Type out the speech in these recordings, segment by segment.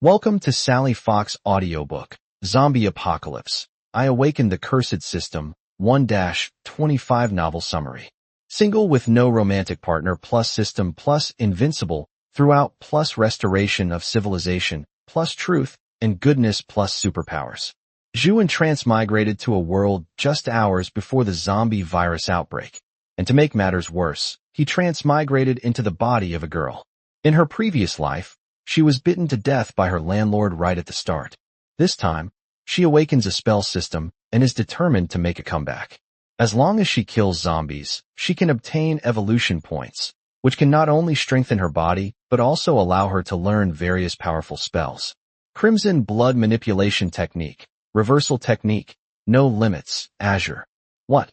Welcome to Sally Fox audiobook, Zombie Apocalypse. I Awakened the Cursed System, 1-25 novel summary. Single with no romantic partner plus system plus invincible, throughout plus restoration of civilization, plus truth, and goodness plus superpowers. Zhu An transmigrated to a world just hours before the zombie virus outbreak. And to make matters worse, he transmigrated into the body of a girl. In her previous life, she was bitten to death by her landlord right at the start. This time, she awakens a spell system and is determined to make a comeback. As long as she kills zombies, she can obtain evolution points, which can not only strengthen her body, but also allow her to learn various powerful spells. Crimson blood manipulation technique, reversal technique, no limits, Azure. What?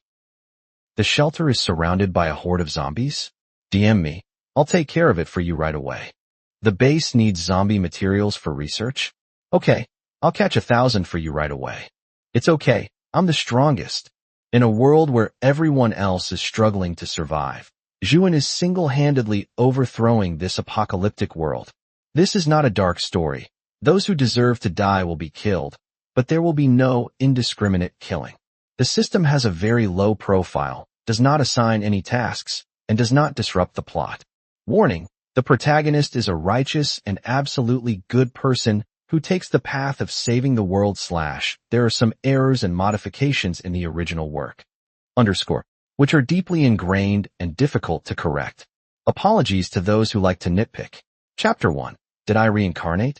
The shelter is surrounded by a horde of zombies? DM me. I'll take care of it for you right away. The base needs zombie materials for research? Okay, I'll catch 1,000 for you right away. It's okay, I'm the strongest. In a world where everyone else is struggling to survive, Zhu An is single-handedly overthrowing this apocalyptic world. This is not a dark story. Those who deserve to die will be killed, but there will be no indiscriminate killing. The system has a very low profile, does not assign any tasks, and does not disrupt the plot. Warning, the protagonist is a righteous and absolutely good person who takes the path of saving the world / there are some errors and modifications in the original work. Which are deeply ingrained and difficult to correct. Apologies to those who like to nitpick. Chapter 1. Did I reincarnate?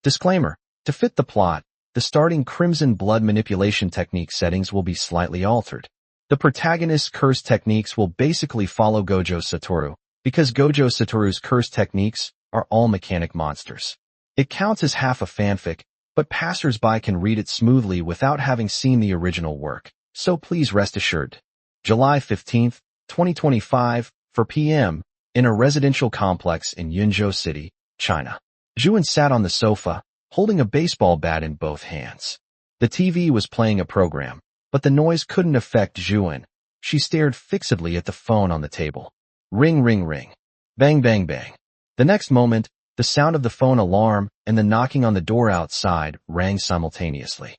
Disclaimer. To fit the plot, the starting crimson blood manipulation technique settings will be slightly altered. The protagonist's curse techniques will basically follow Gojo Satoru, because Gojo Satoru's curse techniques are all mechanic monsters. It counts as half a fanfic, but passers-by can read it smoothly without having seen the original work, so please rest assured. July 15, 2025, 4 p.m., in a residential complex in Yunzhou City, China. Zhu An sat on the sofa, holding a baseball bat in both hands. The TV was playing a program, but the noise couldn't affect Zhu An. She stared fixedly at the phone on the table. Ring, ring, ring. Bang, bang, bang. The next moment, the sound of the phone alarm and the knocking on the door outside rang simultaneously.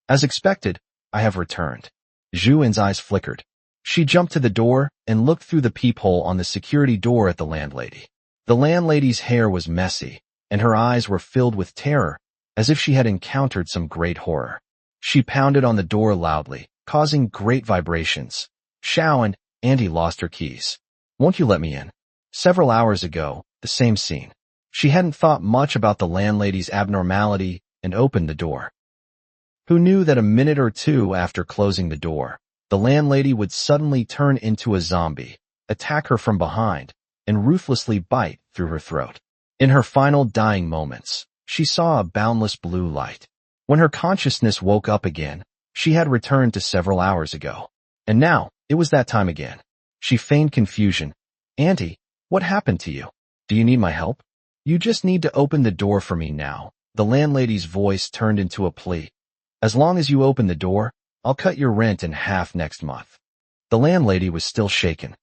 As expected, I have returned. Zhu An's eyes flickered. She jumped to the door and looked through the peephole on the security door at the landlady. The landlady's hair was messy, and her eyes were filled with terror, as if she had encountered some great horror. She pounded on the door loudly, causing great vibrations. Xiao and Auntie lost her keys. Won't you let me in? Several hours ago, the same scene. She hadn't thought much about the landlady's abnormality and opened the door. Who knew that a minute or two after closing the door, the landlady would suddenly turn into a zombie, attack her from behind, and ruthlessly bite through her throat. In her final dying moments, she saw a boundless blue light. When her consciousness woke up again, she had returned to several hours ago. And now, it was that time again. She feigned confusion. Auntie, what happened to you? Do you need my help? You just need to open the door for me now. The landlady's voice turned into a plea. As long as you open the door, I'll cut your rent in half next month. The landlady was still shaken.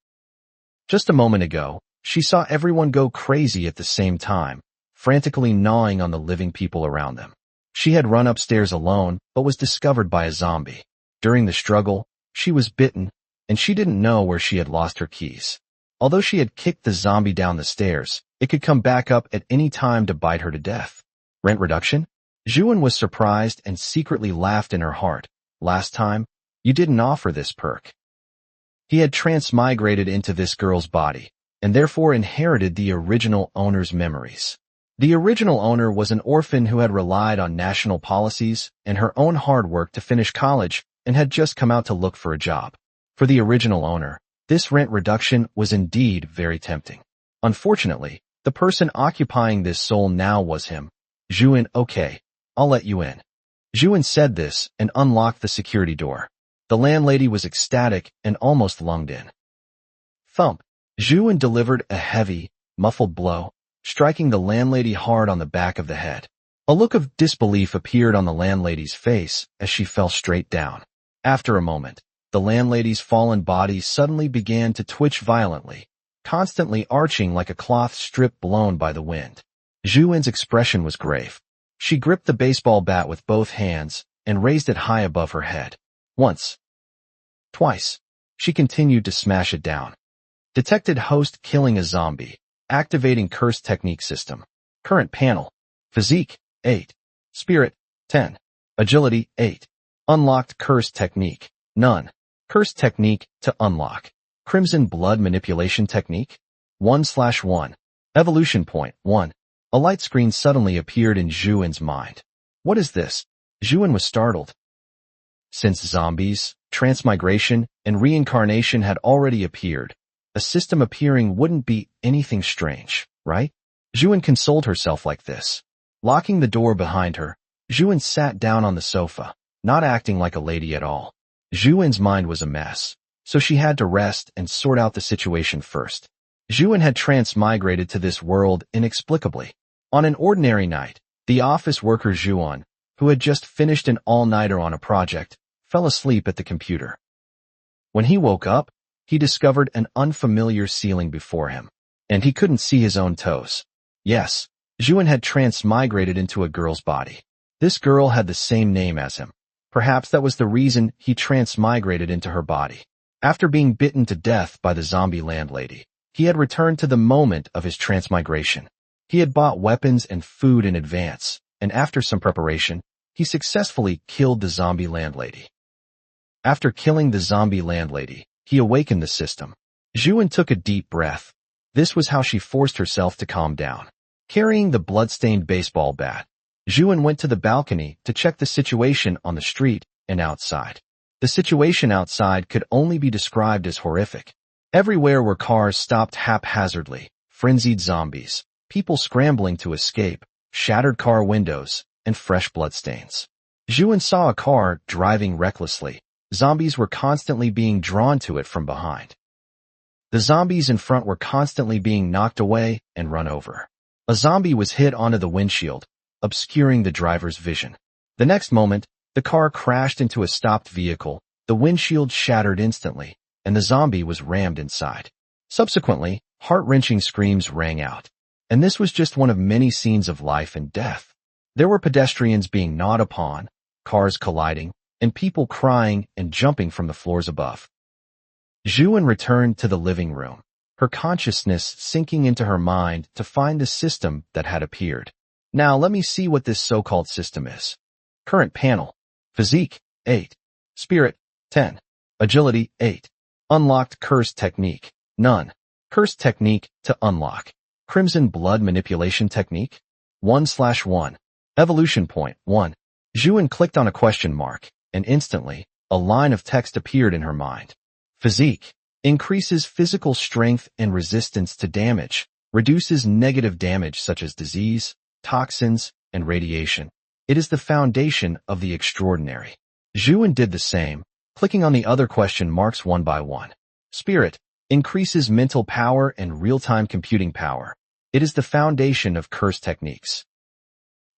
Just a moment ago, she saw everyone go crazy at the same time, frantically gnawing on the living people around them. She had run upstairs alone, but was discovered by a zombie. During the struggle, she was bitten, and she didn't know where she had lost her keys. Although she had kicked the zombie down the stairs, it could come back up at any time to bite her to death. Rent reduction? Zhu An was surprised and secretly laughed in her heart. Last time, you didn't offer this perk. He had transmigrated into this girl's body, and therefore inherited the original owner's memories. The original owner was an orphan who had relied on national policies and her own hard work to finish college and had just come out to look for a job. For the original owner, this rent reduction was indeed very tempting. Unfortunately, the person occupying this soul now was him. Zhu An, okay, I'll let you in. Zhu An said this and unlocked the security door. The landlady was ecstatic and almost lunged in. Thump. Zhu An delivered a heavy, muffled blow, striking the landlady hard on the back of the head. A look of disbelief appeared on the landlady's face as she fell straight down. After a moment, the landlady's fallen body suddenly began to twitch violently, constantly arching like a cloth strip blown by the wind. Zhu An's expression was grave. She gripped the baseball bat with both hands and raised it high above her head. Once. Twice. She continued to smash it down. Detected host killing a zombie. Activating curse technique system. Current panel. Physique, 8. Spirit, 10. Agility, 8. Unlocked curse technique. None. Curse technique to unlock. Crimson blood manipulation technique. 1/1. Evolution point, 1. A light screen suddenly appeared in Zhu An's mind. What is this? Zhu An was startled. Since zombies, transmigration, and reincarnation had already appeared, a system appearing wouldn't be anything strange, right? Zhu An consoled herself like this. Locking the door behind her, Zhu An sat down on the sofa, not acting like a lady at all. Zhu An's mind was a mess, so she had to rest and sort out the situation first. Zhu An had transmigrated to this world inexplicably. On an ordinary night, the office worker Zhu An, who had just finished an all-nighter on a project, fell asleep at the computer. When he woke up, he discovered an unfamiliar ceiling before him, and he couldn't see his own toes. Yes, Zhu An had transmigrated into a girl's body. This girl had the same name as him. Perhaps that was the reason he transmigrated into her body. After being bitten to death by the zombie landlady, he had returned to the moment of his transmigration. He had bought weapons and food in advance, and after some preparation, he successfully killed the zombie landlady. After killing the zombie landlady, he awakened the system. Zhu An took a deep breath. This was how she forced herself to calm down. Carrying the blood-stained baseball bat, Zhu An went to the balcony to check the situation on the street and outside. The situation outside could only be described as horrific. Everywhere were cars stopped haphazardly, frenzied zombies, people scrambling to escape, shattered car windows, and fresh bloodstains. Zhu An saw a car driving recklessly. Zombies were constantly being drawn to it from behind. The zombies in front were constantly being knocked away and run over. A zombie was hit onto the windshield, obscuring the driver's vision. The next moment, the car crashed into a stopped vehicle, the windshield shattered instantly, and the zombie was rammed inside. Subsequently, heart-wrenching screams rang out. And this was just one of many scenes of life and death. There were pedestrians being gnawed upon, cars colliding, and people crying and jumping from the floors above. Zhu An returned to the living room, her consciousness sinking into her mind to find the system that had appeared. Now let me see what this so-called system is. Current panel. Physique, 8. Spirit, 10. Agility, 8. Unlocked curse technique. None. Curse technique to unlock. Crimson blood manipulation technique. 1/1. Evolution point, 1. Zhu An clicked on a question mark, and instantly, a line of text appeared in her mind. Physique. Increases physical strength and resistance to damage. Reduces negative damage such as disease, toxins, and radiation. It is the foundation of the extraordinary. Zhu An did the same, clicking on the other question marks one by one. Spirit. Increases mental power and real-time computing power. It is the foundation of curse techniques.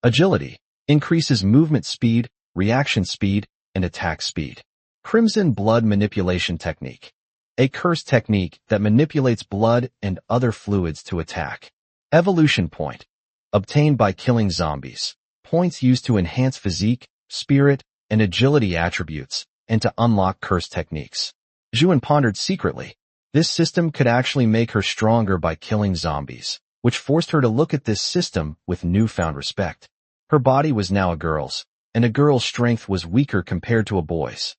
Agility. Increases movement speed, reaction speed, and attack speed. Crimson blood manipulation technique. A curse technique that manipulates blood and other fluids to attack. Evolution point. Obtained by killing zombies. Points used to enhance physique, spirit, and agility attributes, and to unlock curse techniques. Zhu An pondered secretly. This system could actually make her stronger by killing zombies, which forced her to look at this system with newfound respect. Her body was now a girl's, and a girl's strength was weaker compared to a boy's.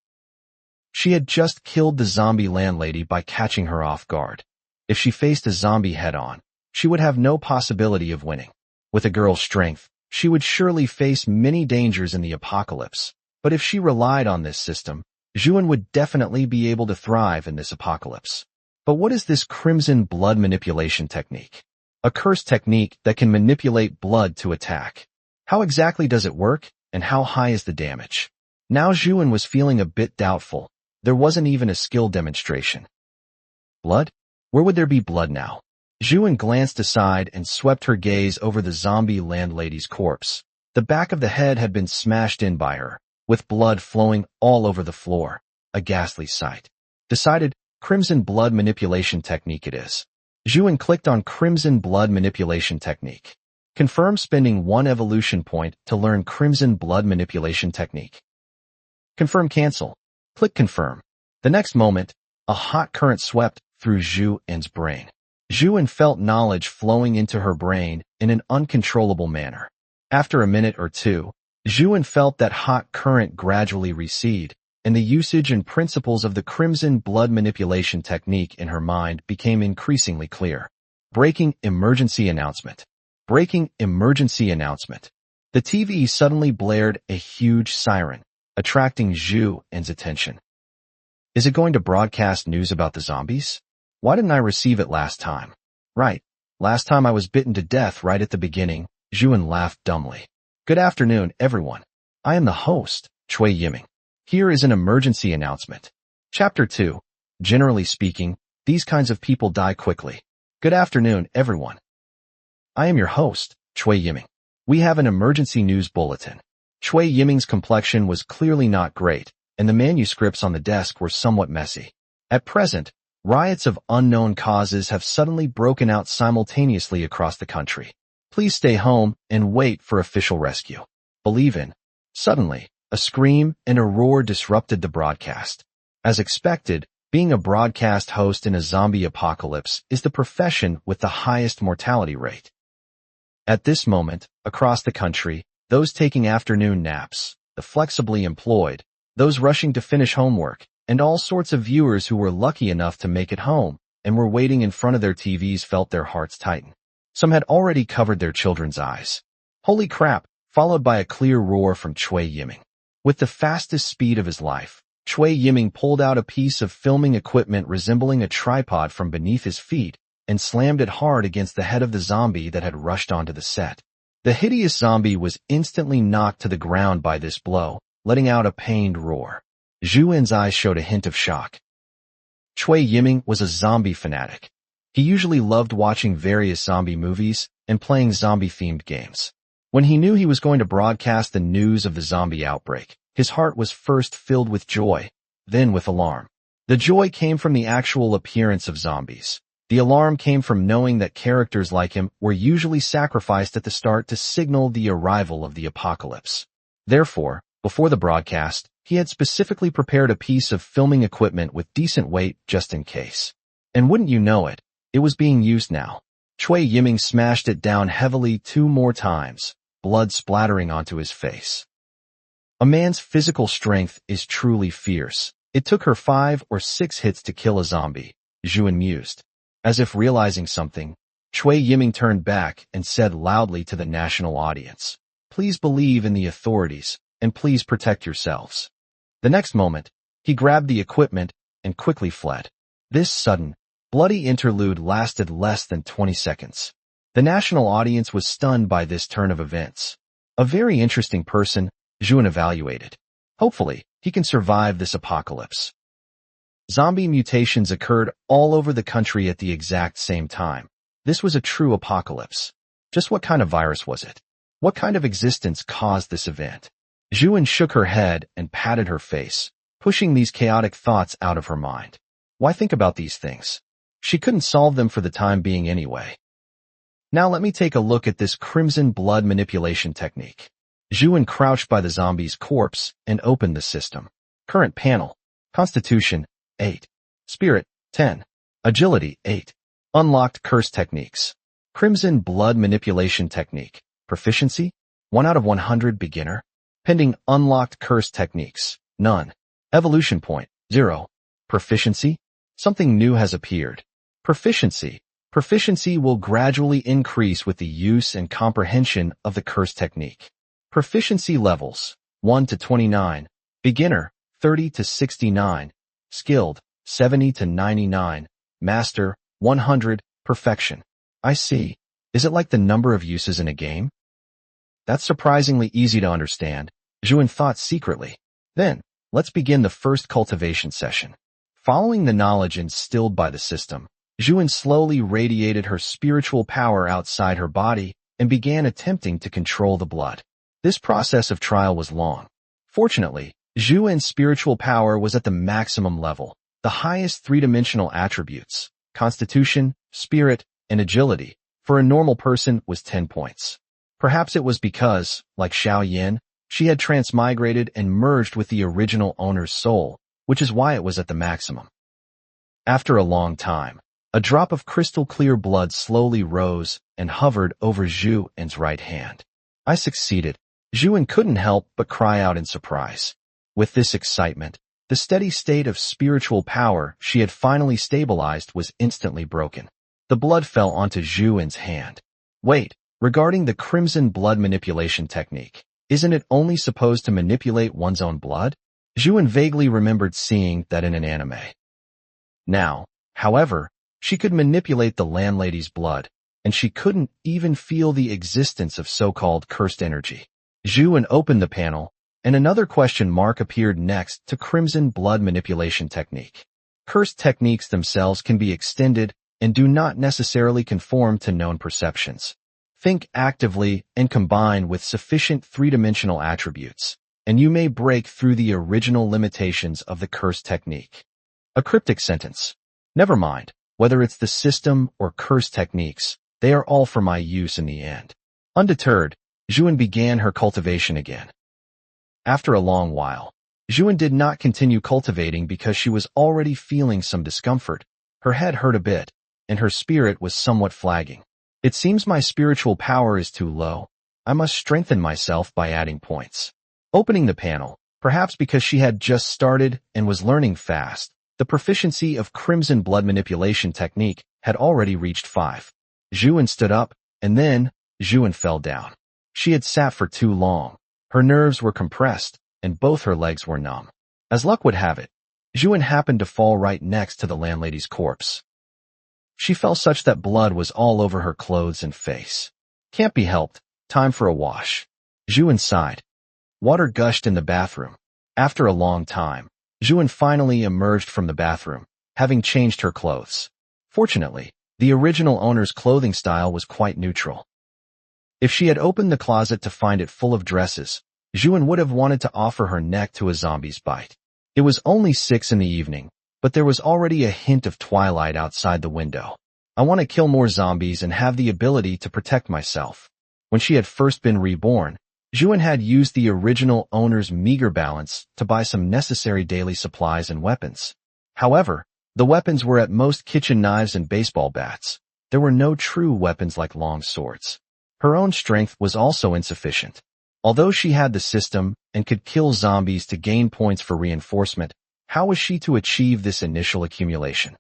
She had just killed the zombie landlady by catching her off guard. If she faced a zombie head-on, she would have no possibility of winning. With a girl's strength, she would surely face many dangers in the apocalypse. But if she relied on this system, Zhu An would definitely be able to thrive in this apocalypse. But what is this crimson blood manipulation technique? A curse technique that can manipulate blood to attack. How exactly does it work, and how high is the damage? Now Zhu An was feeling a bit doubtful. There wasn't even a skill demonstration. Blood? Where would there be blood now? Zhu An glanced aside and swept her gaze over the zombie landlady's corpse. The back of the head had been smashed in by her, with blood flowing all over the floor. A ghastly sight. Decided, crimson blood manipulation technique it is. Zhu An clicked on crimson blood manipulation technique. Confirm spending 1 evolution point to learn Crimson Blood Manipulation Technique. Confirm cancel. Click confirm. The next moment, a hot current swept through Zhu An's brain. Zhu An felt knowledge flowing into her brain in an uncontrollable manner. After a minute or two, Zhu An felt that hot current gradually recede, and the usage and principles of the Crimson Blood Manipulation Technique in her mind became increasingly clear. Breaking emergency announcement. Breaking emergency announcement. The TV suddenly blared a huge siren, attracting Zhu An's attention. Is it going to broadcast news about the zombies? Why didn't I receive it last time? Right. Last time I was bitten to death right at the beginning. Zhu An laughed dumbly. Good afternoon, everyone. I am the host, Chui Yiming. Here is an emergency announcement. Chapter 2. Generally speaking, these kinds of people die quickly. Good afternoon, everyone. I am your host, Chui Yiming. We have an emergency news bulletin. Chui Yiming's complexion was clearly not great, and the manuscripts on the desk were somewhat messy. At present, riots of unknown causes have suddenly broken out simultaneously across the country. Please stay home and wait for official rescue. Believe in. Suddenly, a scream and a roar disrupted the broadcast. As expected, being a broadcast host in a zombie apocalypse is the profession with the highest mortality rate. At this moment, across the country, those taking afternoon naps, the flexibly employed, those rushing to finish homework, and all sorts of viewers who were lucky enough to make it home and were waiting in front of their TVs felt their hearts tighten. Some had already covered their children's eyes. Holy crap, followed by a clear roar from Chui Yiming. With the fastest speed of his life, Chui Yiming pulled out a piece of filming equipment resembling a tripod from beneath his feet and slammed it hard against the head of the zombie that had rushed onto the set. The hideous zombie was instantly knocked to the ground by this blow, letting out a pained roar. Zhu An's eyes showed a hint of shock. Chui Yiming was a zombie fanatic. He usually loved watching various zombie movies and playing zombie-themed games. When he knew he was going to broadcast the news of the zombie outbreak, his heart was first filled with joy, then with alarm. The joy came from the actual appearance of zombies. The alarm came from knowing that characters like him were usually sacrificed at the start to signal the arrival of the apocalypse. Therefore, before the broadcast, he had specifically prepared a piece of filming equipment with decent weight just in case. And wouldn't you know it, it was being used now. Chui Yiming smashed it down heavily 2 more times, blood splattering onto his face. A man's physical strength is truly fierce. It took her 5 or 6 hits to kill a zombie, Zhu An mused. As if realizing something, Chui Yiming turned back and said loudly to the national audience, "Please believe in the authorities, and please protect yourselves." The next moment, he grabbed the equipment and quickly fled. This sudden, bloody interlude lasted less than 20 seconds. The national audience was stunned by this turn of events. A very interesting person, Zhu An evaluated. Hopefully, he can survive this apocalypse. Zombie mutations occurred all over the country at the exact same time. This was a true apocalypse. Just what kind of virus was it? What kind of existence caused this event? Zhu An shook her head and patted her face, pushing these chaotic thoughts out of her mind. Why think about these things? She couldn't solve them for the time being anyway. Now let me take a look at this Crimson Blood Manipulation Technique. Zhu An crouched by the zombie's corpse and opened the system. Current panel. Constitution, 8. Spirit, 10. Agility, 8. Unlocked curse techniques. Crimson Blood Manipulation Technique. Proficiency, 1 out of 100 beginner. Pending unlocked curse techniques, none. Evolution point, 0. Proficiency, something new has appeared. Proficiency. Proficiency will gradually increase with the use and comprehension of the curse technique. Proficiency levels, 1 to 29. Beginner, 30 to 69. Skilled, 70 to 99. Master, 100. Perfection. I see. Is it like the number of uses in a game? That's surprisingly easy to understand, Zhu An thought secretly. Then, let's begin the first cultivation session. Following the knowledge instilled by the system, Zhu An slowly radiated her spiritual power outside her body and began attempting to control the blood. This process of trial was long. Fortunately, Zhu An's spiritual power was at the maximum level. The highest 3-dimensional attributes, constitution, spirit, and agility, for a normal person was 10 points. Perhaps it was because, like Xiao Yin, she had transmigrated and merged with the original owner's soul, which is why it was at the maximum. After a long time, a drop of crystal-clear blood slowly rose and hovered over Zhu An's right hand. I succeeded. Zhu An couldn't help but cry out in surprise. With this excitement, the steady state of spiritual power she had finally stabilized was instantly broken. The blood fell onto Zhu An's hand. Wait, regarding the crimson blood manipulation technique, isn't it only supposed to manipulate one's own blood? Zhu An vaguely remembered seeing that in an anime. Now, however, she could manipulate the landlady's blood, and she couldn't even feel the existence of so-called cursed energy. Zhu An opened the panel, and another question mark appeared next to crimson blood manipulation technique. Cursed techniques themselves can be extended and do not necessarily conform to known perceptions. Think actively and combine with sufficient three-dimensional attributes, and you may break through the original limitations of the cursed technique. A cryptic sentence. Never mind, whether it's the system or cursed techniques, they are all for my use in the end. Undeterred, Zhu An began her cultivation again. After a long while, Zhu An did not continue cultivating because she was already feeling some discomfort. Her head hurt a bit, and her spirit was somewhat flagging. It seems my spiritual power is too low. I must strengthen myself by adding points. Opening the panel, perhaps because she had just started and was learning fast, the proficiency of crimson blood manipulation technique had already reached 5. Zhu An stood up, and then Zhu An fell down. She had sat for too long. Her nerves were compressed, and both her legs were numb. As luck would have it, Zhu An happened to fall right next to the landlady's corpse. She fell such that blood was all over her clothes and face. Can't be helped. Time for a wash. Zhu An sighed. Water gushed in the bathroom. After a long time, Zhu An finally emerged from the bathroom, having changed her clothes. Fortunately, the original owner's clothing style was quite neutral. If she had opened the closet to find it full of dresses, Zhu An would have wanted to offer her neck to a zombie's bite. It was only 6 in the evening, but there was already a hint of twilight outside the window. I want to kill more zombies and have the ability to protect myself. When she had first been reborn, Zhu An had used the original owner's meager balance to buy some necessary daily supplies and weapons. However, the weapons were at most kitchen knives and baseball bats. There were no true weapons like long swords. Her own strength was also insufficient. Although she had the system and could kill zombies to gain points for reinforcement, how was she to achieve this initial accumulation?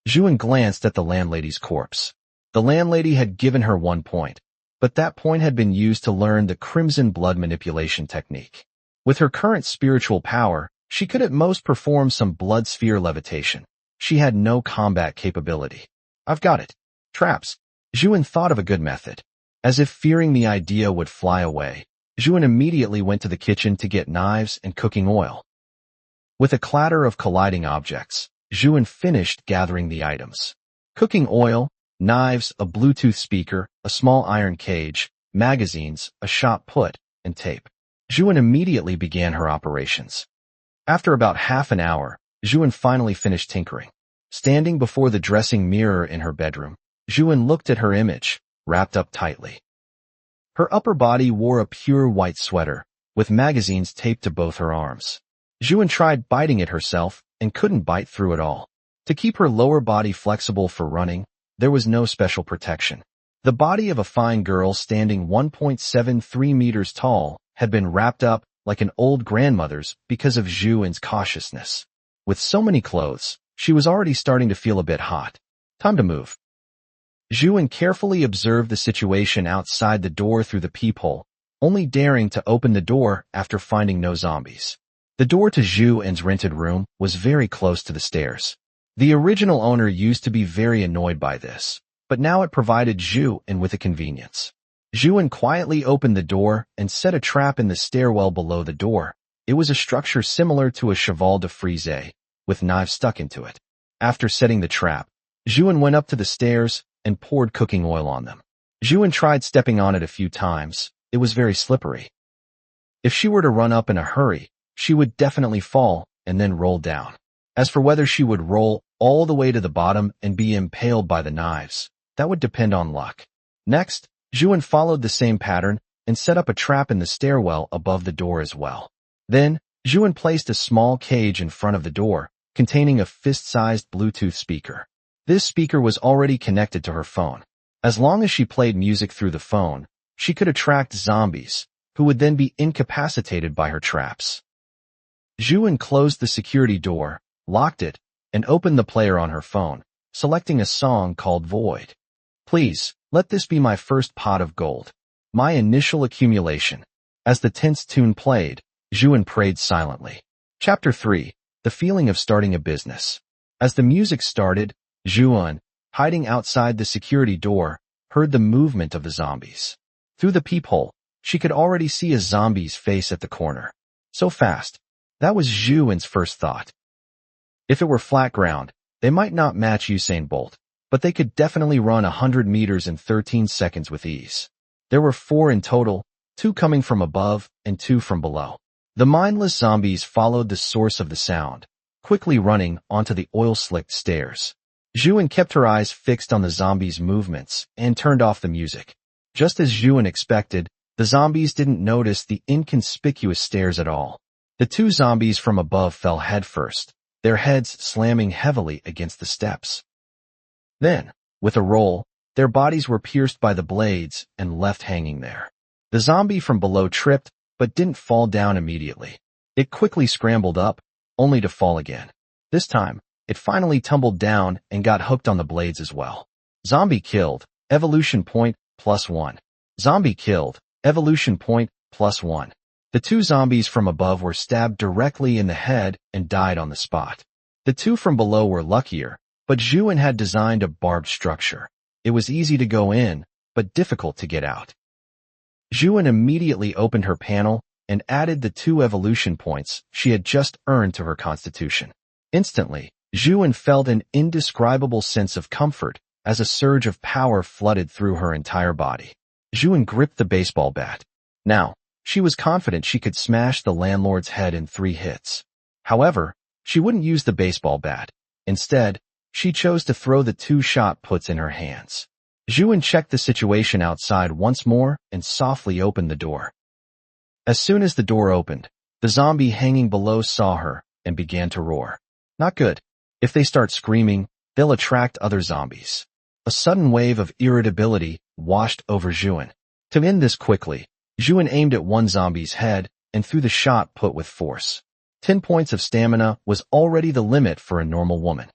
Zhu An glanced at the landlady's corpse. The landlady had given her 1 point, but that point had been used to learn the crimson blood manipulation technique. With her current spiritual power, she could at most perform some blood sphere levitation. She had no combat capability. I've got it. Traps. Zhu An thought of a good method. As if fearing the idea would fly away, Zhu An immediately went to the kitchen to get knives and cooking oil. With a clatter of colliding objects, Zhu An finished gathering the items. Cooking oil, knives, a Bluetooth speaker, a small iron cage, magazines, a shot put, and tape. Zhu An immediately began her operations. After about half an hour, Zhu An finally finished tinkering. Standing before the dressing mirror in her bedroom, Zhu An looked at her image, wrapped up tightly. Her upper body wore a pure white sweater, with magazines taped to both her arms. Zhu An tried biting it herself and couldn't bite through it all. To keep her lower body flexible for running, there was no special protection. The body of a fine girl standing 1.73 meters tall had been wrapped up like an old grandmother's because of Zhu An's cautiousness. With so many clothes, she was already starting to feel a bit hot. Time to move. Zhu An carefully observed the situation outside the door through the peephole, only daring to open the door after finding no zombies. The door to Zhu An's rented room was very close to the stairs. The original owner used to be very annoyed by this, but now it provided Zhu An with a convenience. Zhu An quietly opened the door and set a trap in the stairwell below the door. It was a structure similar to a cheval de frise, with knives stuck into it. After setting the trap, Zhu An went up to the stairs and poured cooking oil on them. Zhu An tried stepping on it a few times. It was very slippery. If she were to run up in a hurry, she would definitely fall and then roll down. As for whether she would roll all the way to the bottom and be impaled by the knives, that would depend on luck. Next, Zhu An followed the same pattern and set up a trap in the stairwell above the door as well. Then, Zhu An placed a small cage in front of the door, containing a fist-sized Bluetooth speaker. This speaker was already connected to her phone. As long as she played music through the phone, she could attract zombies, who would then be incapacitated by her traps. Zhu An closed the security door, locked it, and opened the player on her phone, selecting a song called Void. Please, let this be my first pot of gold. My initial accumulation. As the tense tune played, Zhu An prayed silently. Chapter 3. The feeling of starting a business. As the music started, Zhu An, hiding outside the security door, heard the movement of the zombies. Through the peephole, she could already see a zombie's face at the corner. So fast. That was Zhu An's first thought. If it were flat ground, they might not match Usain Bolt, but they could definitely run 100 meters in 13 seconds with ease. There were 4 in total, 2 coming from above and 2 from below. The mindless zombies followed the source of the sound, quickly running onto the oil-slicked stairs. Zhu An kept her eyes fixed on the zombies' movements and turned off the music. Just as Zhu An expected, the zombies didn't notice the inconspicuous stairs at all. The 2 zombies from above fell headfirst, their heads slamming heavily against the steps. Then, with a roll, their bodies were pierced by the blades and left hanging there. The zombie from below tripped, but didn't fall down immediately. It quickly scrambled up, only to fall again. This time, it finally tumbled down and got hooked on the blades as well. Zombie killed, evolution point, +1. Zombie killed, evolution point, +1. The 2 zombies from above were stabbed directly in the head and died on the spot. The 2 from below were luckier, but Zhu An had designed a barbed structure. It was easy to go in, but difficult to get out. Zhu An immediately opened her panel and added the 2 evolution points she had just earned to her constitution. Instantly, Zhu An felt an indescribable sense of comfort as a surge of power flooded through her entire body. Zhu An gripped the baseball bat. Now, she was confident she could smash the landlord's head in 3 hits. However, she wouldn't use the baseball bat. Instead, she chose to throw the 2 shot puts in her hands. Zhu An checked the situation outside once more and softly opened the door. As soon as the door opened, the zombie hanging below saw her and began to roar. Not good. If they start screaming, they'll attract other zombies. A sudden wave of irritability washed over Zhu An. To end this quickly, Zhu An aimed at one zombie's head and threw the shot put with force. 10 points of stamina was already the limit for a normal woman.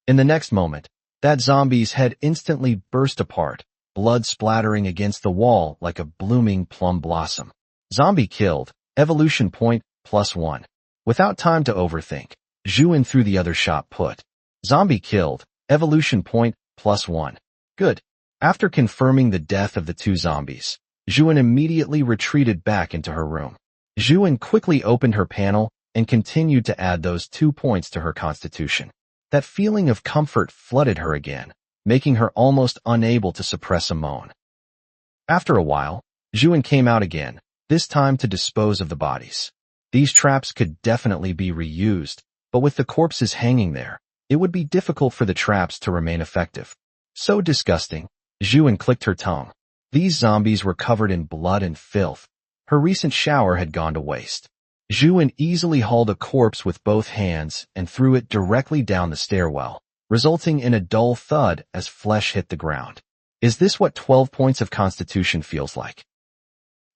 In the next moment, that zombie's head instantly burst apart, blood splattering against the wall like a blooming plum blossom. Zombie killed, evolution point, +1. Without time to overthink, Zhu An threw the other shot put. Zombie killed, evolution point, +1. Good. After confirming the death of the 2 zombies, Zhu An immediately retreated back into her room. Zhu An quickly opened her panel and continued to add those 2 points to her constitution. That feeling of comfort flooded her again, making her almost unable to suppress a moan. After a while, Zhu An came out again, this time to dispose of the bodies. These traps could definitely be reused, but with the corpses hanging there, it would be difficult for the traps to remain effective. So disgusting, Zhu An clicked her tongue. These zombies were covered in blood and filth. Her recent shower had gone to waste. Zhu An easily hauled a corpse with both hands and threw it directly down the stairwell, resulting in a dull thud as flesh hit the ground. Is this what 12 points of constitution feels like?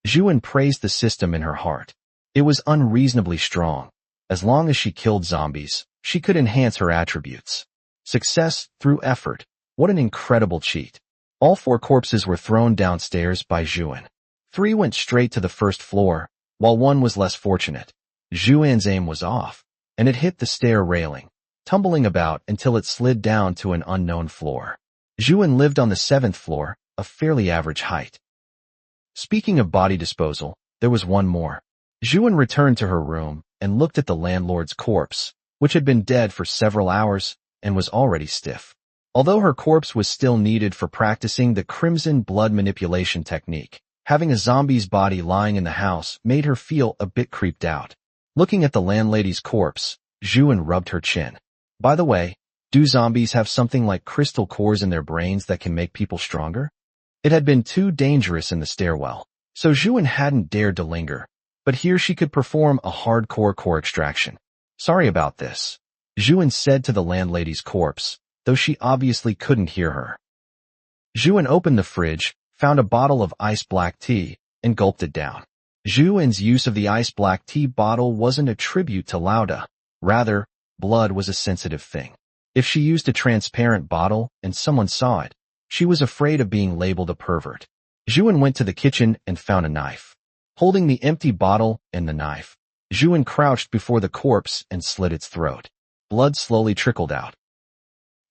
Zhu An praised the system in her heart. It was unreasonably strong. As long as she killed zombies, she could enhance her attributes. Success through effort. What an incredible cheat. All 4 corpses were thrown downstairs by Zhu An. 3 went straight to the first floor, while 1 was less fortunate. Zhu An's aim was off, and it hit the stair railing, tumbling about until it slid down to an unknown floor. Zhu An lived on the 7th floor, a fairly average height. Speaking of body disposal, there was one more. Zhu An returned to her room and looked at the landlord's corpse, which had been dead for several hours and was already stiff. Although her corpse was still needed for practicing the crimson blood manipulation technique, having a zombie's body lying in the house made her feel a bit creeped out. Looking at the landlady's corpse, Zhu An rubbed her chin. By the way, do zombies have something like crystal cores in their brains that can make people stronger? It had been too dangerous in the stairwell, so Zhu An hadn't dared to linger, but here she could perform a hardcore core extraction. Sorry about this, Zhu An said to the landlady's corpse, though she obviously couldn't hear her. Zhu An opened the fridge, found a bottle of ice black tea, and gulped it down. Zhu An's use of the ice black tea bottle wasn't a tribute to Lauda. Rather, blood was a sensitive thing. If she used a transparent bottle and someone saw it, she was afraid of being labeled a pervert. Zhu An went to the kitchen and found a knife. Holding the empty bottle and the knife, Zhu An crouched before the corpse and slit its throat. Blood slowly trickled out.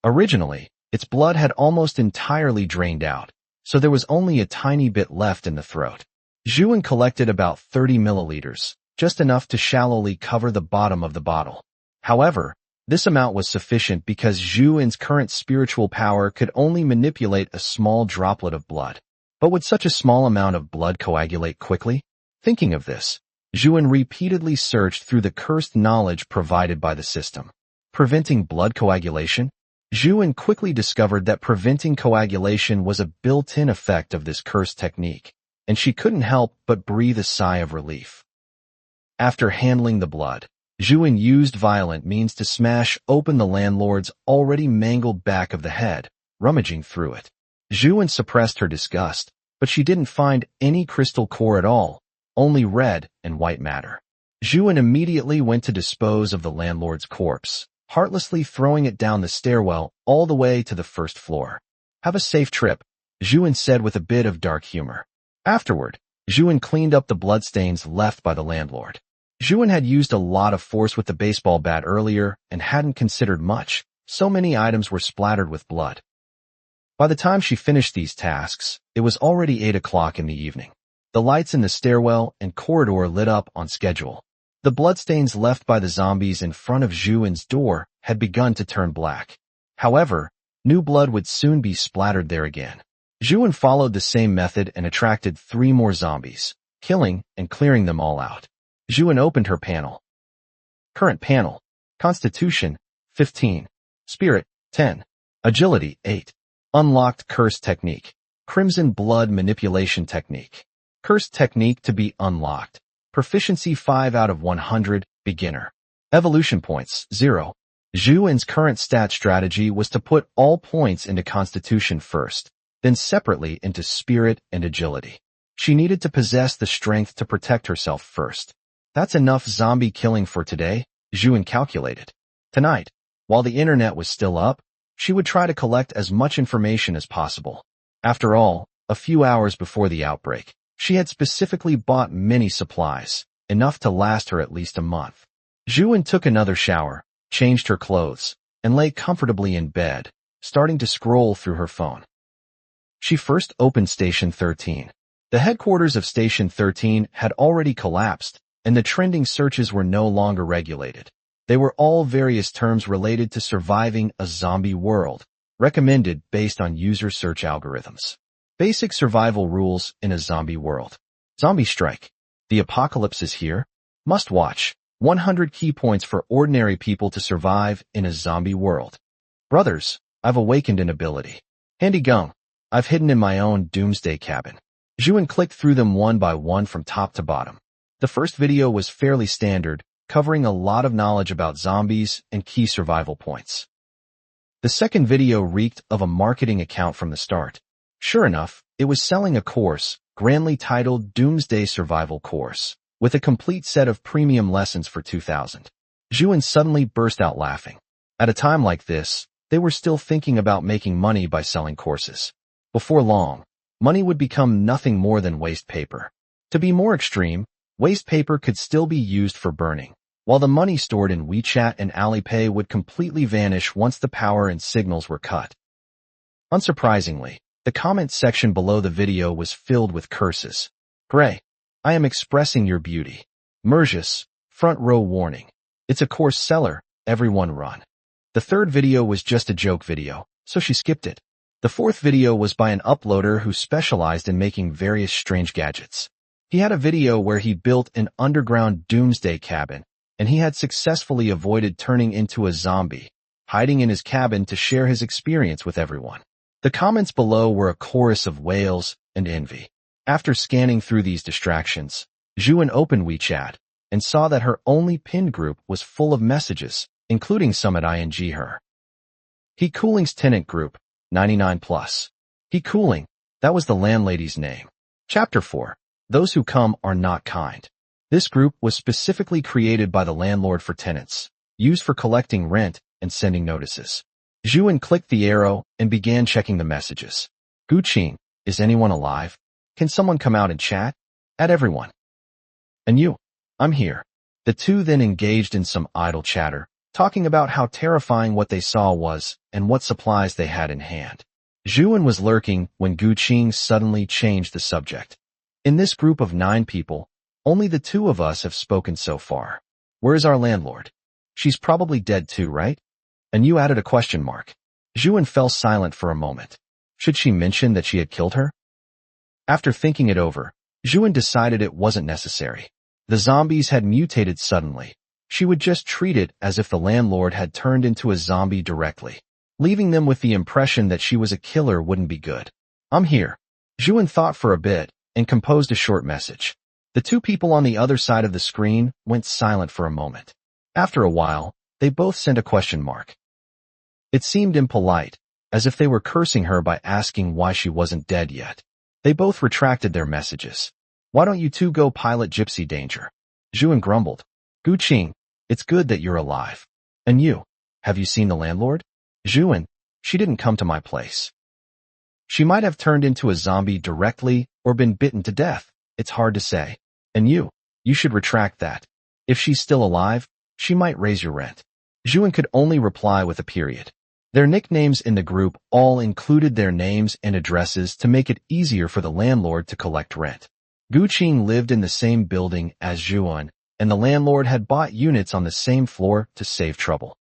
Originally, its blood had almost entirely drained out, so there was only a tiny bit left in the throat. Zhu An collected about 30 milliliters, just enough to shallowly cover the bottom of the bottle. However, this amount was sufficient because Zhu An's current spiritual power could only manipulate a small droplet of blood. But would such a small amount of blood coagulate quickly? Thinking of this, Zhu An repeatedly searched through the cursed knowledge provided by the system. Preventing blood coagulation? Zhu An quickly discovered that preventing coagulation was a built-in effect of this cursed technique, and she couldn't help but breathe a sigh of relief. After handling the blood, Zhu An used violent means to smash open the landlord's already mangled back of the head, rummaging through it. Zhu An suppressed her disgust, but she didn't find any crystal core at all, only red and white matter. Zhu An immediately went to dispose of the landlord's corpse, heartlessly throwing it down the stairwell all the way to the first floor. Have a safe trip, Zhu An said with a bit of dark humor. Afterward, Zhu An cleaned up the bloodstains left by the landlord. Zhu An had used a lot of force with the baseball bat earlier and hadn't considered much. So many items were splattered with blood. By the time she finished these tasks, it was already 8 o'clock in the evening. The lights in the stairwell and corridor lit up on schedule. The bloodstains left by the zombies in front of Zhu An's door had begun to turn black. However, new blood would soon be splattered there again. Zhu An followed the same method and attracted 3 more zombies, killing and clearing them all out. Zhu An opened her panel. Current panel. Constitution, 15. Spirit, 10. Agility, 8. Unlocked Curse Technique. Crimson Blood Manipulation Technique. Curse Technique to be unlocked. Proficiency 5 out of 100, Beginner. Evolution points, 0. Zhu An's current stat strategy was to put all points into Constitution first, then separately into Spirit and Agility. She needed to possess the strength to protect herself first. That's enough zombie killing for today, Zhu An calculated. Tonight, while the internet was still up, she would try to collect as much information as possible. After all, a few hours before the outbreak, she had specifically bought many supplies, enough to last her at least a month. Zhu An took another shower, changed her clothes, and lay comfortably in bed, starting to scroll through her phone. She first opened Station 13. The headquarters of Station 13 had already collapsed, and the trending searches were no longer regulated. They were all various terms related to surviving a zombie world, recommended based on user search algorithms. Basic survival rules in a zombie world. Zombie strike. The apocalypse is here. Must watch. 100 key points for ordinary people to survive in a zombie world. Brothers, I've awakened an ability. Handy gum. I've hidden in my own doomsday cabin. Zhu An clicked through them one by one from top to bottom. The first video was fairly standard, covering a lot of knowledge about zombies and key survival points. The second video reeked of a marketing account from the start. Sure enough, it was selling a course, grandly titled Doomsday Survival Course, with a complete set of premium lessons for 2,000. Zhu An suddenly burst out laughing. At a time like this, they were still thinking about making money by selling courses. Before long, money would become nothing more than waste paper. To be more extreme, waste paper could still be used for burning, while the money stored in WeChat and Alipay would completely vanish once the power and signals were cut. Unsurprisingly, the comment section below the video was filled with curses. Gray, I am expressing your beauty. Mergius, front row warning. It's a course seller, everyone run. The third video was just a joke video, so she skipped it. The fourth video was by an uploader who specialized in making various strange gadgets. He had a video where he built an underground doomsday cabin, and he had successfully avoided turning into a zombie, hiding in his cabin to share his experience with everyone. The comments below were a chorus of wails and envy. After scanning through these distractions, Zhu An opened WeChat and saw that her only pinned group was full of messages, including some at ing her. He Cooling's tenant group, 99 plus. He Cooling, that was the landlady's name. Chapter 4. Those who come are not kind. This group was specifically created by the landlord for tenants, used for collecting rent and sending notices. Zhu An clicked the arrow and began checking the messages. Guqing, is anyone alive? Can someone come out and chat? At everyone. And you? I'm here. The two then engaged in some idle chatter, talking about how terrifying what they saw was and what supplies they had in hand. Zhu An was lurking when Guqing suddenly changed the subject. In this group of 9 people, only the 2 of us have spoken so far. Where is our landlord? She's probably dead too, right? And you added a question mark. Zhu An fell silent for a moment. Should she mention that she had killed her? After thinking it over, Zhu An decided it wasn't necessary. The zombies had mutated suddenly. She would just treat it as if the landlord had turned into a zombie directly. Leaving them with the impression that she was a killer wouldn't be good. I'm here. Zhu An thought for a bit and composed a short message. The 2 people on the other side of the screen went silent for a moment. After a while, they both sent a question mark. It seemed impolite, as if they were cursing her by asking why she wasn't dead yet. They both retracted their messages. Why don't you 2 go pilot Gypsy Danger? Zhu An grumbled. Guqing, it's good that you're alive. And you, have you seen the landlord? Zhu An, she didn't come to my place. She might have turned into a zombie directly or been bitten to death. It's hard to say. And you should retract that. If she's still alive, she might raise your rent. Zhu An could only reply with a period. Their nicknames in the group all included their names and addresses to make it easier for the landlord to collect rent. Guqing lived in the same building as Zhu An, and the landlord had bought units on the same floor to save trouble.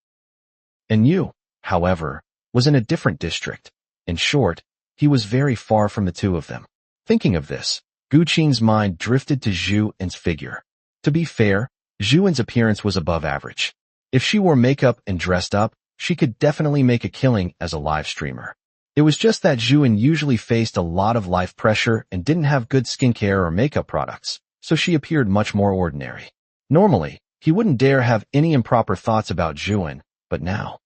And Yu, however, was in a different district. In short, he was very far from the 2 of them. Thinking of this, Guqing's mind drifted to Zhu An's figure. To be fair, Zhu An's appearance was above average. If she wore makeup and dressed up, she could definitely make a killing as a live streamer. It was just that Zhu An usually faced a lot of life pressure and didn't have good skincare or makeup products, so she appeared much more ordinary. Normally, he wouldn't dare have any improper thoughts about Zhu An, but now.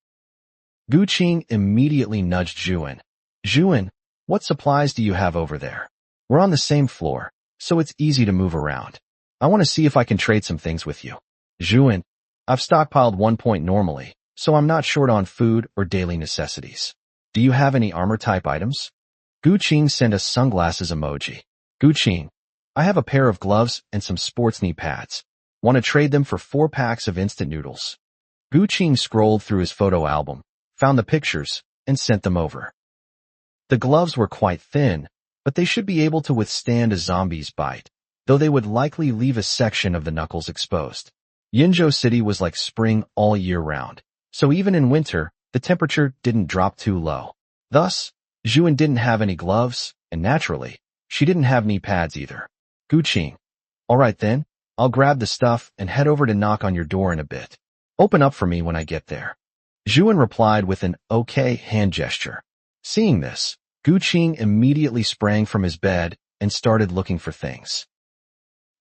Guqing immediately nudged Zhu An. Zhu An, what supplies do you have over there? We're on the same floor, so it's easy to move around. I want to see if I can trade some things with you. Zhu An, I've stockpiled 1 point normally, so I'm not short on food or daily necessities. Do you have any armor-type items? Guqing sent a sunglasses emoji. Guqing, I have a pair of gloves and some sports knee pads. Want to trade them for 4 packs of instant noodles? Guqing scrolled through his photo album, found the pictures, and sent them over. The gloves were quite thin, but they should be able to withstand a zombie's bite, though they would likely leave a section of the knuckles exposed. Yinzhou City was like spring all year round, so even in winter, the temperature didn't drop too low. Thus, Zhu An didn't have any gloves, and naturally, she didn't have knee pads either. Guqing, alright then, I'll grab the stuff and head over to knock on your door in a bit. Open up for me when I get there. Zhu An replied with an okay hand gesture. Seeing this, Guqing immediately sprang from his bed and started looking for things.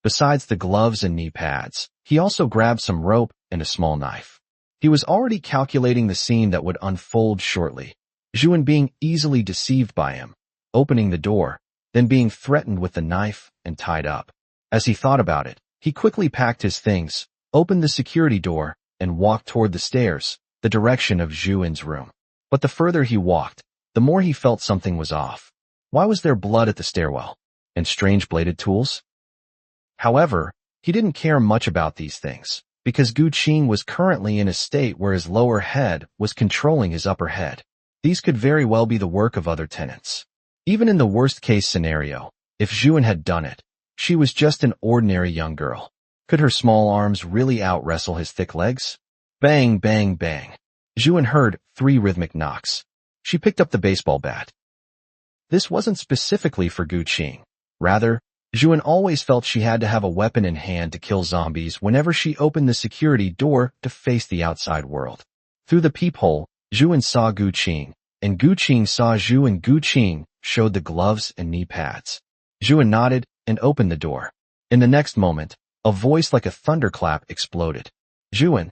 Besides the gloves and knee pads, he also grabbed some rope and a small knife. He was already calculating the scene that would unfold shortly. Zhu An being easily deceived by him, opening the door, then being threatened with the knife and tied up. As he thought about it, he quickly packed his things, opened the security door, and walked toward the stairs, the direction of Zhu An's room. But the further he walked, the more he felt something was off. Why was there blood at the stairwell? And strange bladed tools? However, he didn't care much about these things, because Guqing was currently in a state where his lower head was controlling his upper head. These could very well be the work of other tenants. Even in the worst-case scenario, if Zhu An had done it, she was just an ordinary young girl. Could her small arms really out-wrestle his thick legs? Bang, bang, bang. Zhu An heard 3 rhythmic knocks. She picked up the baseball bat. This wasn't specifically for Guqing. Rather, Zhu An always felt she had to have a weapon in hand to kill zombies whenever she opened the security door to face the outside world. Through the peephole, Zhu An saw Guqing, and Gu Qing saw Zhu and Gu Qing showed the gloves and knee pads. Zhu An nodded and opened the door. In the next moment, a voice like a thunderclap exploded. Zhu An,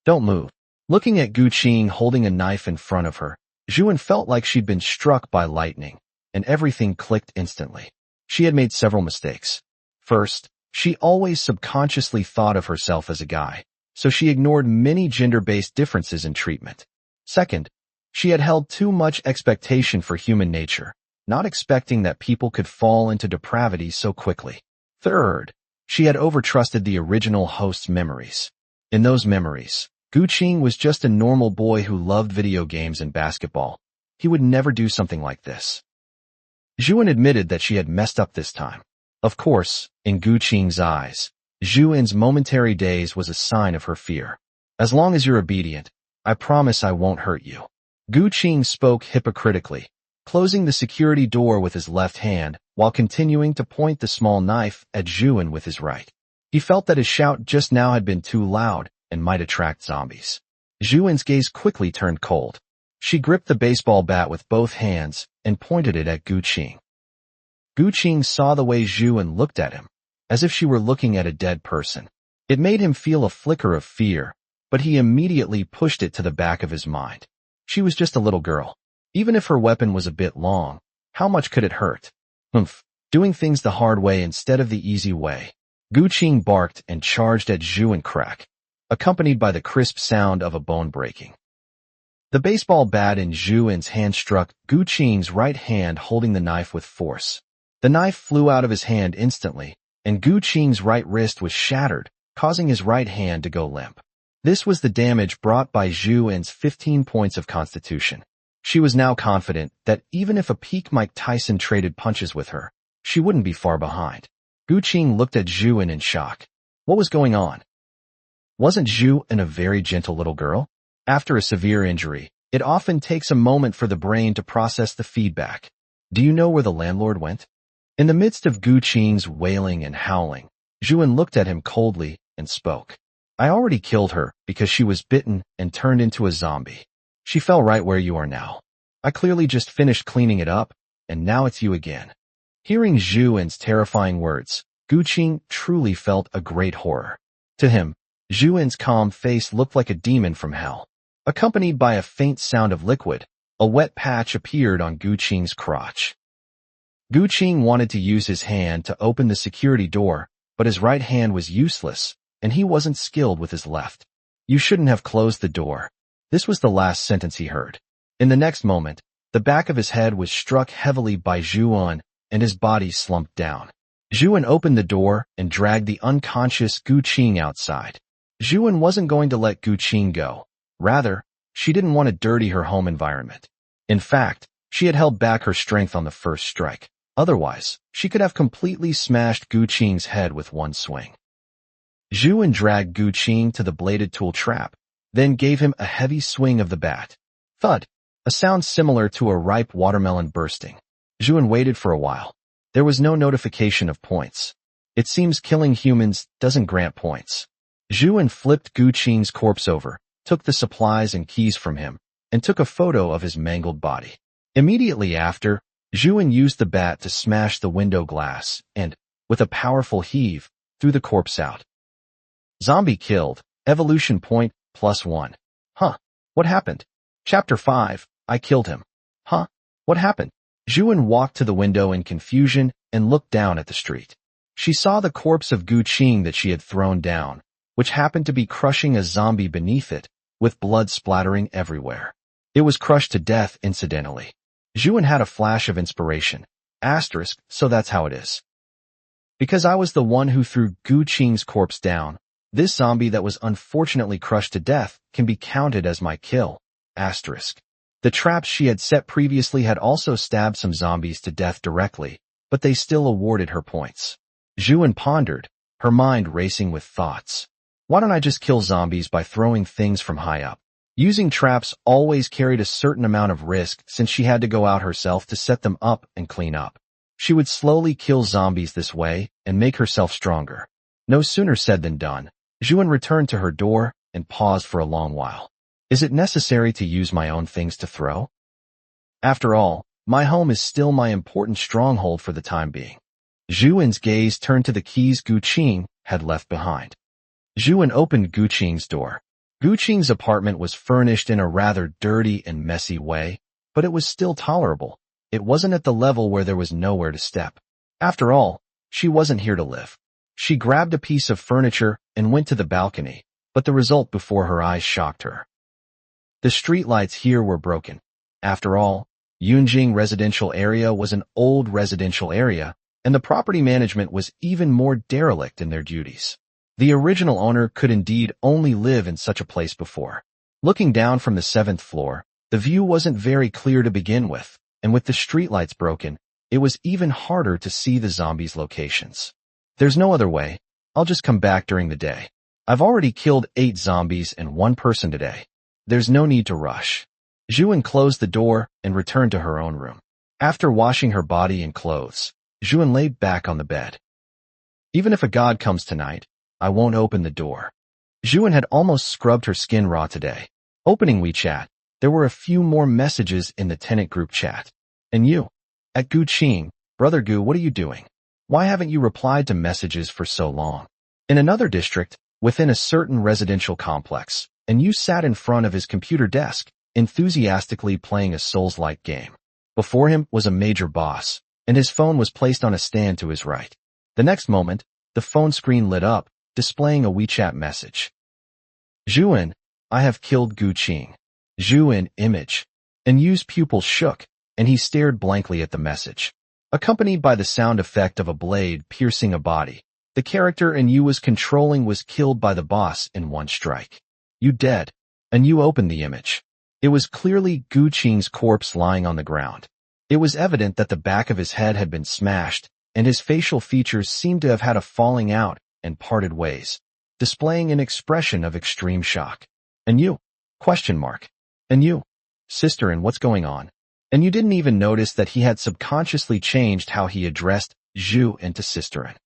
don't move. Looking at Gu Qing holding a knife in front of her, Zhu An felt like she'd been struck by lightning, and everything clicked instantly. She had made several mistakes. First, she always subconsciously thought of herself as a guy, so she ignored many gender-based differences in treatment. Second, she had held too much expectation for human nature, not expecting that people could fall into depravity so quickly. Third, she had overtrusted the original host's memories. In those memories, Gu Qing was just a normal boy who loved video games and basketball. He would never do something like this. Zhu An admitted that she had messed up this time. Of course, in Gu Qing's eyes, Zhu An's momentary daze was a sign of her fear. As long as you're obedient, I promise I won't hurt you. Gu Qing spoke hypocritically, closing the security door with his left hand while continuing to point the small knife at Zhu An with his right. He felt that his shout just now had been too loud and might attract zombies. Zhu An's gaze quickly turned cold. She gripped the baseball bat with both hands and pointed it at Gu Qing. Gu Qing saw the way Zhu An looked at him, as if she were looking at a dead person. It made him feel a flicker of fear, but he immediately pushed it to the back of his mind. She was just a little girl. Even if her weapon was a bit long, how much could it hurt? Doing things the hard way instead of the easy way. Gu Qing barked and charged at Zhu An crack, accompanied by the crisp sound of a bone breaking. The baseball bat in Zhu An's hand struck Gu Qing's right hand, holding the knife with force. The knife flew out of his hand instantly, and Gu Qing's right wrist was shattered, causing his right hand to go limp. This was the damage brought by Zhu An's 15 points of constitution. She was now confident that even if a peak Mike Tyson traded punches with her, she wouldn't be far behind. Gu Qing looked at Zhu An in shock. What was going on? Wasn't Zhu An a very gentle little girl? After a severe injury, it often takes a moment for the brain to process the feedback. Do you know where the landlord went? In the midst of Gu Qing's wailing and howling, Zhu An looked at him coldly and spoke. I already killed her because she was bitten and turned into a zombie. She fell right where you are now. I clearly just finished cleaning it up, and now it's you again. Hearing Zhu An's terrifying words, Gu Qing truly felt a great horror. To him, Zhu An's calm face looked like a demon from hell. Accompanied by a faint sound of liquid, a wet patch appeared on Gu Qing's crotch. Gu Qing wanted to use his hand to open the security door, but his right hand was useless, and he wasn't skilled with his left. You shouldn't have closed the door. This was the last sentence he heard. In the next moment, the back of his head was struck heavily by Zhu An, and his body slumped down. Zhu An opened the door and dragged the unconscious Gu Qing outside. Zhu An wasn't going to let Gu Qing go. Rather, she didn't want to dirty her home environment. In fact, she had held back her strength on the first strike. Otherwise, she could have completely smashed Gu Qing's head with one swing. Zhu An dragged Gu Qing to the bladed tool trap, then gave him a heavy swing of the bat. Thud, a sound similar to a ripe watermelon bursting. Zhu An waited for a while. There was no notification of points. It seems killing humans doesn't grant points. Zhu An flipped Gu Qing's corpse over, took the supplies and keys from him, and took a photo of his mangled body. Immediately after, Zhu An used the bat to smash the window glass and, with a powerful heave, threw the corpse out. Zombie killed. Evolution point +1. Huh. What happened? Chapter 5. I killed him. Huh? What happened? Zhu An walked to the window in confusion and looked down at the street. She saw the corpse of Gu Qing that she had thrown down, which happened to be crushing a zombie beneath it, with blood splattering everywhere. It was crushed to death incidentally. Zhu An had a flash of inspiration. So that's how it is. Because I was the one who threw Gu Qing's corpse down, this zombie that was unfortunately crushed to death can be counted as my kill. The traps she had set previously had also stabbed some zombies to death directly, but they still awarded her points. Zhu An pondered, her mind racing with thoughts. Why don't I just kill zombies by throwing things from high up? Using traps always carried a certain amount of risk since she had to go out herself to set them up and clean up. She would slowly kill zombies this way and make herself stronger. No sooner said than done. Zhu An returned to her door and paused for a long while. Is it necessary to use my own things to throw? After all, my home is still my important stronghold for the time being. Zhu An's gaze turned to the keys Gu Qing had left behind. Zhu An opened Gu Qing's door. Gu Qing's apartment was furnished in a rather dirty and messy way, but it was still tolerable. It wasn't at the level where there was nowhere to step. After all, she wasn't here to live. She grabbed a piece of furniture and went to the balcony, but the result before her eyes shocked her. The streetlights here were broken. After all, Yunjing residential area was an old residential area, and the property management was even more derelict in their duties. The original owner could indeed only live in such a place before. Looking down from the 7th floor, the view wasn't very clear to begin with, and with the streetlights broken, it was even harder to see the zombies' locations. There's no other way. I'll just come back during the day. I've already killed 8 zombies and 1 person today. There's no need to rush. Zhu An closed the door and returned to her own room. After washing her body and clothes, Zhu An lay back on the bed. Even if a god comes tonight, I won't open the door. Zhu An had almost scrubbed her skin raw today. Opening WeChat, there were a few more messages in the tenant group chat. And you? At Gu Qing, Brother Gu, what are you doing? Why haven't you replied to messages for so long? In another district, within a certain residential complex, and you sat in front of his computer desk, enthusiastically playing a Souls-like game. Before him was a major boss, and his phone was placed on a stand to his right. The next moment, the phone screen lit up, displaying a WeChat message. Zhu An, I have killed Gu Qing. Zhu An image. And Yu's pupils shook, and he stared blankly at the message. Accompanied by the sound effect of a blade piercing a body, the character and Yu was controlling was killed by the boss in one strike. You dead. And Yu opened the image. It was clearly Gu Qing's corpse lying on the ground. It was evident that the back of his head had been smashed, and his facial features seemed to have had a falling out and parted ways, displaying an expression of extreme shock. And you? Question mark. And you? Sister, and what's going on? And you didn't even notice that he had subconsciously changed how he addressed Zhu An to Sister An.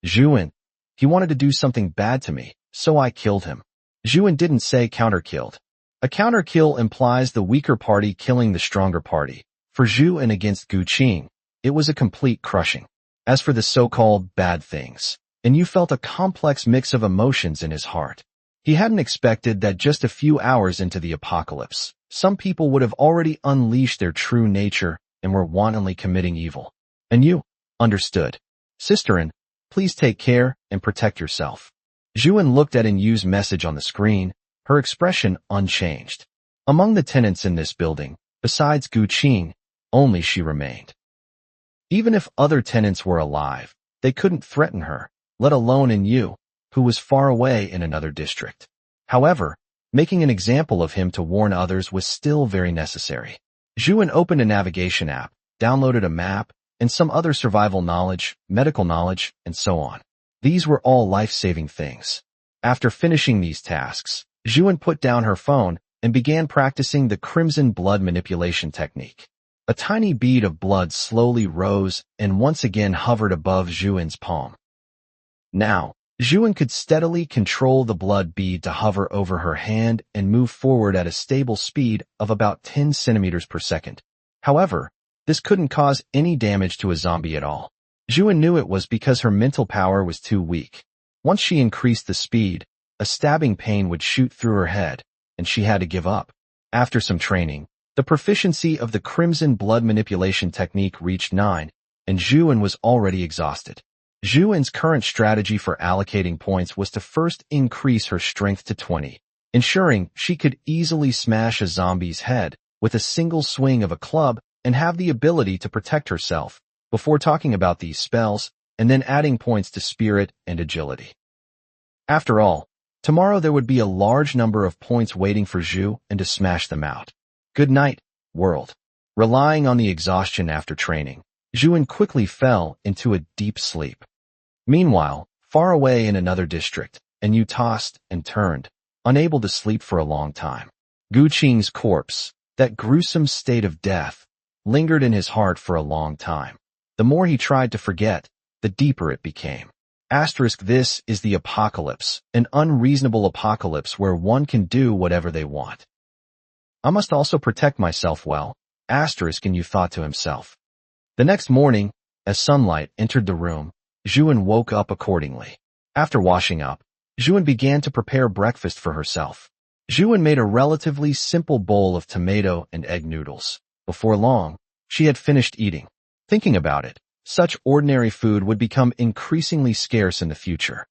Zhu An. He wanted to do something bad to me, so I killed him. Zhu An didn't say counter-killed. A counter-kill implies the weaker party killing the stronger party. For Zhu An against Gu Qing, it was a complete crushing. As for the so-called bad things, and you felt a complex mix of emotions in his heart. He hadn't expected that just a few hours into the apocalypse, some people would have already unleashed their true nature and were wantonly committing evil. And you understood. Sister An, please take care and protect yourself. Zhu An looked at Yu's message on the screen, her expression unchanged. Among the tenants in this building, besides Gu Qing, only she remained. Even if other tenants were alive, they couldn't threaten her, let alone Yu, who was far away in another district. However, making an example of him to warn others was still very necessary. Zhu An opened a navigation app, downloaded a map, and some other survival knowledge, medical knowledge, and so on. These were all life-saving things. After finishing these tasks, Zhu An put down her phone and began practicing the crimson blood manipulation technique. A tiny bead of blood slowly rose and once again hovered above Zhu An's palm. Now, Zhu An could steadily control the blood bead to hover over her hand and move forward at a stable speed of about 10 centimeters per second. However, this couldn't cause any damage to a zombie at all. Zhu An knew it was because her mental power was too weak. Once she increased the speed, a stabbing pain would shoot through her head, and she had to give up. After some training, the proficiency of the crimson blood manipulation technique reached 9, and Zhu An was already exhausted. Zhu An's current strategy for allocating points was to first increase her strength to 20, ensuring she could easily smash a zombie's head with a single swing of a club and have the ability to protect herself, before talking about these spells and then adding points to spirit and agility. After all, tomorrow there would be a large number of points waiting for Zhu An to smash them out. Good night, world. Relying on the exhaustion after training, Zhu An quickly fell into a deep sleep. Meanwhile, far away in another district, Yu tossed and turned, unable to sleep for a long time. Gu Qing's corpse, that gruesome state of death, lingered in his heart for a long time. The more he tried to forget, the deeper it became. This is the apocalypse, an unreasonable apocalypse where one can do whatever they want. I must also protect myself well. Asterisk, and you thought to himself. The next morning, as sunlight entered the room, Zhu An woke up accordingly. After washing up, Zhu An began to prepare breakfast for herself. Zhu An made a relatively simple bowl of tomato and egg noodles. Before long, she had finished eating. Thinking about it, such ordinary food would become increasingly scarce in the future.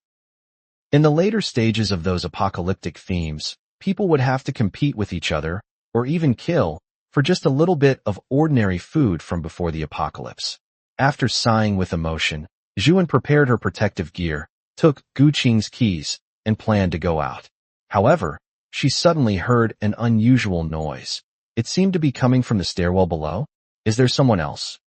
In the later stages of those apocalyptic themes, people would have to compete with each other, or even kill, for just a little bit of ordinary food from before the apocalypse. After sighing with emotion, Zhu An prepared her protective gear, took Gu Qing's keys, and planned to go out. However, she suddenly heard an unusual noise. It seemed to be coming from the stairwell below. Is there someone else?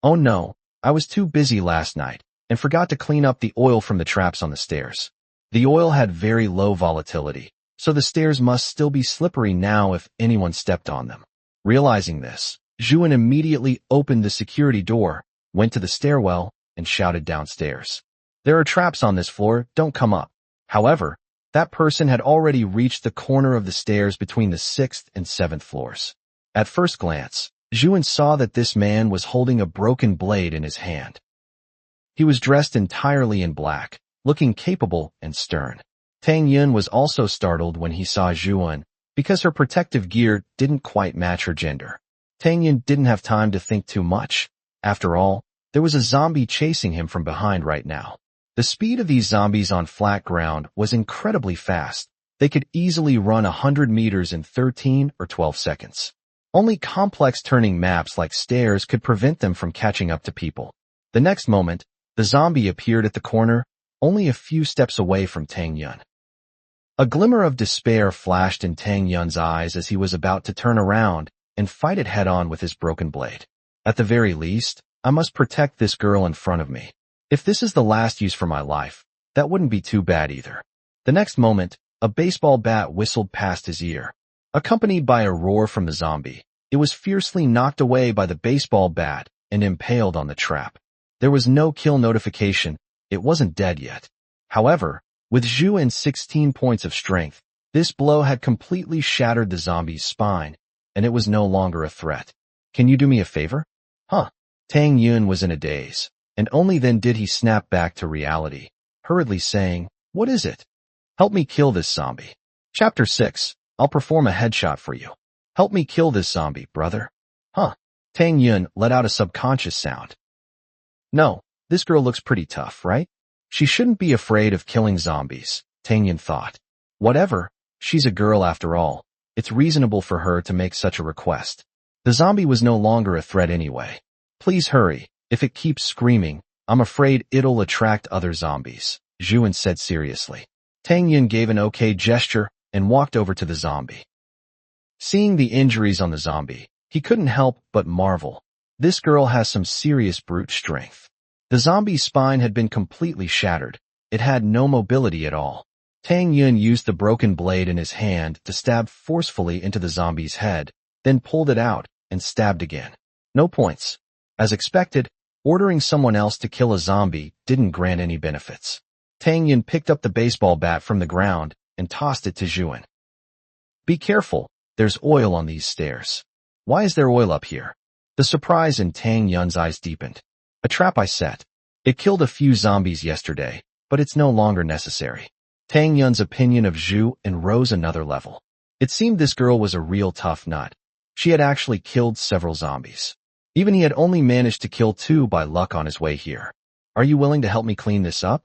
Oh no, I was too busy last night, and forgot to clean up the oil from the traps on the stairs. The oil had very low volatility, so the stairs must still be slippery now if anyone stepped on them. Realizing this, Zhu An immediately opened the security door, went to the stairwell, and shouted downstairs. There are traps on this floor, don't come up. However, that person had already reached the corner of the stairs between the 6th and 7th floors. At first glance, Zhu An saw that this man was holding a broken blade in his hand. He was dressed entirely in black, looking capable and stern. Tang Yun was also startled when he saw Zhu An, because her protective gear didn't quite match her gender. Tang Yun didn't have time to think too much. After all, there was a zombie chasing him from behind right now. The speed of these zombies on flat ground was incredibly fast. They could easily run 100 meters in 13 or 12 seconds. Only complex turning maps like stairs could prevent them from catching up to people. The next moment, the zombie appeared at the corner, only a few steps away from Tang Yun. A glimmer of despair flashed in Tang Yun's eyes as he was about to turn around and fight it head-on with his broken blade. At the very least, I must protect this girl in front of me. If this is the last use for my life, that wouldn't be too bad either. The next moment, a baseball bat whistled past his ear. Accompanied by a roar from the zombie, it was fiercely knocked away by the baseball bat and impaled on the trap. There was no kill notification. It wasn't dead yet. However, with Zhu An's 16 points of strength, this blow had completely shattered the zombie's spine, and it was no longer a threat. Can you do me a favor? Huh. Tang Yun was in a daze, and only then did he snap back to reality, hurriedly saying, What is it? Help me kill this zombie. Chapter 6. I'll perform a headshot for you. Help me kill this zombie, brother. Huh. Tang Yun let out a subconscious sound. No, this girl looks pretty tough, right? She shouldn't be afraid of killing zombies, Tang Yun thought. Whatever, she's a girl after all. It's reasonable for her to make such a request. The zombie was no longer a threat anyway. Please hurry. If it keeps screaming, I'm afraid it'll attract other zombies, Zhu An said seriously. Tang Yun gave an okay gesture and walked over to the zombie. Seeing the injuries on the zombie, he couldn't help but marvel. This girl has some serious brute strength. The zombie's spine had been completely shattered. It had no mobility at all. Tang Yun used the broken blade in his hand to stab forcefully into the zombie's head, then pulled it out and stabbed again. No points. As expected, ordering someone else to kill a zombie didn't grant any benefits. Tang Yun picked up the baseball bat from the ground and tossed it to Zhu An. Be careful, there's oil on these stairs. Why is there oil up here? The surprise in Tang Yun's eyes deepened. A trap I set. It killed a few zombies yesterday, but it's no longer necessary. Tang Yun's opinion of Zhu An rose another level. It seemed this girl was a real tough nut. She had actually killed several zombies. Even he had only managed to kill 2 by luck on his way here. Are you willing to help me clean this up?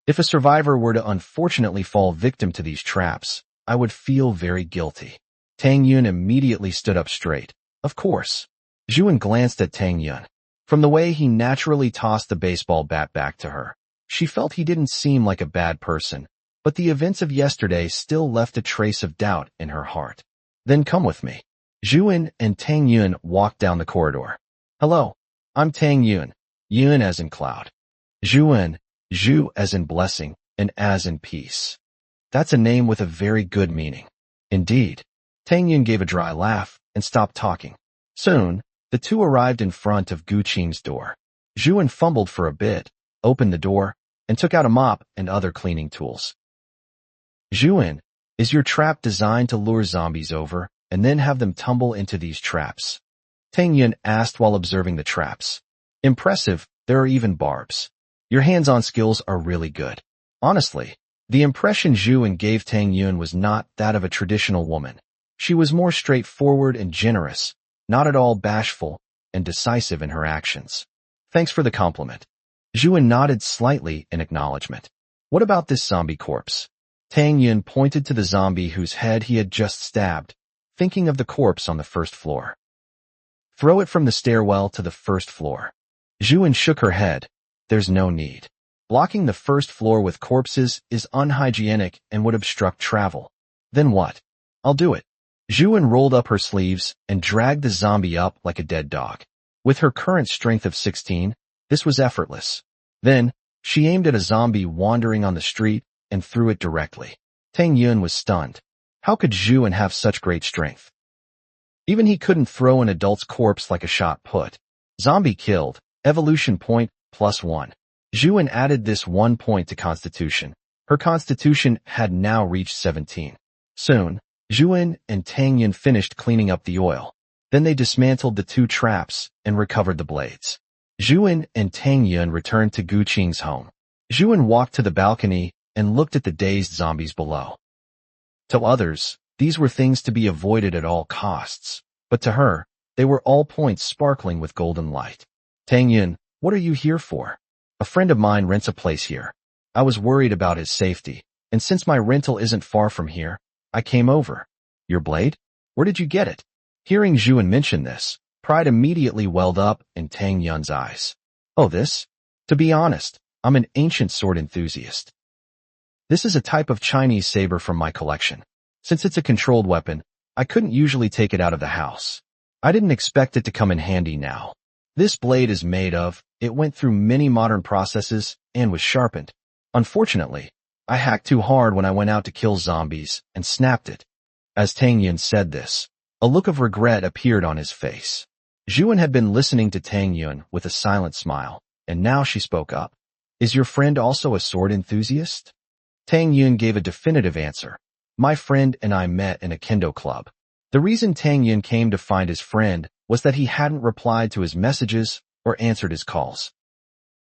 If a survivor were to unfortunately fall victim to these traps, I would feel very guilty. Tang Yun immediately stood up straight. Of course. Zhu An glanced at Tang Yun. From the way he naturally tossed the baseball bat back to her, she felt he didn't seem like a bad person, but the events of yesterday still left a trace of doubt in her heart. Then come with me. Zhu An and Tang Yun walked down the corridor. Hello, I'm Tang Yun. Yun as in cloud. Zhu An, Zhu as in blessing, and as in peace. That's a name with a very good meaning. Indeed. Tang Yun gave a dry laugh and stopped talking. Soon, the two arrived in front of Gu Qing's door. Zhu An fumbled for a bit, opened the door, and took out a mop and other cleaning tools. Zhu An, is your trap designed to lure zombies over and then have them tumble into these traps? Tang Yun asked while observing the traps. Impressive, there are even barbs. Your hands-on skills are really good. Honestly, the impression Zhu An gave Tang Yun was not that of a traditional woman. She was more straightforward and generous, not at all bashful and decisive in her actions. Thanks for the compliment. Zhu An nodded slightly in acknowledgement. What about this zombie corpse? Tang Yun pointed to the zombie whose head he had just stabbed, thinking of the corpse on the first floor. Throw it from the stairwell to the first floor. Zhu An shook her head. There's no need. Blocking the first floor with corpses is unhygienic and would obstruct travel. Then what? I'll do it. Zhu An rolled up her sleeves and dragged the zombie up like a dead dog. With her current strength of 16, this was effortless. Then, she aimed at a zombie wandering on the street and threw it directly. Tang Yun was stunned. How could Zhu An have such great strength? Even he couldn't throw an adult's corpse like a shot put. Zombie killed. Evolution point, +1. Zhu An added this 1 point to Constitution. Her Constitution had now reached 17. Soon, Zhu An and Tang Yun finished cleaning up the oil. Then they dismantled the 2 traps and recovered the blades. Zhu An and Tang Yun returned to Gu Qing's home. Zhu An walked to the balcony and looked at the dazed zombies below. To others, these were things to be avoided at all costs, but to her, they were all points sparkling with golden light. Tang Yun, what are you here for? A friend of mine rents a place here. I was worried about his safety, and since my rental isn't far from here, I came over. Your blade? Where did you get it? Hearing Zhu An mention this, pride immediately welled up in Tang Yun's eyes. Oh, this? To be honest, I'm an ancient sword enthusiast. This is a type of Chinese saber from my collection. Since it's a controlled weapon, I couldn't usually take it out of the house. I didn't expect it to come in handy now. This blade is made of, it went through many modern processes and was sharpened. Unfortunately, I hacked too hard when I went out to kill zombies and snapped it. As Tang Yun said this, a look of regret appeared on his face. Zhu An had been listening to Tang Yun with a silent smile, and now she spoke up. Is your friend also a sword enthusiast? Tang Yun gave a definitive answer. My friend and I met in a kendo club. The reason Tang Yun came to find his friend was that he hadn't replied to his messages or answered his calls.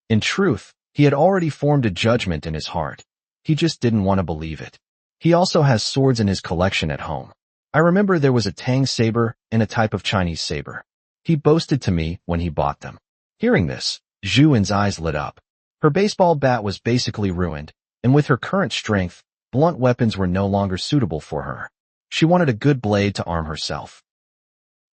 In truth, he had already formed a judgment in his heart. He just didn't want to believe it. He also has swords in his collection at home. I remember there was a Tang saber and a type of Chinese saber. He boasted to me when he bought them. Hearing this, Zhu An's eyes lit up. Her baseball bat was basically ruined, and with her current strength, blunt weapons were no longer suitable for her. She wanted a good blade to arm herself.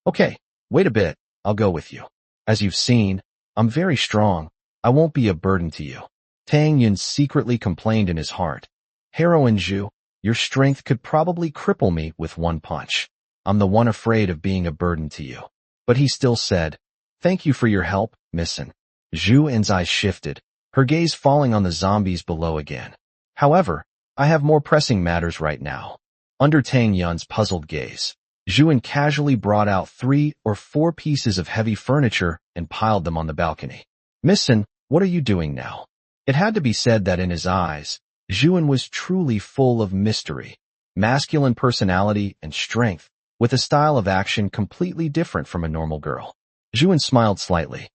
Okay, wait a bit, I'll go with you. As you've seen, I'm very strong. I won't be a burden to you. Tang Yun secretly complained in his heart. Heroine Zhu, your strength could probably cripple me with 1 punch. I'm the one afraid of being a burden to you. But he still said, thank you for your help, Missin. Zhu An's eyes shifted, her gaze falling on the zombies below again. However, I have more pressing matters right now. Under Tang Yun's puzzled gaze, Zhu An casually brought out 3 or 4 pieces of heavy furniture and piled them on the balcony. Missin, what are you doing now? It had to be said that in his eyes, Zhu An was truly full of mystery, masculine personality and strength, with a style of action completely different from a normal girl. Zhu An smiled slightly.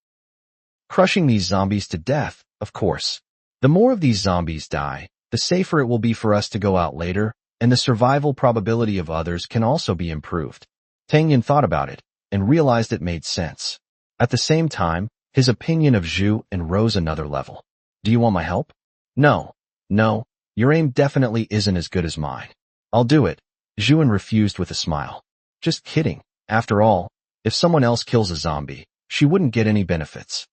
Crushing these zombies to death, of course. The more of these zombies die, the safer it will be for us to go out later, and the survival probability of others can also be improved. Tang Yun thought about it, and realized it made sense. At the same time, his opinion of Zhu An rose another level. Do you want my help? No, your aim definitely isn't as good as mine. I'll do it. Zhu An refused with a smile. Just kidding. After all, if someone else kills a zombie, she wouldn't get any benefits.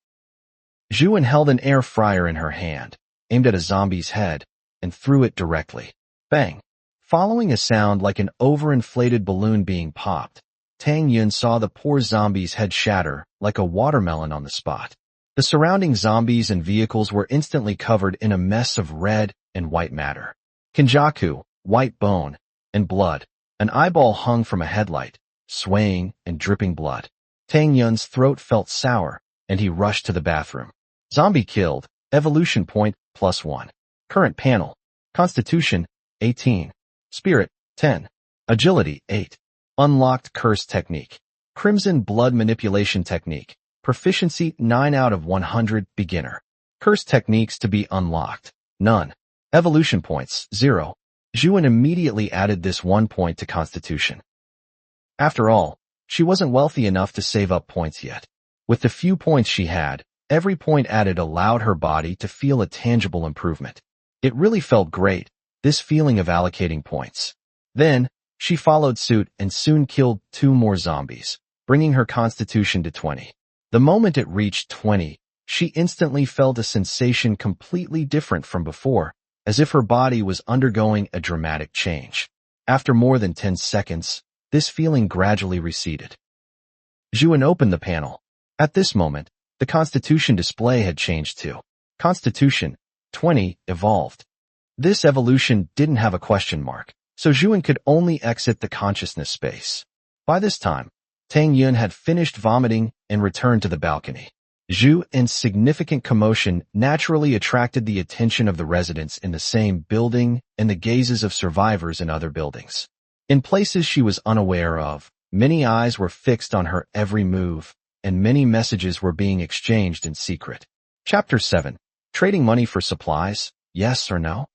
Zhu An held an air fryer in her hand, aimed at a zombie's head, and threw it directly. Bang! Following a sound like an overinflated balloon being popped, Tang Yun saw the poor zombie's head shatter like a watermelon on the spot. The surrounding zombies and vehicles were instantly covered in a mess of red and white matter. Kinjaku, white bone, and blood. An eyeball hung from a headlight, swaying and dripping blood. Tang Yun's throat felt sour, and he rushed to the bathroom. Zombie killed. Evolution point, +1. Current panel. Constitution, 18. Spirit, 10. Agility, 8. Unlocked curse technique. Crimson Blood Manipulation Technique. Proficiency 9 out of 100. Beginner. Curse techniques to be unlocked. None. Evolution points 0. Zhu An immediately added this 1 point to Constitution. After all, she wasn't wealthy enough to save up points yet. With the few points she had, every point added allowed her body to feel a tangible improvement. It really felt great, this feeling of allocating points. Then, she followed suit and soon killed 2 more zombies, bringing her Constitution to 20. The moment it reached 20, she instantly felt a sensation completely different from before, as if her body was undergoing a dramatic change. After more than 10 seconds, this feeling gradually receded. Zhu An opened the panel. At this moment, the Constitution display had changed to Constitution 20 evolved. This evolution didn't have a question mark, so Zhu An could only exit the consciousness space. By this time, Tang Yun had finished vomiting and returned to the balcony. Zhu An's significant commotion naturally attracted the attention of the residents in the same building and the gazes of survivors in other buildings. In places she was unaware of, many eyes were fixed on her every move, and many messages were being exchanged in secret. Chapter 7. Trading money for supplies, yes or no?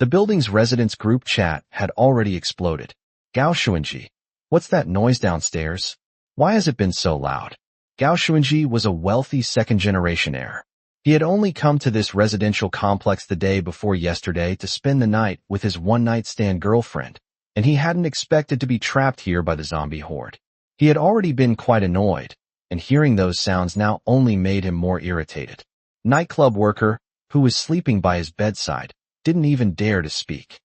The building's residents' group chat had already exploded. Gao Xuanji, what's that noise downstairs? Why has it been so loud? Gao Xuanji was a wealthy second-generation heir. He had only come to this residential complex the day before yesterday to spend the night with his one-night-stand girlfriend, and he hadn't expected to be trapped here by the zombie horde. He had already been quite annoyed, and hearing those sounds now only made him more irritated. Nightclub worker, who was sleeping by his bedside, didn't even dare to speak.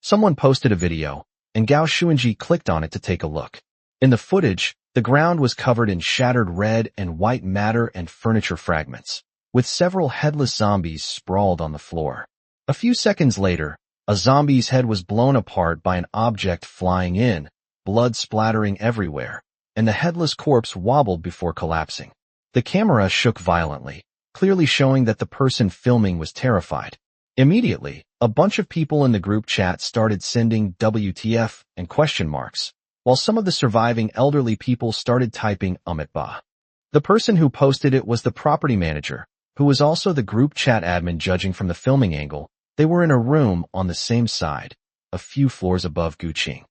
Someone posted a video, and Gao Xuanji clicked on it to take a look. In the footage, the ground was covered in shattered red and white matter and furniture fragments, with several headless zombies sprawled on the floor. A few seconds later, a zombie's head was blown apart by an object flying in, blood splattering everywhere, and the headless corpse wobbled before collapsing. The camera shook violently, clearly showing that the person filming was terrified. Immediately, a bunch of people in the group chat started sending WTF and question marks, while some of the surviving elderly people started typing Amitba. The person who posted it was the property manager, who was also the group chat admin. Judging from the filming angle, they were in a room on the same side, a few floors above Guqing.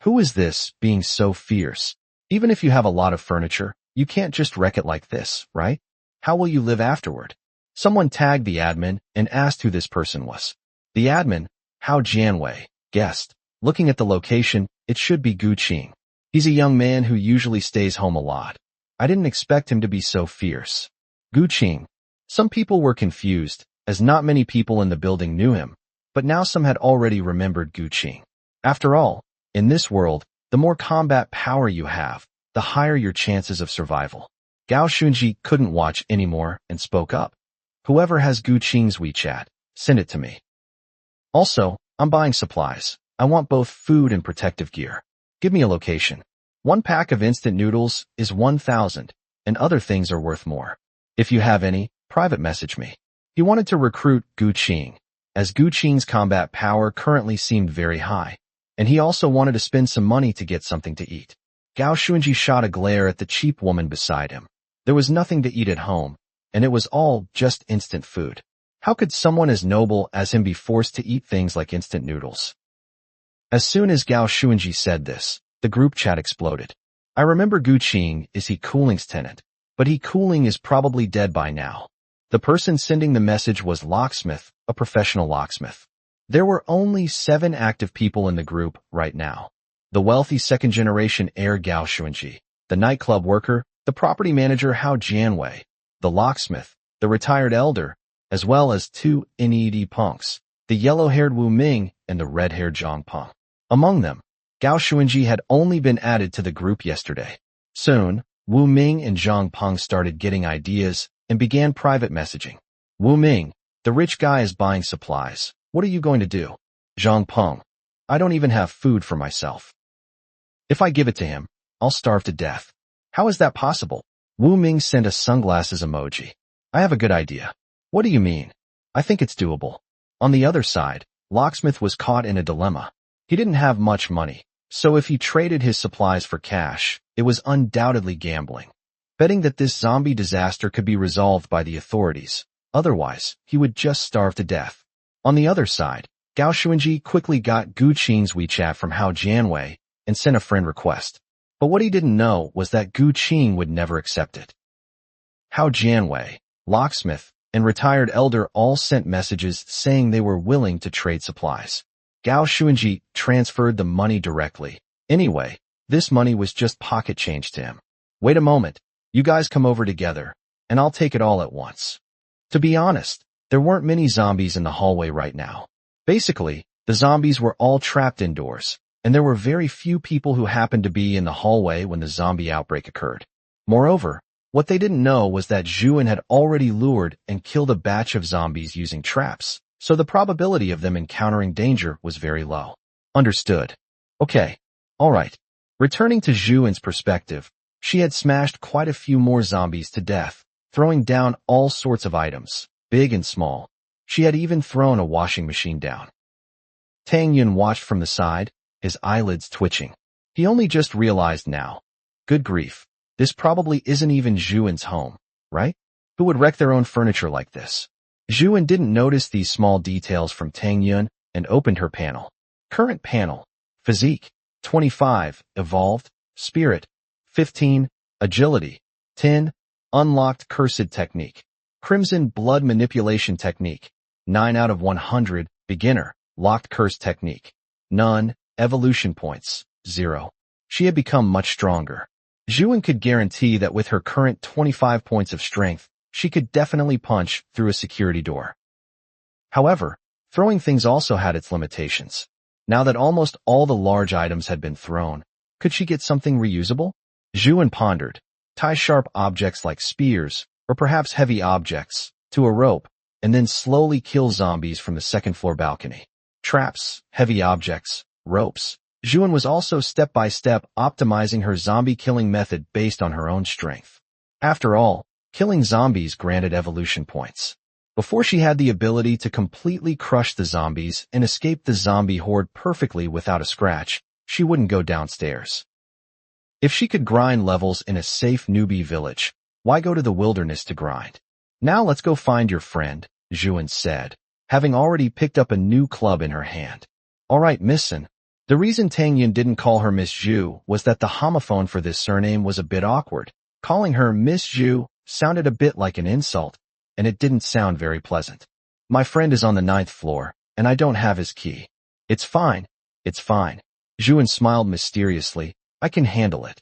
Who is this being so fierce? Even if you have a lot of furniture, you can't just wreck it like this, right? How will you live afterward? Someone tagged the admin and asked who this person was. The admin, Hao Jianwei, guessed. Looking at the location, it should be Guqing. He's a young man who usually stays home a lot. I didn't expect him to be so fierce. Guqing. Some people were confused, as not many people in the building knew him, but now some had already remembered Guqing. After all, in this world, the more combat power you have, the higher your chances of survival. Gao Xuanji couldn't watch anymore and spoke up. Whoever has Guqing's WeChat, send it to me. Also, I'm buying supplies. I want both food and protective gear. Give me a location. 1 pack of instant noodles is 1,000, and other things are worth more. If you have any, private message me. He wanted to recruit Guqing, as Guqing's combat power currently seemed very high, and he also wanted to spend some money to get something to eat. Gao Xuanji shot a glare at the cheap woman beside him. There was nothing to eat at home, and it was all just instant food. How could someone as noble as him be forced to eat things like instant noodles? As soon as Gao Xuanji said this, the group chat exploded. I remember Guqing is He Cooling's tenant, but He Cooling is probably dead by now. The person sending the message was Locksmith, a professional locksmith. There were only 7 active people in the group right now. The wealthy second-generation heir Gao Xuanji, the nightclub worker, the property manager Hao Jianwei, the locksmith, the retired elder, as well as 2 NED punks, the yellow-haired Wu Ming and the red-haired Zhang Peng. Among them, Gao Xuanji had only been added to the group yesterday. Soon, Wu Ming and Zhang Peng started getting ideas and began private messaging. Wu Ming, the rich guy is buying supplies. What are you going to do? Zhang Peng, I don't even have food for myself. If I give it to him, I'll starve to death. How is that possible? Wu Ming sent a sunglasses emoji. I have a good idea. What do you mean? I think it's doable. On the other side, Locksmith was caught in a dilemma. He didn't have much money, So if he traded his supplies for cash, it was undoubtedly gambling, betting that this zombie disaster could be resolved by the authorities. Otherwise, he would just starve to death. On the other side, Gao Xuanji quickly got Gu Qing's WeChat from Hao Jianwei and sent a friend request. But what he didn't know was that Gu Qing would never accept it. Hao Jianwei, locksmith, and retired elder all sent messages saying they were willing to trade supplies. Gao Xuanji transferred the money directly. Anyway, this money was just pocket change to him. Wait a moment, you guys come over together, and I'll take it all at once. To be honest, there weren't many zombies in the hallway right now. Basically, the zombies were all trapped indoors, and there were very few people who happened to be in the hallway when the zombie outbreak occurred. Moreover, what they didn't know was that Zhu An had already lured and killed a batch of zombies using traps, so the probability of them encountering danger was very low. Understood. Okay. Alright. Returning to Zhu An's perspective, she had smashed quite a few more zombies to death, throwing down all sorts of items, big and small. She had even thrown a washing machine down. Tang Yun watched from the side, his eyelids twitching. He only just realized now. Good grief. This probably isn't even Zhu An's home, right? Who would wreck their own furniture like this? Zhu An didn't notice these small details from Tang Yun and opened her panel. Current panel. Physique. 25. Evolved. Spirit. 15. Agility. 10. Unlocked Cursed Technique. Crimson Blood Manipulation Technique. 9 out of 100. Beginner. Locked Curse Technique. None. Evolution points. 0. She had become much stronger. Zhu An could guarantee that with her current 25 points of strength, she could definitely punch through a security door. However, throwing things also had its limitations. Now that almost all the large items had been thrown, could she get something reusable? Zhu An pondered. Tie sharp objects like spears, or perhaps heavy objects, to a rope, and then slowly kill zombies from the second-floor balcony. Traps, heavy objects, ropes. Zhu An was also step-by-step optimizing her zombie-killing method based on her own strength. After all, killing zombies granted evolution points. Before she had the ability to completely crush the zombies and escape the zombie horde perfectly without a scratch, she wouldn't go downstairs. If she could grind levels in a safe newbie village, why go to the wilderness to grind? Now let's go find your friend, Zhu An said, having already picked up a new club in her hand. Alright, Missin. The reason Tang Yun didn't call her Miss Zhu was that the homophone for this surname was a bit awkward. Calling her Miss Zhu sounded a bit like an insult, and it didn't sound very pleasant. My friend is on the 9th floor, and I don't have his key. It's fine. It's fine. Zhu An smiled mysteriously. I can handle it.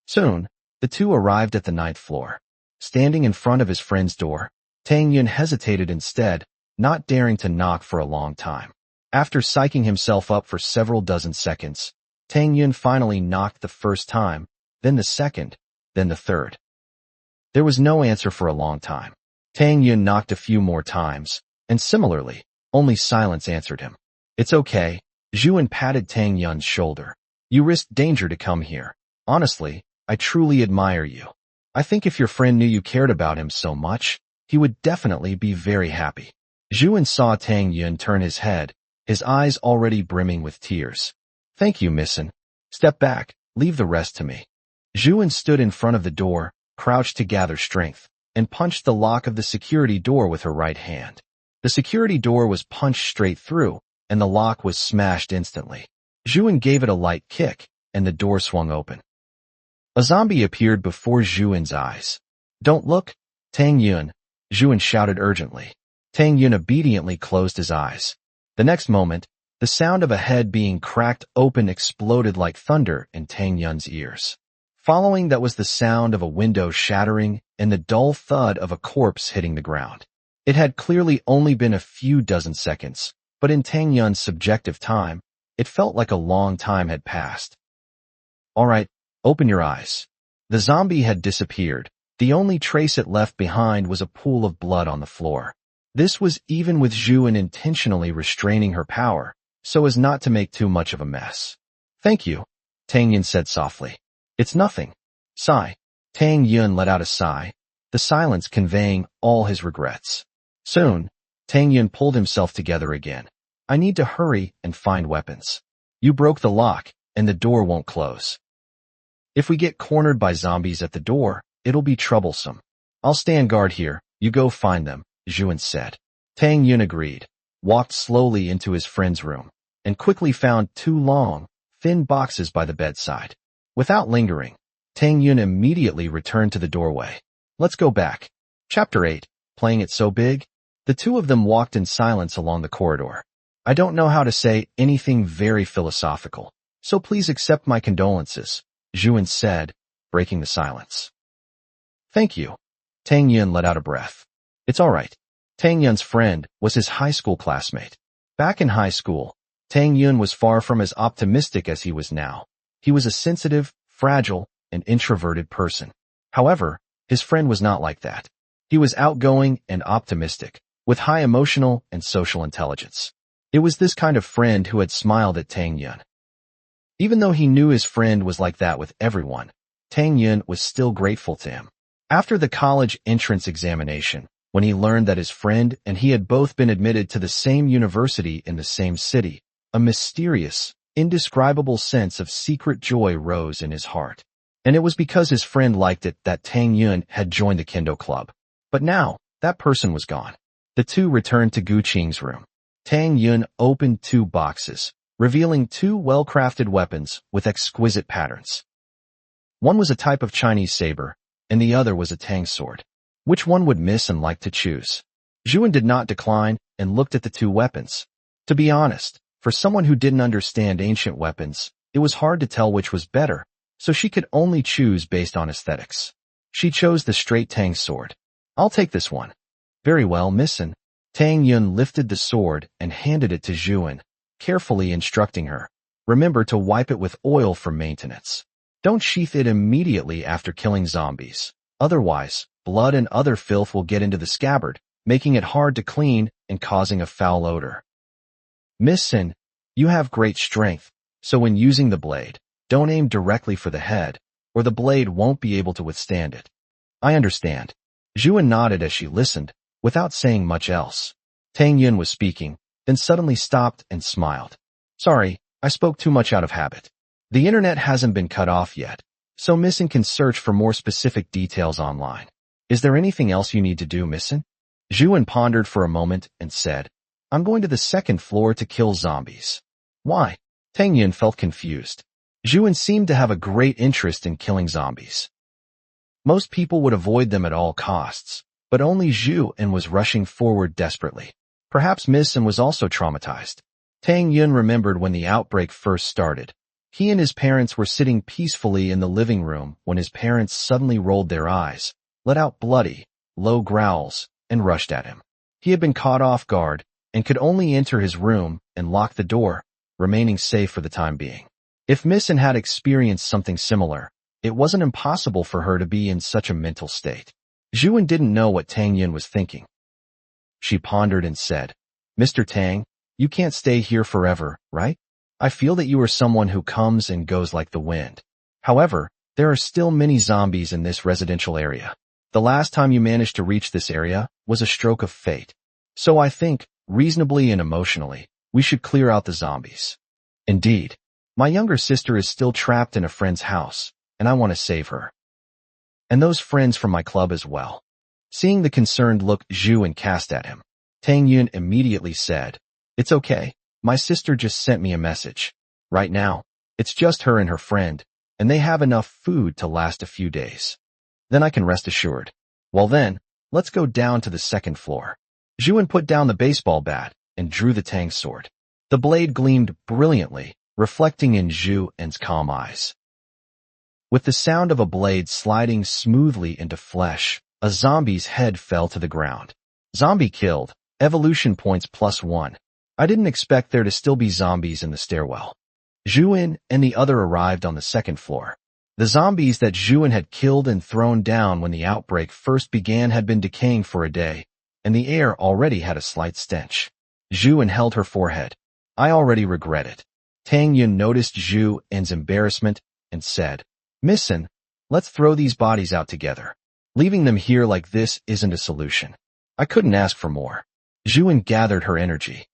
Soon, the two arrived at the 9th floor. Standing in front of his friend's door, Tang Yun hesitated instead, not daring to knock for a long time. After psyching himself up for several dozen seconds, Tang Yun finally knocked the first time, then the second, then the third. There was no answer for a long time. Tang Yun knocked a few more times, and similarly, only silence answered him. It's okay. Zhu An patted Tang Yun's shoulder. You risked danger to come here. Honestly, I truly admire you. I think if your friend knew you cared about him so much, he would definitely be very happy. Zhu An saw Tang Yun turn his head, his eyes already brimming with tears. Thank you, Missin. Step back, leave the rest to me. Zhu An stood in front of the door, crouched to gather strength, and punched the lock of the security door with her right hand. The security door was punched straight through, and the lock was smashed instantly. Zhu An gave it a light kick, and the door swung open. A zombie appeared before Zhu An's eyes. Don't look, Tang Yun, Zhu An shouted urgently. Tang Yun obediently closed his eyes. The next moment, the sound of a head being cracked open exploded like thunder in Tang Yun's ears. Following that was the sound of a window shattering and the dull thud of a corpse hitting the ground. It had clearly only been a few dozen seconds, but in Tang Yun's subjective time, it felt like a long time had passed. Alright, open your eyes. The zombie had disappeared. The only trace it left behind was a pool of blood on the floor. This was even with Zhu An intentionally restraining her power, so as not to make too much of a mess. Thank you, Tang Yun said softly. It's nothing. Sigh. Tang Yun let out a sigh, the silence conveying all his regrets. Soon, Tang Yun pulled himself together again. I need to hurry and find weapons. You broke the lock, and the door won't close. If we get cornered by zombies at the door, it'll be troublesome. I'll stand guard here, you go find them, Zhu An said. Tang Yun agreed, walked slowly into his friend's room, and quickly found 2 long, thin boxes by the bedside. Without lingering, Tang Yun immediately returned to the doorway. Let's go back. Chapter 8, Playing It So Big? The two of them walked in silence along the corridor. I don't know how to say anything very philosophical, so please accept my condolences, Zhu An said, breaking the silence. Thank you. Tang Yun let out a breath. It's all right. Tang Yun's friend was his high school classmate. Back in high school, Tang Yun was far from as optimistic as he was now. He was a sensitive, fragile, and introverted person. However, his friend was not like that. He was outgoing and optimistic, with high emotional and social intelligence. It was this kind of friend who had smiled at Tang Yun. Even though he knew his friend was like that with everyone, Tang Yun was still grateful to him. After the college entrance examination, when he learned that his friend and he had both been admitted to the same university in the same city, a mysterious, indescribable sense of secret joy rose in his heart. And it was because his friend liked it that Tang Yun had joined the Kendo Club. But now, that person was gone. The two returned to Gu Qing's room. Tang Yun opened 2 boxes, revealing 2 well-crafted weapons with exquisite patterns. One was a type of Chinese saber, and the other was a Tang sword. Which one would Miss and like to choose? Zhu An did not decline and looked at the 2 weapons. To be honest, for someone who didn't understand ancient weapons, it was hard to tell which was better, so she could only choose based on aesthetics. She chose the straight Tang sword. I'll take this one. Very well, Missin. Tang Yun lifted the sword and handed it to Zhu An, carefully instructing her. Remember to wipe it with oil for maintenance. Don't sheath it immediately after killing zombies. Otherwise, blood and other filth will get into the scabbard, making it hard to clean and causing a foul odor. Missin, you have great strength, so when using the blade, don't aim directly for the head, or the blade won't be able to withstand it. I understand. Zhu An nodded as she listened, without saying much else. Tang Yun was speaking, then suddenly stopped and smiled. Sorry, I spoke too much out of habit. The internet hasn't been cut off yet, so Missin can search for more specific details online. Is there anything else you need to do, Missin? Zhu An pondered for a moment and said, I'm going to the 2nd floor to kill zombies. Why? Tang Yun felt confused. Zhu An seemed to have a great interest in killing zombies. Most people would avoid them at all costs, but only Zhu An was rushing forward desperately. Perhaps Missin was also traumatized. Tang Yun remembered when the outbreak first started. He and his parents were sitting peacefully in the living room when his parents suddenly rolled their eyes, let out bloody, low growls, and rushed at him. He had been caught off guard and could only enter his room and lock the door, remaining safe for the time being. If Missin had experienced something similar, it wasn't impossible for her to be in such a mental state. Zhu An didn't know what Tang Yun was thinking. She pondered and said, Mr. Tang, you can't stay here forever, right? I feel that you are someone who comes and goes like the wind. However, there are still many zombies in this residential area. The last time you managed to reach this area was a stroke of fate. So I think, reasonably and emotionally, we should clear out the zombies. Indeed, my younger sister is still trapped in a friend's house, and I want to save her. And those friends from my club as well. Seeing the concerned look Zhu An cast at him, Tang Yun immediately said, It's okay, my sister just sent me a message. Right now, it's just her and her friend, and they have enough food to last a few days. Then I can rest assured. Well then, let's go down to the 2nd floor. Zhu An put down the baseball bat and drew the Tang sword. The blade gleamed brilliantly, reflecting in Zhu An's calm eyes. With the sound of a blade sliding smoothly into flesh, a zombie's head fell to the ground. Zombie killed, evolution points +1. I didn't expect there to still be zombies in the stairwell. Zhu An and the other arrived on the 2nd floor. The zombies that Zhu An had killed and thrown down when the outbreak first began had been decaying for a day, and the air already had a slight stench. Zhu An held her forehead. I already regret it. Tang Yun noticed Zhu An's embarrassment and said, Missin, let's throw these bodies out together. Leaving them here like this isn't a solution. I couldn't ask for more. Zhu An gathered her energy.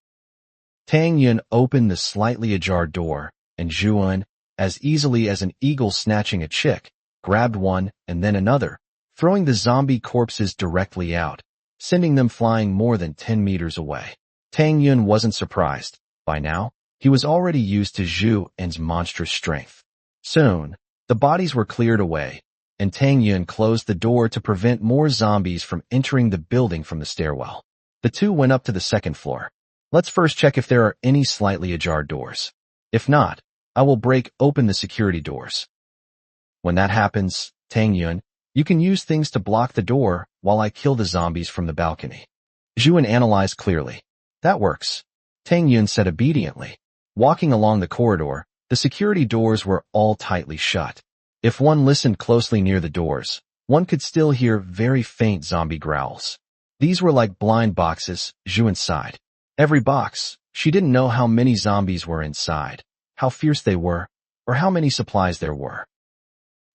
Tang Yun opened the slightly ajar door, and Zhu An, as easily as an eagle snatching a chick, grabbed one and then another, throwing the zombie corpses directly out, sending them flying more than 10 meters away. Tang Yun wasn't surprised. By now, he was already used to Zhu An's monstrous strength. Soon, the bodies were cleared away, and Tang Yun closed the door to prevent more zombies from entering the building from the stairwell. The two went up to the second floor. Let's first check if there are any slightly ajar doors. If not, I will break open the security doors. When that happens, Tang Yun, you can use things to block the door while I kill the zombies from the balcony. Zhu An analyzed clearly. That works. Tang Yun said obediently. Walking along the corridor, the security doors were all tightly shut. If one listened closely near the doors, one could still hear very faint zombie growls. These were like blind boxes, Zhu An sighed. Every box, she didn't know how many zombies were inside, how fierce they were, or how many supplies there were.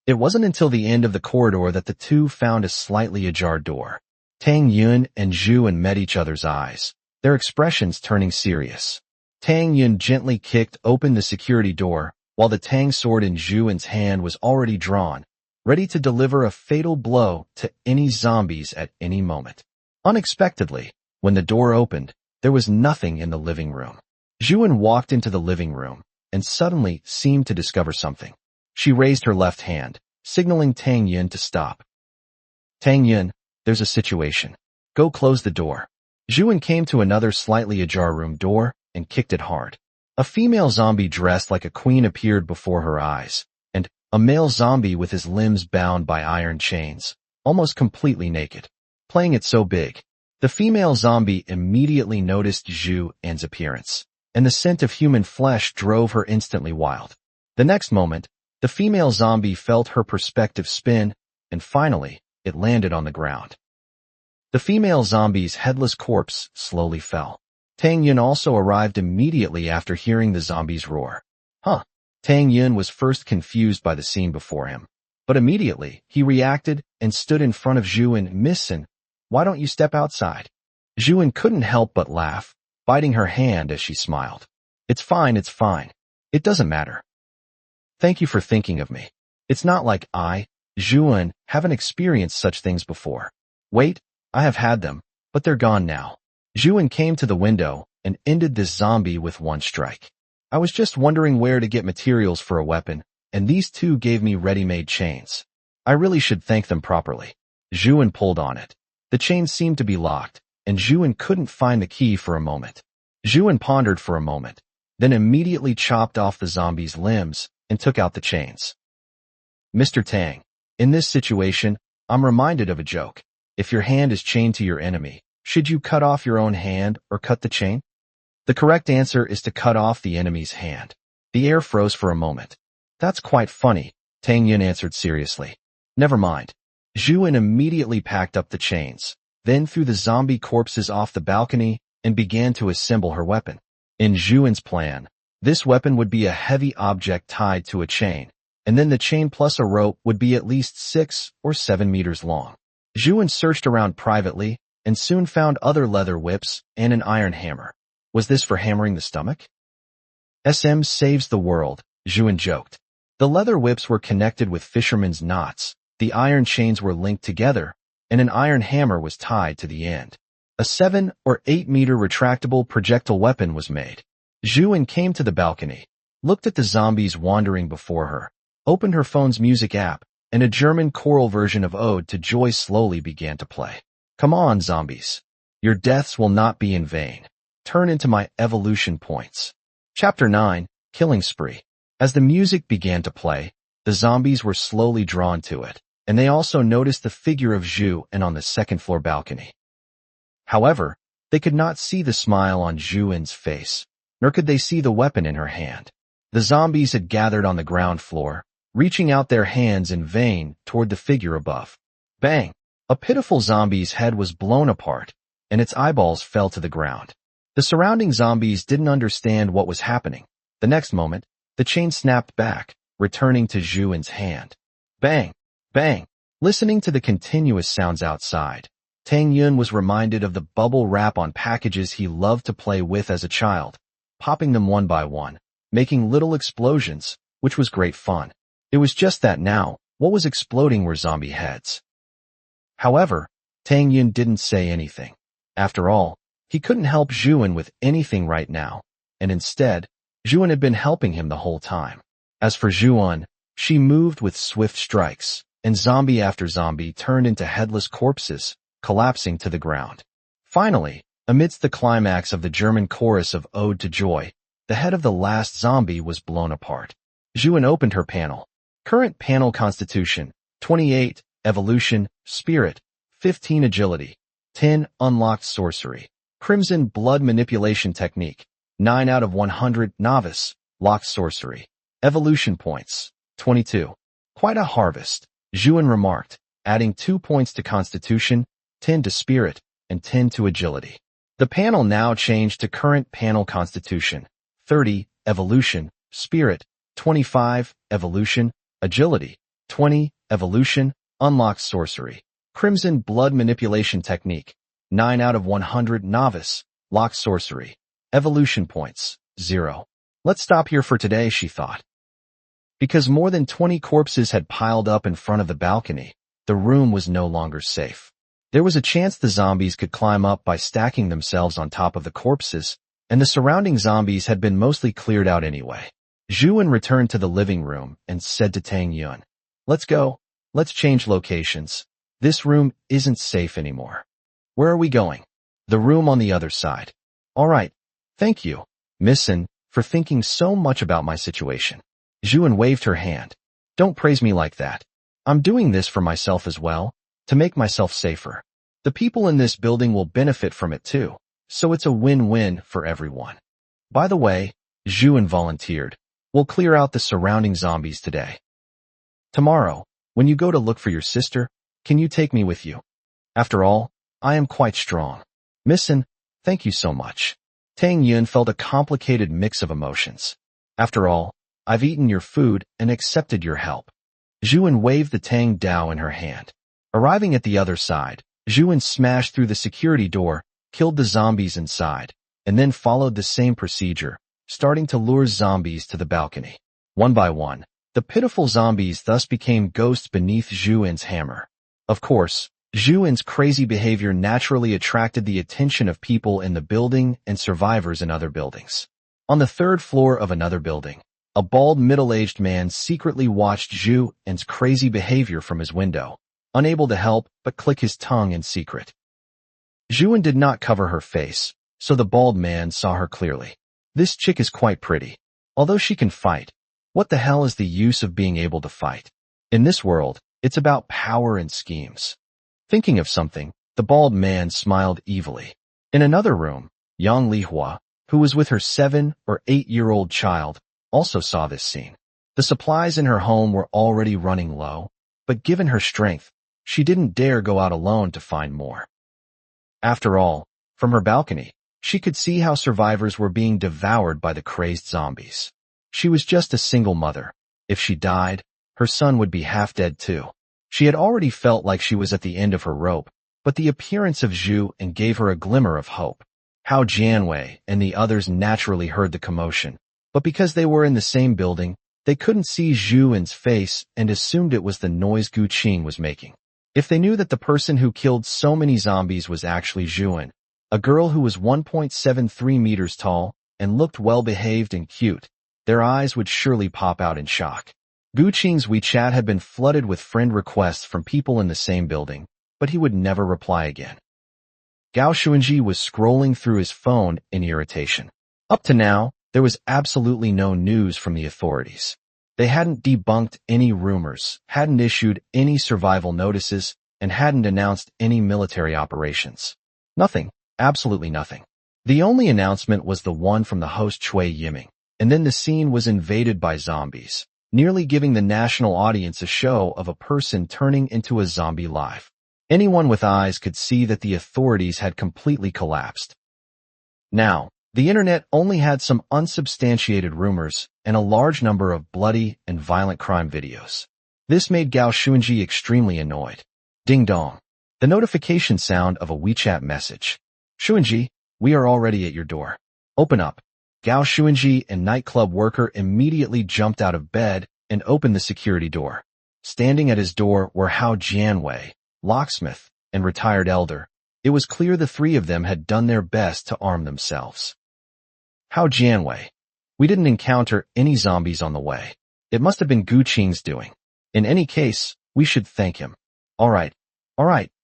It wasn't until the end of the corridor that the two found a slightly ajar door. Tang Yun and Zhu An met each other's eyes, their expressions turning serious. Tang Yun gently kicked open the security door, while the Tang sword in Zhu An's hand was already drawn, ready to deliver a fatal blow to any zombies at any moment. Unexpectedly, when the door opened, there was nothing in the living room. Zhu An walked into the living room, and suddenly seemed to discover something. She raised her left hand, signaling Tang Yun to stop. Tang Yun, there's a situation. Go close the door. Zhu An came to another slightly ajar room door and kicked it hard. A female zombie dressed like a queen appeared before her eyes, and a male zombie with his limbs bound by iron chains, almost completely naked. Playing it so big, the female zombie immediately noticed Zhu An's appearance, and the scent of human flesh drove her instantly wild. The next moment, the female zombie felt her perspective spin, and finally, it landed on the ground. The female zombie's headless corpse slowly fell. Tang Yun also arrived immediately after hearing the zombie's roar. Tang Yun was first confused by the scene before him, but immediately he reacted and stood in front of Zhu An. Miss An, why don't you step outside? Zhu An couldn't help but laugh, biting her hand as she smiled. It's fine. It doesn't matter. Thank you for thinking of me. It's not like I, Zhu An, haven't experienced such things before. Wait, I have had them, but they're gone now. Zhu An came to the window and ended this zombie with one strike. I was just wondering where to get materials for a weapon, and these two gave me ready-made chains. I really should thank them properly. Zhu An pulled on it. The chains seemed to be locked, and Zhu An couldn't find the key for a moment. Zhu An pondered for a moment, then immediately chopped off the zombie's limbs and took out the chains. Mr. Tang, in this situation, I'm reminded of a joke. If your hand is chained to your enemy, should you cut off your own hand or cut the chain? The correct answer is to cut off the enemy's hand. The air froze for a moment. That's quite funny, Tang Yun answered seriously. Never mind. Zhu An immediately packed up the chains, then threw the zombie corpses off the balcony and began to assemble her weapon. In Zhu An's plan, this weapon would be a heavy object tied to a chain, and then the chain plus a rope would be at least 6 or 7 meters long. Zhu An searched around privately and soon found other leather whips and an iron hammer. Was this for hammering the stomach? SM saves the world, Zhu An joked. The leather whips were connected with fishermen's knots, the iron chains were linked together, and an iron hammer was tied to the end. A 7 or 8 meter retractable projectile weapon was made. Zhu An came to the balcony, looked at the zombies wandering before her, opened her phone's music app, and a German choral version of Ode to Joy slowly began to play. Come on, zombies. Your deaths will not be in vain. Turn into my evolution points. Chapter 9, Killing Spree. As the music began to play, the zombies were slowly drawn to it, and they also noticed the figure of Zhu An on the second-floor balcony. However, they could not see the smile on Zhu An's face, nor could they see the weapon in her hand. The zombies had gathered on the ground floor, reaching out their hands in vain toward the figure above. Bang! A pitiful zombie's head was blown apart, and its eyeballs fell to the ground. The surrounding zombies didn't understand what was happening. The next moment, the chain snapped back, returning to Zhu An's hand. Bang! Bang! Listening to the continuous sounds outside, Tang Yun was reminded of the bubble wrap on packages he loved to play with as a child, popping them one by one, making little explosions, which was great fun. It was just that now, what was exploding were zombie heads. However, Tang Yun didn't say anything. After all, he couldn't help Zhu An with anything right now, and instead, Zhu An had been helping him the whole time. As for Zhu An, she moved with swift strikes, and zombie after zombie turned into headless corpses, collapsing to the ground. Finally, amidst the climax of the German chorus of Ode to Joy, the head of the last zombie was blown apart. Zhu An opened her panel. Current panel constitution, 28, evolution, spirit, 15 agility, 10 unlocked sorcery, crimson blood manipulation technique, 9 out of 100 novice, locked sorcery, evolution points, 22. Quite a harvest, Zhu An remarked, adding 2 points to constitution, 10 to spirit, and 10 to agility. The panel now changed to current panel constitution, 30, evolution, spirit, 25, evolution, agility, 20, evolution, unlocked sorcery, crimson blood manipulation technique, 9 out of 100 novice, locked sorcery, evolution points, 0. Let's stop here for today, she thought. Because more than 20 corpses had piled up in front of the balcony, the room was no longer safe. There was a chance the zombies could climb up by stacking themselves on top of the corpses, and the surrounding zombies had been mostly cleared out anyway. Zhu An returned to the living room and said to Tang Yun, "Let's go. Let's change locations. This room isn't safe anymore." "Where are we going?" "The room on the other side." "All right. Thank you, Miss An, for thinking so much about my situation." Zhu An waved her hand. "Don't praise me like that. I'm doing this for myself as well, to make myself safer. The people in this building will benefit from it too, so it's a win-win for everyone." "By the way," Zhu An volunteered, "we'll clear out the surrounding zombies today. Tomorrow, when you go to look for your sister, can you take me with you? After all, I am quite strong." "Miss An, thank you so much." Tang Yun felt a complicated mix of emotions. "After all, I've eaten your food and accepted your help." Zhu An waved the Tang Dao in her hand. Arriving at the other side, Zhu An smashed through the security door, killed the zombies inside, and then followed the same procedure, starting to lure zombies to the balcony. One by one, the pitiful zombies thus became ghosts beneath Zhu An's hammer. Of course, Zhu An's crazy behavior naturally attracted the attention of people in the building and survivors in other buildings. On the 3rd floor of another building, a bald middle-aged man secretly watched Zhu An's crazy behavior from his window, unable to help but click his tongue in secret. Zhu An did not cover her face, so the bald man saw her clearly. "This chick is quite pretty. Although she can fight, what the hell is the use of being able to fight? In this world, it's about power and schemes." Thinking of something, the bald man smiled evilly. In another room, Yang Lihua, who was with her 7 or 8-year-old child, also saw this scene. The supplies in her home were already running low, but given her strength, she didn't dare go out alone to find more. After all, from her balcony, she could see how survivors were being devoured by the crazed zombies. She was just a single mother. If she died, her son would be half dead too. She had already felt like she was at the end of her rope, but the appearance of Zhu An gave her a glimmer of hope. Hao Jianwei and the others naturally heard the commotion, but because they were in the same building, they couldn't see Zhu An's face and assumed it was the noise Gu Qing was making. If they knew that the person who killed so many zombies was actually Zhu An, a girl who was 1.73 meters tall and looked well-behaved and cute, their eyes would surely pop out in shock. Gu Qing's WeChat had been flooded with friend requests from people in the same building, but he would never reply again. Gao Xuanji was scrolling through his phone in irritation. Up to now, there was absolutely no news from the authorities. They hadn't debunked any rumors, hadn't issued any survival notices, and hadn't announced any military operations. Nothing, absolutely nothing. The only announcement was the one from the host Cui Yiming, and then the scene was invaded by zombies, nearly giving the national audience a show of a person turning into a zombie live. Anyone with eyes could see that the authorities had completely collapsed. Now, the internet only had some unsubstantiated rumors and a large number of bloody and violent crime videos. This made Gao Xuanji extremely annoyed. Ding dong. The notification sound of a WeChat message. "Xuanji, we are already at your door. Open up." Gao Xuanji and nightclub worker immediately jumped out of bed and opened the security door. Standing at his door were Hao Jianwei, locksmith, and retired elder. It was clear the three of them had done their best to arm themselves. Hao Jianwei. We didn't encounter any zombies on the way. It must have been Gu Qing's doing. In any case, we should thank him. All right,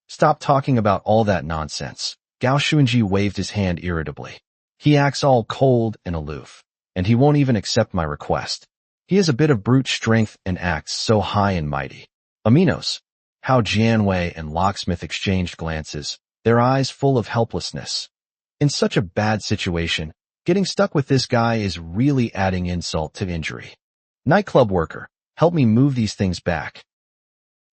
stop talking about all that nonsense. Gao Xuanji waved his hand irritably. He acts all cold and aloof, and he won't even accept my request. He has a bit of brute strength and acts so high and mighty. Aminos. Hao Jianwei and locksmith exchanged glances, their eyes full of helplessness. In such a bad situation, getting stuck with this guy is really adding insult to injury. Nightclub worker, help me move these things back.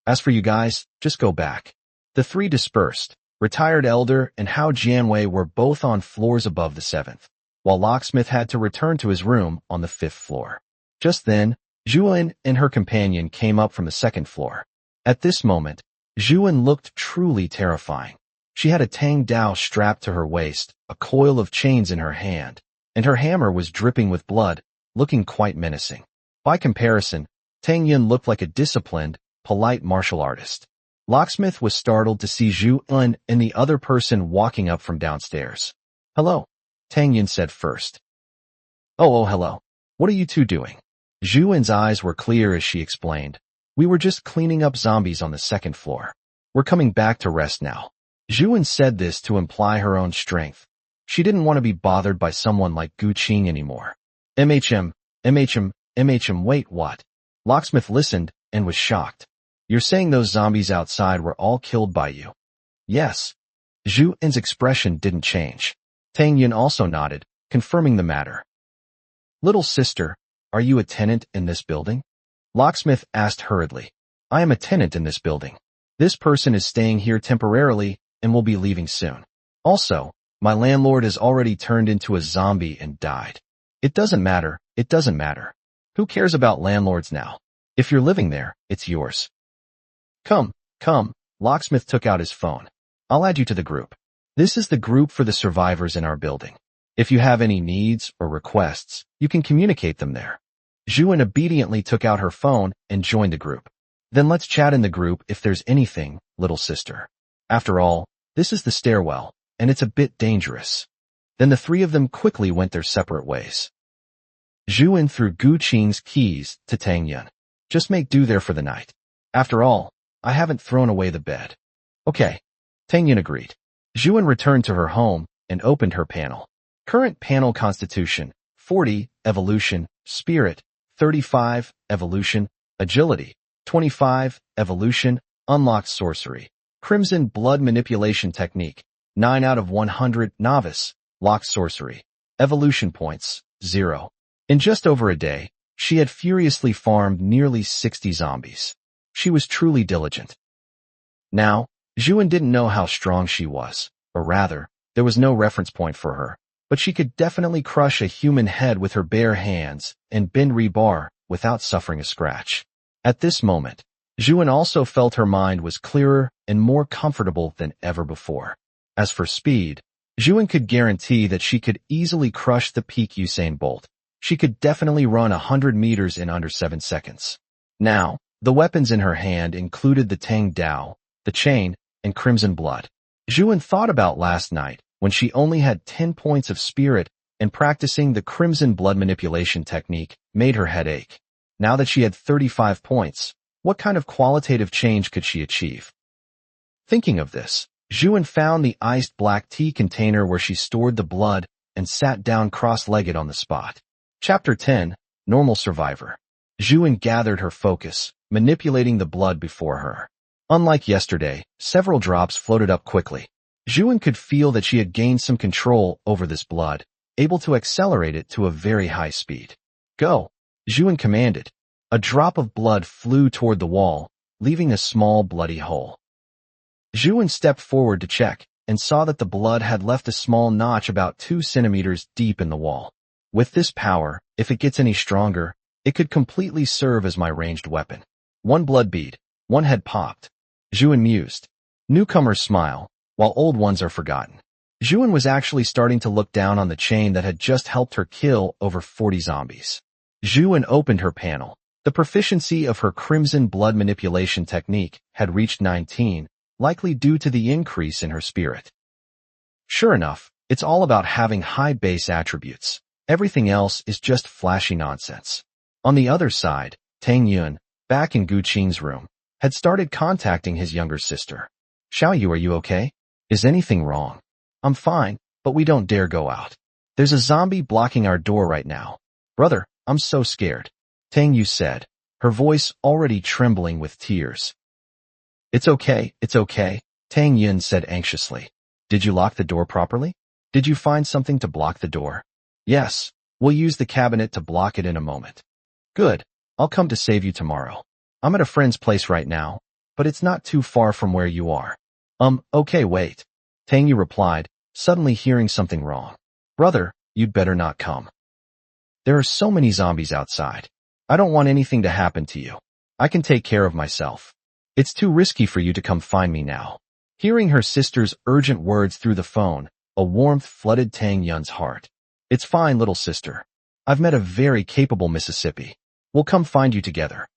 As for you guys, just go back. The three dispersed. Retired elder and Hao Jianwei were both on floors above the 7th, while locksmith had to return to his room on the 5th floor. Just then, Zhu An and her companion came up from the 2nd floor. At this moment, Zhu An looked truly terrifying. She had a Tang Dao strapped to her waist, a coil of chains in her hand, and her hammer was dripping with blood, looking quite menacing. By comparison, Tang Yun looked like a disciplined, polite martial artist. Locksmith was startled to see Zhu An and the other person walking up from downstairs. Hello, Tang Yun said first. Oh, hello. What are you two doing? Zhu An's eyes were clear as she explained. We were just cleaning up zombies on the 2nd floor. We're coming back to rest now. Zhu An said this to imply her own strength. She didn't want to be bothered by someone like Gu Qing anymore. MHM, wait, what? Locksmith listened and was shocked. You're saying those zombies outside were all killed by you? Yes. Zhu An's expression didn't change. Tang Yun also nodded, confirming the matter. Little sister, are you a tenant in this building? Locksmith asked hurriedly. I am a tenant in this building. This person is staying here temporarily and will be leaving soon. Also, my landlord has already turned into a zombie and died. It doesn't matter. Who cares about landlords now? If you're living there, it's yours. Come. Locksmith took out his phone. I'll add you to the group. This is the group for the survivors in our building. If you have any needs or requests, you can communicate them there. Zhu An obediently took out her phone and joined the group. Then let's chat in the group if there's anything, little sister. After all, this is the stairwell, and it's a bit dangerous. Then the three of them quickly went their separate ways. Zhu An threw Gu Qing's keys to Tang Yun. Just make do there for the night. After all, I haven't thrown away the bed. Okay. Tang Yun agreed. Zhu An returned to her home and opened her panel. Current panel constitution, 40, evolution, spirit, 35, evolution, agility, 25, evolution, unlocked sorcery, crimson blood manipulation technique, 9 out of 100, novice, locked sorcery, evolution points, 0. In just over a day, she had furiously farmed nearly 60 zombies. She was truly diligent. Now, Zhu An didn't know how strong she was, or rather, there was no reference point for her, but she could definitely crush a human head with her bare hands and bend rebar without suffering a scratch. At this moment, Zhu An also felt her mind was clearer and more comfortable than ever before. As for speed, Zhu An could guarantee that she could easily crush the peak Usain Bolt. She could definitely run 100 meters in under 7 seconds. Now, the weapons in her hand included the Tang Dao, the chain, and crimson blood. Zhu An thought about last night when she only had 10 points of spirit and practicing the crimson blood manipulation technique made her head ache. Now that she had 35 points, what kind of qualitative change could she achieve? Thinking of this, Zhu An found the iced black tea container where she stored the blood and sat down cross-legged on the spot. Chapter 10, Normal Survivor. Zhu An gathered her focus, manipulating the blood before her. Unlike yesterday, several drops floated up quickly. Zhu An could feel that she had gained some control over this blood, able to accelerate it to a very high speed. Go! Zhu An commanded. A drop of blood flew toward the wall, leaving a small bloody hole. Zhu An stepped forward to check, and saw that the blood had left a small notch about 2 centimeters deep in the wall. With this power, if it gets any stronger, it could completely serve as my ranged weapon. 1 blood bead, 1 head popped. Zhu An mused. Newcomers smile, while old ones are forgotten. Zhu An was actually starting to look down on the chain that had just helped her kill over 40 zombies. Zhu An opened her panel. The proficiency of her crimson blood manipulation technique had reached 19, likely due to the increase in her spirit. Sure enough, it's all about having high base attributes. Everything else is just flashy nonsense. On the other side, Tang Yun, back in Gu Qing's room, had started contacting his younger sister. Xiaoyu, are you okay? Is anything wrong? I'm fine, but we don't dare go out. There's a zombie blocking our door right now. Brother, I'm so scared. Tang Yu said, her voice already trembling with tears. It's okay, Tang Yun said anxiously. Did you lock the door properly? Did you find something to block the door? Yes, we'll use the cabinet to block it in a moment. Good, I'll come to save you tomorrow. I'm at a friend's place right now, but it's not too far from where you are. Okay, wait. Tang Yu replied, suddenly hearing something wrong. Brother, you'd better not come. There are so many zombies outside. I don't want anything to happen to you. I can take care of myself. It's too risky for you to come find me now. Hearing her sister's urgent words through the phone, a warmth flooded Tang Yun's heart. It's fine, little sister. I've met a very capable Mississippi. We'll come find you together.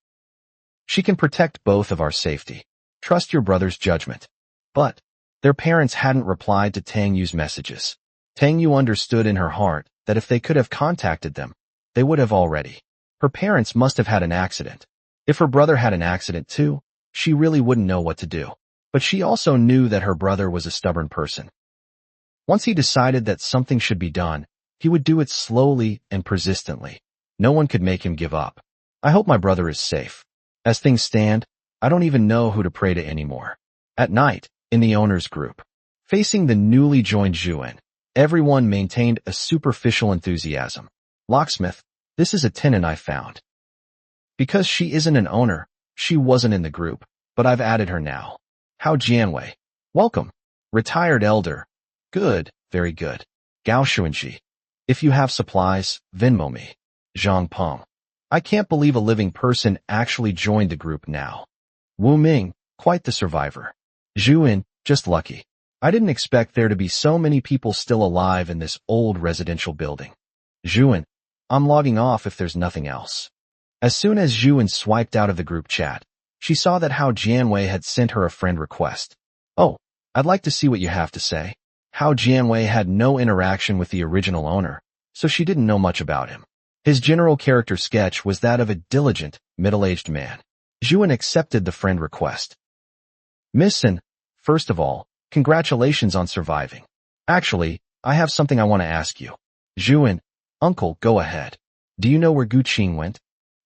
She can protect both of our safety. Trust your brother's judgment. But their parents hadn't replied to Tang Yu's messages. Tang Yu understood in her heart that if they could have contacted them, they would have already. Her parents must have had an accident. If her brother had an accident too, she really wouldn't know what to do. But she also knew that her brother was a stubborn person. Once he decided that something should be done, he would do it slowly and persistently. No one could make him give up. I hope my brother is safe. As things stand, I don't even know who to pray to anymore. At night, in the owner's group, facing the newly joined Zhu An, everyone maintained a superficial enthusiasm. Locksmith, this is a tenant I found. Because she isn't an owner, she wasn't in the group, but I've added her now. Hao Jianwei. Welcome. Retired elder. Good, very good. Gao Xuanji. If you have supplies, Venmo me. Zhang Peng. I can't believe a living person actually joined the group now. Wu Ming, quite the survivor. Zhu An, just lucky. I didn't expect there to be so many people still alive in this old residential building. Zhu An, I'm logging off if there's nothing else. As soon as Zhu An swiped out of the group chat, she saw that Hao Jianwei had sent her a friend request. Oh, I'd like to see what you have to say. Hao Jianwei had no interaction with the original owner, so she didn't know much about him. His general character sketch was that of a diligent, middle-aged man. Zhu An accepted the friend request. Miss An, first of all, congratulations on surviving. Actually, I have something I want to ask you. Zhu An, uncle, go ahead. Do you know where Gu Qing went?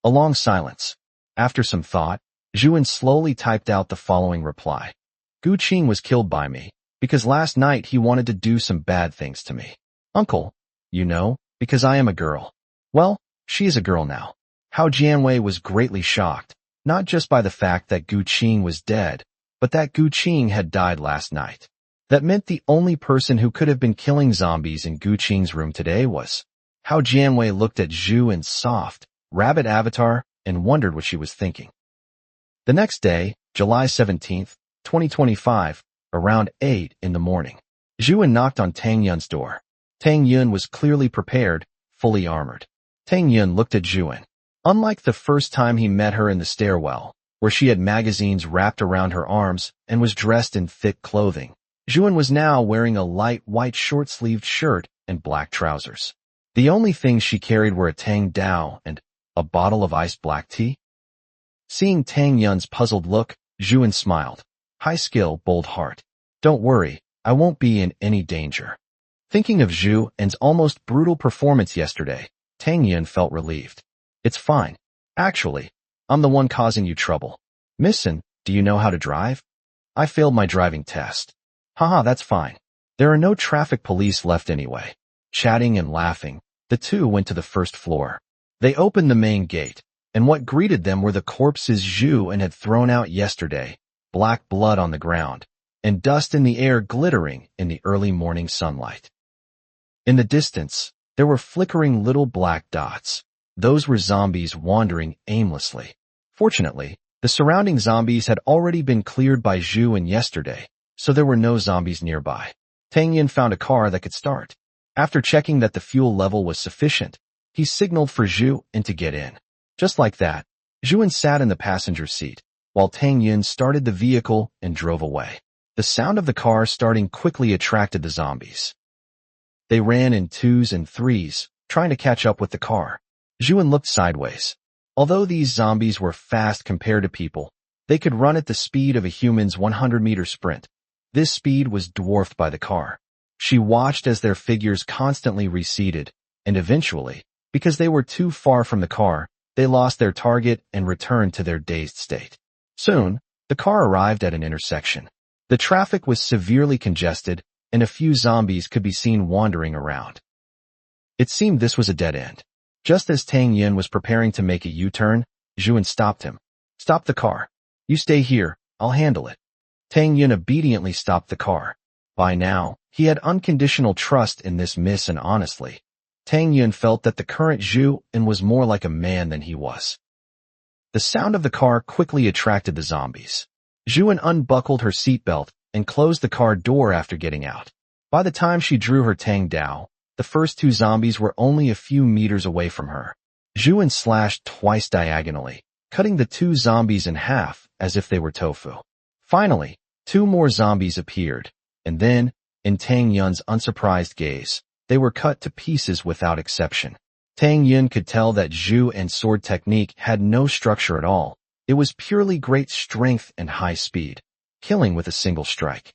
A long silence. After some thought, Zhu An slowly typed out the following reply. Gu Qing was killed by me, because last night he wanted to do some bad things to me. Uncle, you know, because I am a girl. Well, she is a girl now. Hao Jianwei was greatly shocked, not just by the fact that Gu Qing was dead, but that Gu Qing had died last night. That meant the only person who could have been killing zombies in Gu Qing's room today was. Hao Jianwei looked at Zhu An's soft, rabbit avatar and wondered what she was thinking. The next day, July 17th, 2025, around 8 in the morning, Zhu An knocked on Tang Yun's door. Tang Yun was clearly prepared, fully armored. Tang Yun looked at Zhu An. Unlike the first time he met her in the stairwell, where she had magazines wrapped around her arms and was dressed in thick clothing, Zhu An was now wearing a light white short-sleeved shirt and black trousers. The only things she carried were a Tang Dao and a bottle of iced black tea. Seeing Tang Yun's puzzled look, Zhu An smiled. High skill, bold heart. Don't worry, I won't be in any danger. Thinking of Zhu An's almost brutal performance yesterday, Tang Yun felt relieved. It's fine. Actually, I'm the one causing you trouble. Miss An, do you know how to drive? I failed my driving test. Haha, that's fine. There are no traffic police left anyway. Chatting and laughing, the two went to the first floor. They opened the main gate, and what greeted them were the corpses Zhu An had thrown out yesterday, black blood on the ground, and dust in the air glittering in the early morning sunlight. In the distance, there were flickering little black dots. Those were zombies wandering aimlessly. Fortunately, the surrounding zombies had already been cleared by Zhu An yesterday, so there were no zombies nearby. Tang Yin found a car that could start. After checking that the fuel level was sufficient, he signaled for Zhu An to get in. Just like that, Zhu An sat in the passenger seat, while Tang Yin started the vehicle and drove away. The sound of the car starting quickly attracted the zombies. They ran in twos and threes, trying to catch up with the car. Zhu An looked sideways. Although these zombies were fast compared to people, they could run at the speed of a human's 100-meter sprint. This speed was dwarfed by the car. She watched as their figures constantly receded, and eventually, because they were too far from the car, they lost their target and returned to their dazed state. Soon, the car arrived at an intersection. The traffic was severely congested, and a few zombies could be seen wandering around. It seemed this was a dead end. Just as Tang Yin was preparing to make a U-turn, Zhu An stopped him. "Stop the car. You stay here, I'll handle it." Tang Yin obediently stopped the car. By now, he had unconditional trust in this miss, and honestly, Tang Yin felt that the current Zhu An was more like a man than he was. The sound of the car quickly attracted the zombies. Zhu An unbuckled her seatbelt and closed the car door after getting out. By the time she drew her Tang Dao, the first two zombies were only a few meters away from her. Zhu An slashed twice diagonally, cutting the two zombies in half as if they were tofu. Finally, two more zombies appeared, and then, in Tang Yin's unsurprised gaze, they were cut to pieces without exception. Tang Yin could tell that Zhu An's sword technique had no structure at all. It was purely great strength and high speed, killing with a single strike.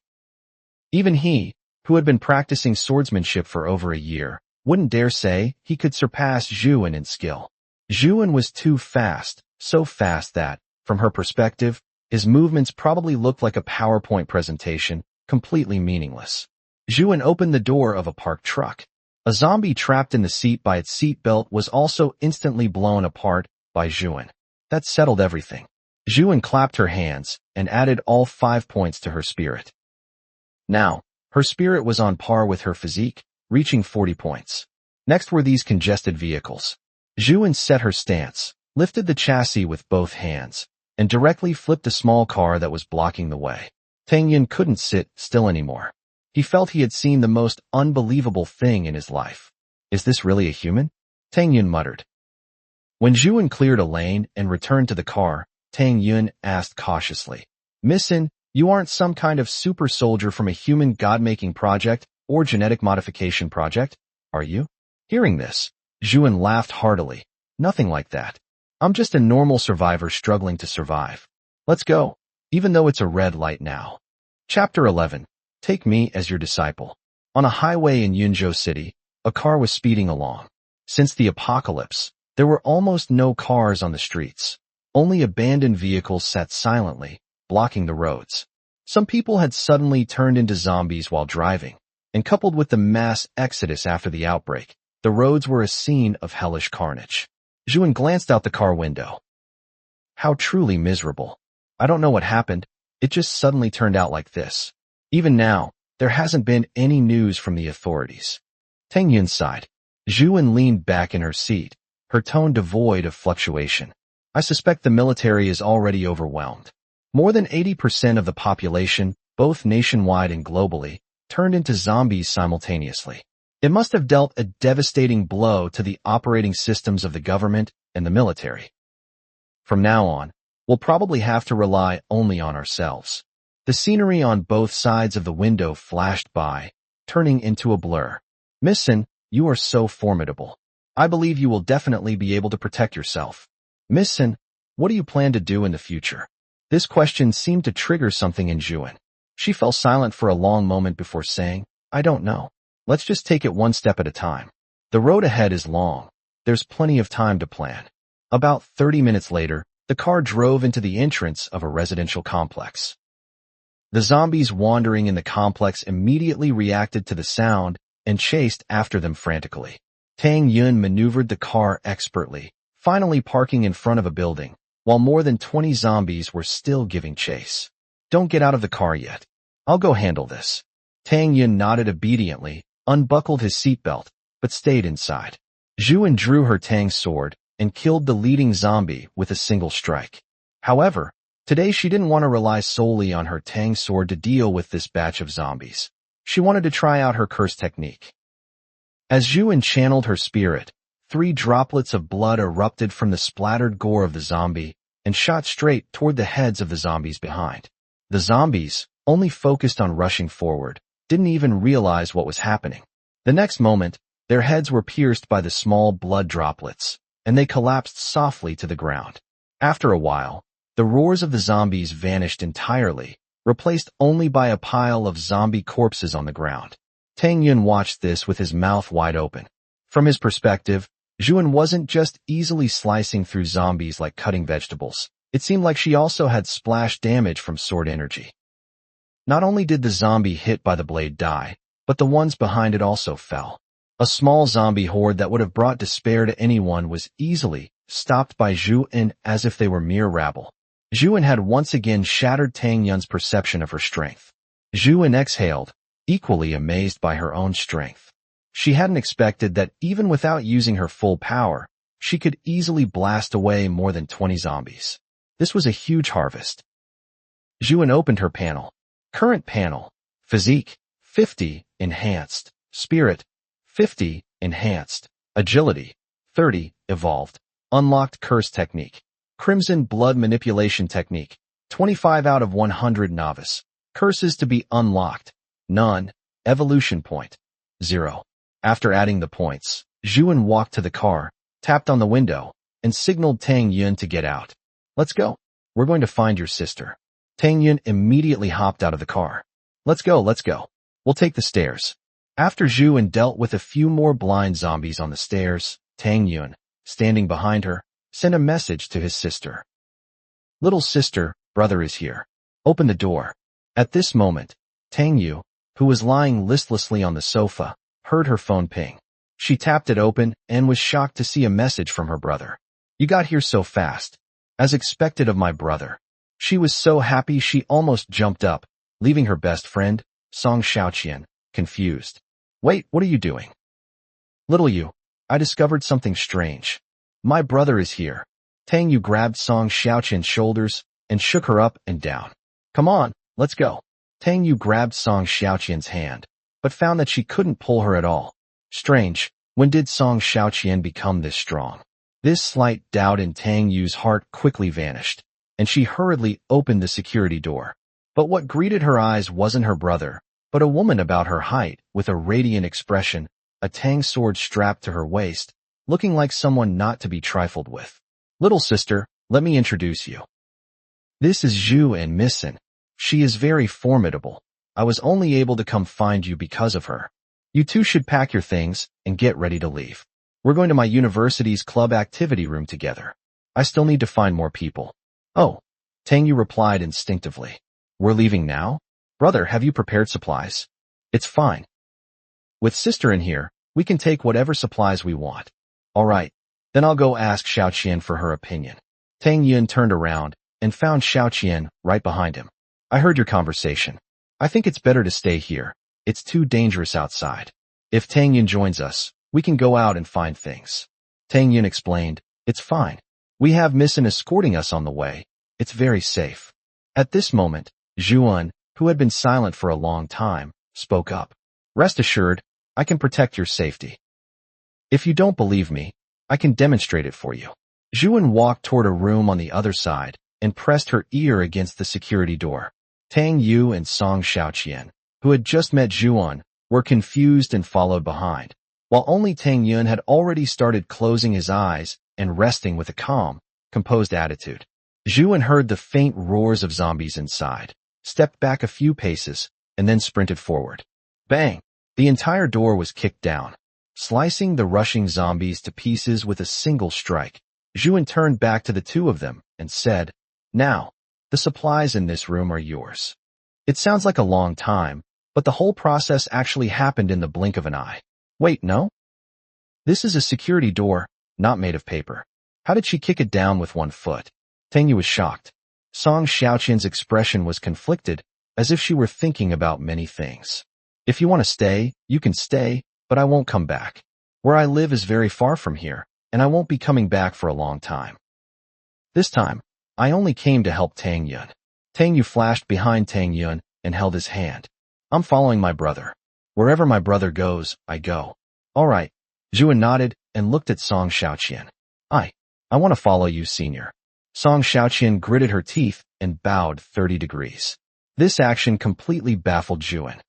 Even he, who had been practicing swordsmanship for over a year, wouldn't dare say he could surpass Zhu An in skill. Zhu An was too fast, so fast that, from her perspective, his movements probably looked like a PowerPoint presentation, completely meaningless. Zhu An opened the door of a parked truck. A zombie trapped in the seat by its seatbelt was also instantly blown apart by Zhu An. That settled everything. Zhu An clapped her hands and added all 5 points to her spirit. Now, her spirit was on par with her physique, reaching 40 points. Next were these congested vehicles. Zhu An set her stance, lifted the chassis with both hands, and directly flipped a small car that was blocking the way. Tang Yin couldn't sit still anymore. He felt he had seen the most unbelievable thing in his life. "Is this really a human?" Tang Yin muttered. When Zhu An cleared a lane and returned to the car, Tang Yin asked cautiously, "Miss An, you aren't some kind of super soldier from a human god-making project or genetic modification project, are you?" Hearing this, Zhu An laughed heartily. "Nothing like that. I'm just a normal survivor struggling to survive. Let's go, even though it's a red light now." Chapter 11. Take me as your disciple. On a highway in Yunzhou City, a car was speeding along. Since the apocalypse, there were almost no cars on the streets. Only abandoned vehicles sat silently, blocking the roads. Some people had suddenly turned into zombies while driving, and coupled with the mass exodus after the outbreak, the roads were a scene of hellish carnage. Zhu An glanced out the car window. How truly miserable. I don't know what happened, it just suddenly turned out like this. Even now, there hasn't been any news from the authorities. Tang Yin sighed. Zhu An leaned back in her seat, her tone devoid of fluctuation. "I suspect the military is already overwhelmed. More than 80% of the population, both nationwide and globally, turned into zombies simultaneously. It must have dealt a devastating blow to the operating systems of the government and the military. From now on, we'll probably have to rely only on ourselves." The scenery on both sides of the window flashed by, turning into a blur. "Miss An, you are so formidable. I believe you will definitely be able to protect yourself. Miss An, what do you plan to do in the future?" This question seemed to trigger something in Zhu An. She fell silent for a long moment before saying, "I don't know. Let's just take it one step at a time. The road ahead is long. There's plenty of time to plan." About 30 minutes later, the car drove into the entrance of a residential complex. The zombies wandering in the complex immediately reacted to the sound and chased after them frantically. Tang Yin maneuvered the car expertly, finally parking in front of a building, while more than 20 zombies were still giving chase. "Don't get out of the car yet. I'll go handle this." Tang Yin nodded obediently, unbuckled his seatbelt, but stayed inside. Zhu An drew her Tang sword and killed the leading zombie with a single strike. However, today she didn't want to rely solely on her Tang sword to deal with this batch of zombies. She wanted to try out her curse technique. As Zhu An channeled her spirit, 3 droplets of blood erupted from the splattered gore of the zombie and shot straight toward the heads of the zombies behind. The zombies, only focused on rushing forward, didn't even realize what was happening. The next moment, their heads were pierced by the small blood droplets, and they collapsed softly to the ground. After a while, the roars of the zombies vanished entirely, replaced only by a pile of zombie corpses on the ground. Tang Yun watched this with his mouth wide open. From his perspective, Zhu An wasn't just easily slicing through zombies like cutting vegetables. It seemed like she also had splash damage from sword energy. Not only did the zombie hit by the blade die, but the ones behind it also fell. A small zombie horde that would have brought despair to anyone was easily stopped by Zhu An as if they were mere rabble. Zhu An had once again shattered Tang Yun's perception of her strength. Zhu An exhaled, equally amazed by her own strength. She hadn't expected that even without using her full power, she could easily blast away more than 20 zombies. This was a huge harvest. Zhu An opened her panel. Current panel. Physique, 50, enhanced. Spirit, 50, enhanced. Agility, 30, evolved. Unlocked curse technique. Crimson blood manipulation technique. 25 out of 100 novice. Curses to be unlocked. None. Evolution point. 0. After adding the points, Zhu An walked to the car, tapped on the window, and signaled Tang Yun to get out. Let's go. We're going to find your sister. Tang Yun immediately hopped out of the car. Let's go. We'll take the stairs. After Zhu An dealt with a few more blind zombies on the stairs, Tang Yun, standing behind her, sent a message to his sister. Little sister, brother is here. Open the door. At this moment, Tang Yu, who was lying listlessly on the sofa, heard her phone ping. She tapped it open and was shocked to see a message from her brother. You got here so fast. As expected of my brother. She was so happy she almost jumped up, leaving her best friend, Song Xiaoqian, confused. Wait, what are you doing? Little Yu, I discovered something strange. My brother is here. Tang Yu grabbed Song Xiaoqian's shoulders and shook her up and down. Come on, let's go. Tang Yu grabbed Song Xiaoqian's hand, but found that she couldn't pull her at all. Strange, when did Song Xiaoqian become this strong? This slight doubt in Tang Yu's heart quickly vanished, and she hurriedly opened the security door. But what greeted her eyes wasn't her brother, but a woman about her height, with a radiant expression, a Tang sword strapped to her waist, looking like someone not to be trifled with. Little sister, let me introduce you. This is Zhu An Missen. She is very formidable. I was only able to come find you because of her. You two should pack your things and get ready to leave. We're going to my university's club activity room together. I still need to find more people. Oh, Tang Yu replied instinctively. We're leaving now? Brother, have you prepared supplies? It's fine. With sister in here, we can take whatever supplies we want. All right, then I'll go ask Xiaoqian for her opinion. Tang Yun turned around and found Xiaoqian right behind him. I heard your conversation. I think it's better to stay here. It's too dangerous outside. If Tang Yun joins us, we can go out and find things. Tang Yun explained, it's fine. We have Missen escorting us on the way. It's very safe. At this moment, Zhu An, who had been silent for a long time, spoke up. Rest assured, I can protect your safety. If you don't believe me, I can demonstrate it for you. Zhu An walked toward a room on the other side and pressed her ear against the security door. Tang Yu and Song Xiaoqian, who had just met Zhu An, were confused and followed behind, while only Tang Yun had already started closing his eyes and resting with a calm, composed attitude. Zhu An heard the faint roars of zombies inside, stepped back a few paces, and then sprinted forward. Bang! The entire door was kicked down, slicing the rushing zombies to pieces with a single strike. Zhu An turned back to the two of them and said, Now, the supplies in this room are yours. It sounds like a long time, but the whole process actually happened in the blink of an eye. Wait, no? This is a security door, not made of paper. How did she kick it down with one foot? Tang Yu was shocked. Song Xiaoqian's expression was conflicted, as if she were thinking about many things. If you want to stay, you can stay, but I won't come back. Where I live is very far from here, and I won't be coming back for a long time. This time, I only came to help Tang Yun. Tang Yu flashed behind Tang Yun and held his hand. I'm following my brother. Wherever my brother goes, I go. All right. Zhu An nodded and looked at Song Xiaoqian. I want to follow you, senior. Song Xiaoqian gritted her teeth and bowed 30 degrees. This action completely baffled Zhu An.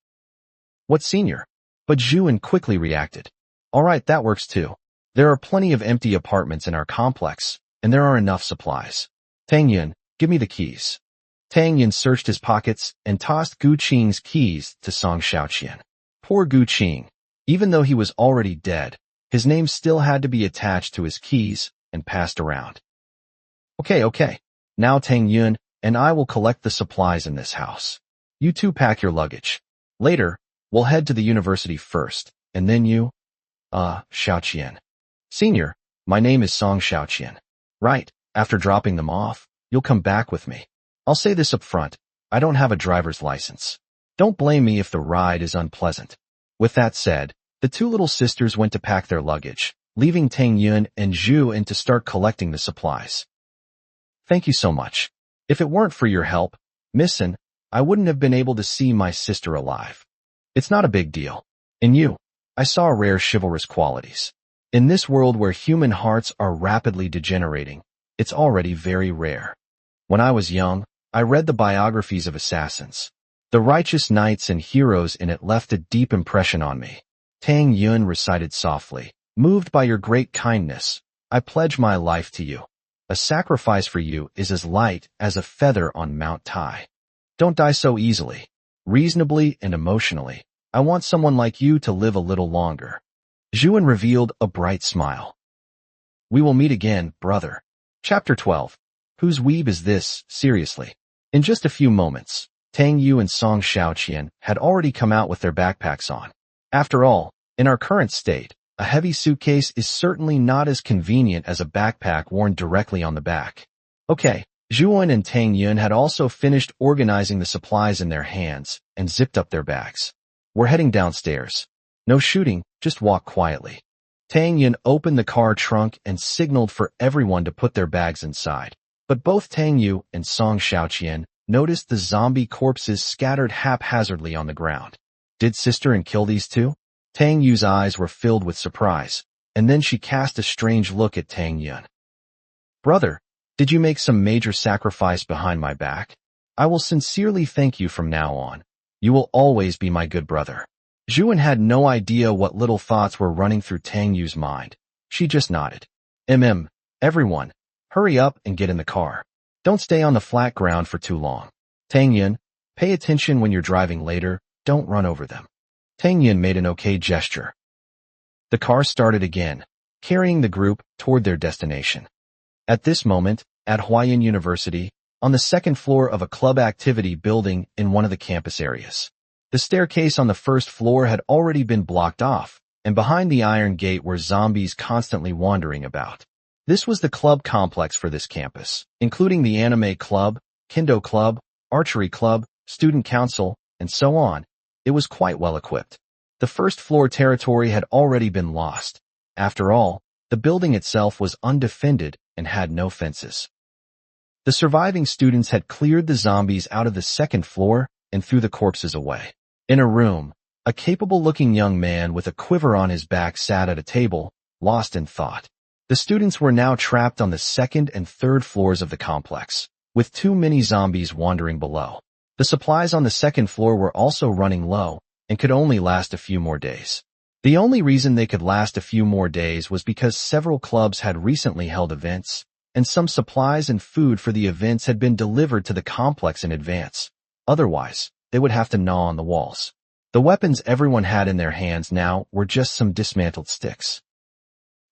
What, senior? But Zhu An quickly reacted. All right, that works too. There are plenty of empty apartments in our complex, and there are enough supplies. Tang Yun, give me the keys. Tang Yun searched his pockets and tossed Gu Qing's keys to Song Xiaoqian. Poor Gu Qing. Even though he was already dead, his name still had to be attached to his keys and passed around. Okay. Now Tang Yun and I will collect the supplies in this house. You two pack your luggage. Later, we'll head to the university first, and then you… Xiaoqian. Senior, my name is Song Xiaoqian. Right, after dropping them off, you'll come back with me. I'll say this up front, I don't have a driver's license. Don't blame me if the ride is unpleasant. With that said, the two little sisters went to pack their luggage, leaving Tang Yun and Zhu An to start collecting the supplies. Thank you so much. If it weren't for your help, Miss An, I wouldn't have been able to see my sister alive. It's not a big deal. In you, I saw rare chivalrous qualities. In this world where human hearts are rapidly degenerating, it's already very rare. When I was young, I read the biographies of assassins. The righteous knights and heroes in it left a deep impression on me. Tang Yun recited softly, moved by your great kindness, I pledge my life to you. A sacrifice for you is as light as a feather on Mount Tai. Don't die so easily. Reasonably and emotionally, I want someone like you to live a little longer. Zhu An revealed a bright smile. We will meet again, brother. Chapter 12. Whose weeb is this, seriously? In just a few moments, Tang Yu and Song Xiaoqian had already come out with their backpacks on. After all, in our current state, a heavy suitcase is certainly not as convenient as a backpack worn directly on the back. Okay, Zhu An and Tang Yun had also finished organizing the supplies in their hands and zipped up their bags. We're heading downstairs. No shooting, just walk quietly. Tang Yun opened the car trunk and signaled for everyone to put their bags inside. But both Tang Yu and Song Xiaoqian noticed the zombie corpses scattered haphazardly on the ground. Did Sister An kill these two? Tang Yu's eyes were filled with surprise, and then she cast a strange look at Tang Yun. Brother, did you make some major sacrifice behind my back? I will sincerely thank you from now on. You will always be my good brother. Zhu An had no idea what little thoughts were running through Tang Yu's mind. She just nodded. Everyone, hurry up and get in the car. Don't stay on the flat ground for too long. Tang Yun, pay attention when you're driving later, don't run over them. Tang Yun made an okay gesture. The car started again, carrying the group toward their destination. At this moment, at Huayan University, on the second floor of a club activity building in one of the campus areas. The staircase on the first floor had already been blocked off, and behind the iron gate were zombies constantly wandering about. This was the club complex for this campus, including the anime club, kendo club, archery club, student council, and so on. It was quite well equipped. The first floor territory had already been lost. After all, the building itself was undefended and had no fences. The surviving students had cleared the zombies out of the second floor and threw the corpses away. In a room, a capable-looking young man with a quiver on his back sat at a table, lost in thought. The students were now trapped on the second and third floors of the complex, with too many zombies wandering below. The supplies on the second floor were also running low and could only last a few more days. The only reason they could last a few more days was because several clubs had recently held events, and some supplies and food for the events had been delivered to the complex in advance. Otherwise, they would have to gnaw on the walls. The weapons everyone had in their hands now were just some dismantled sticks.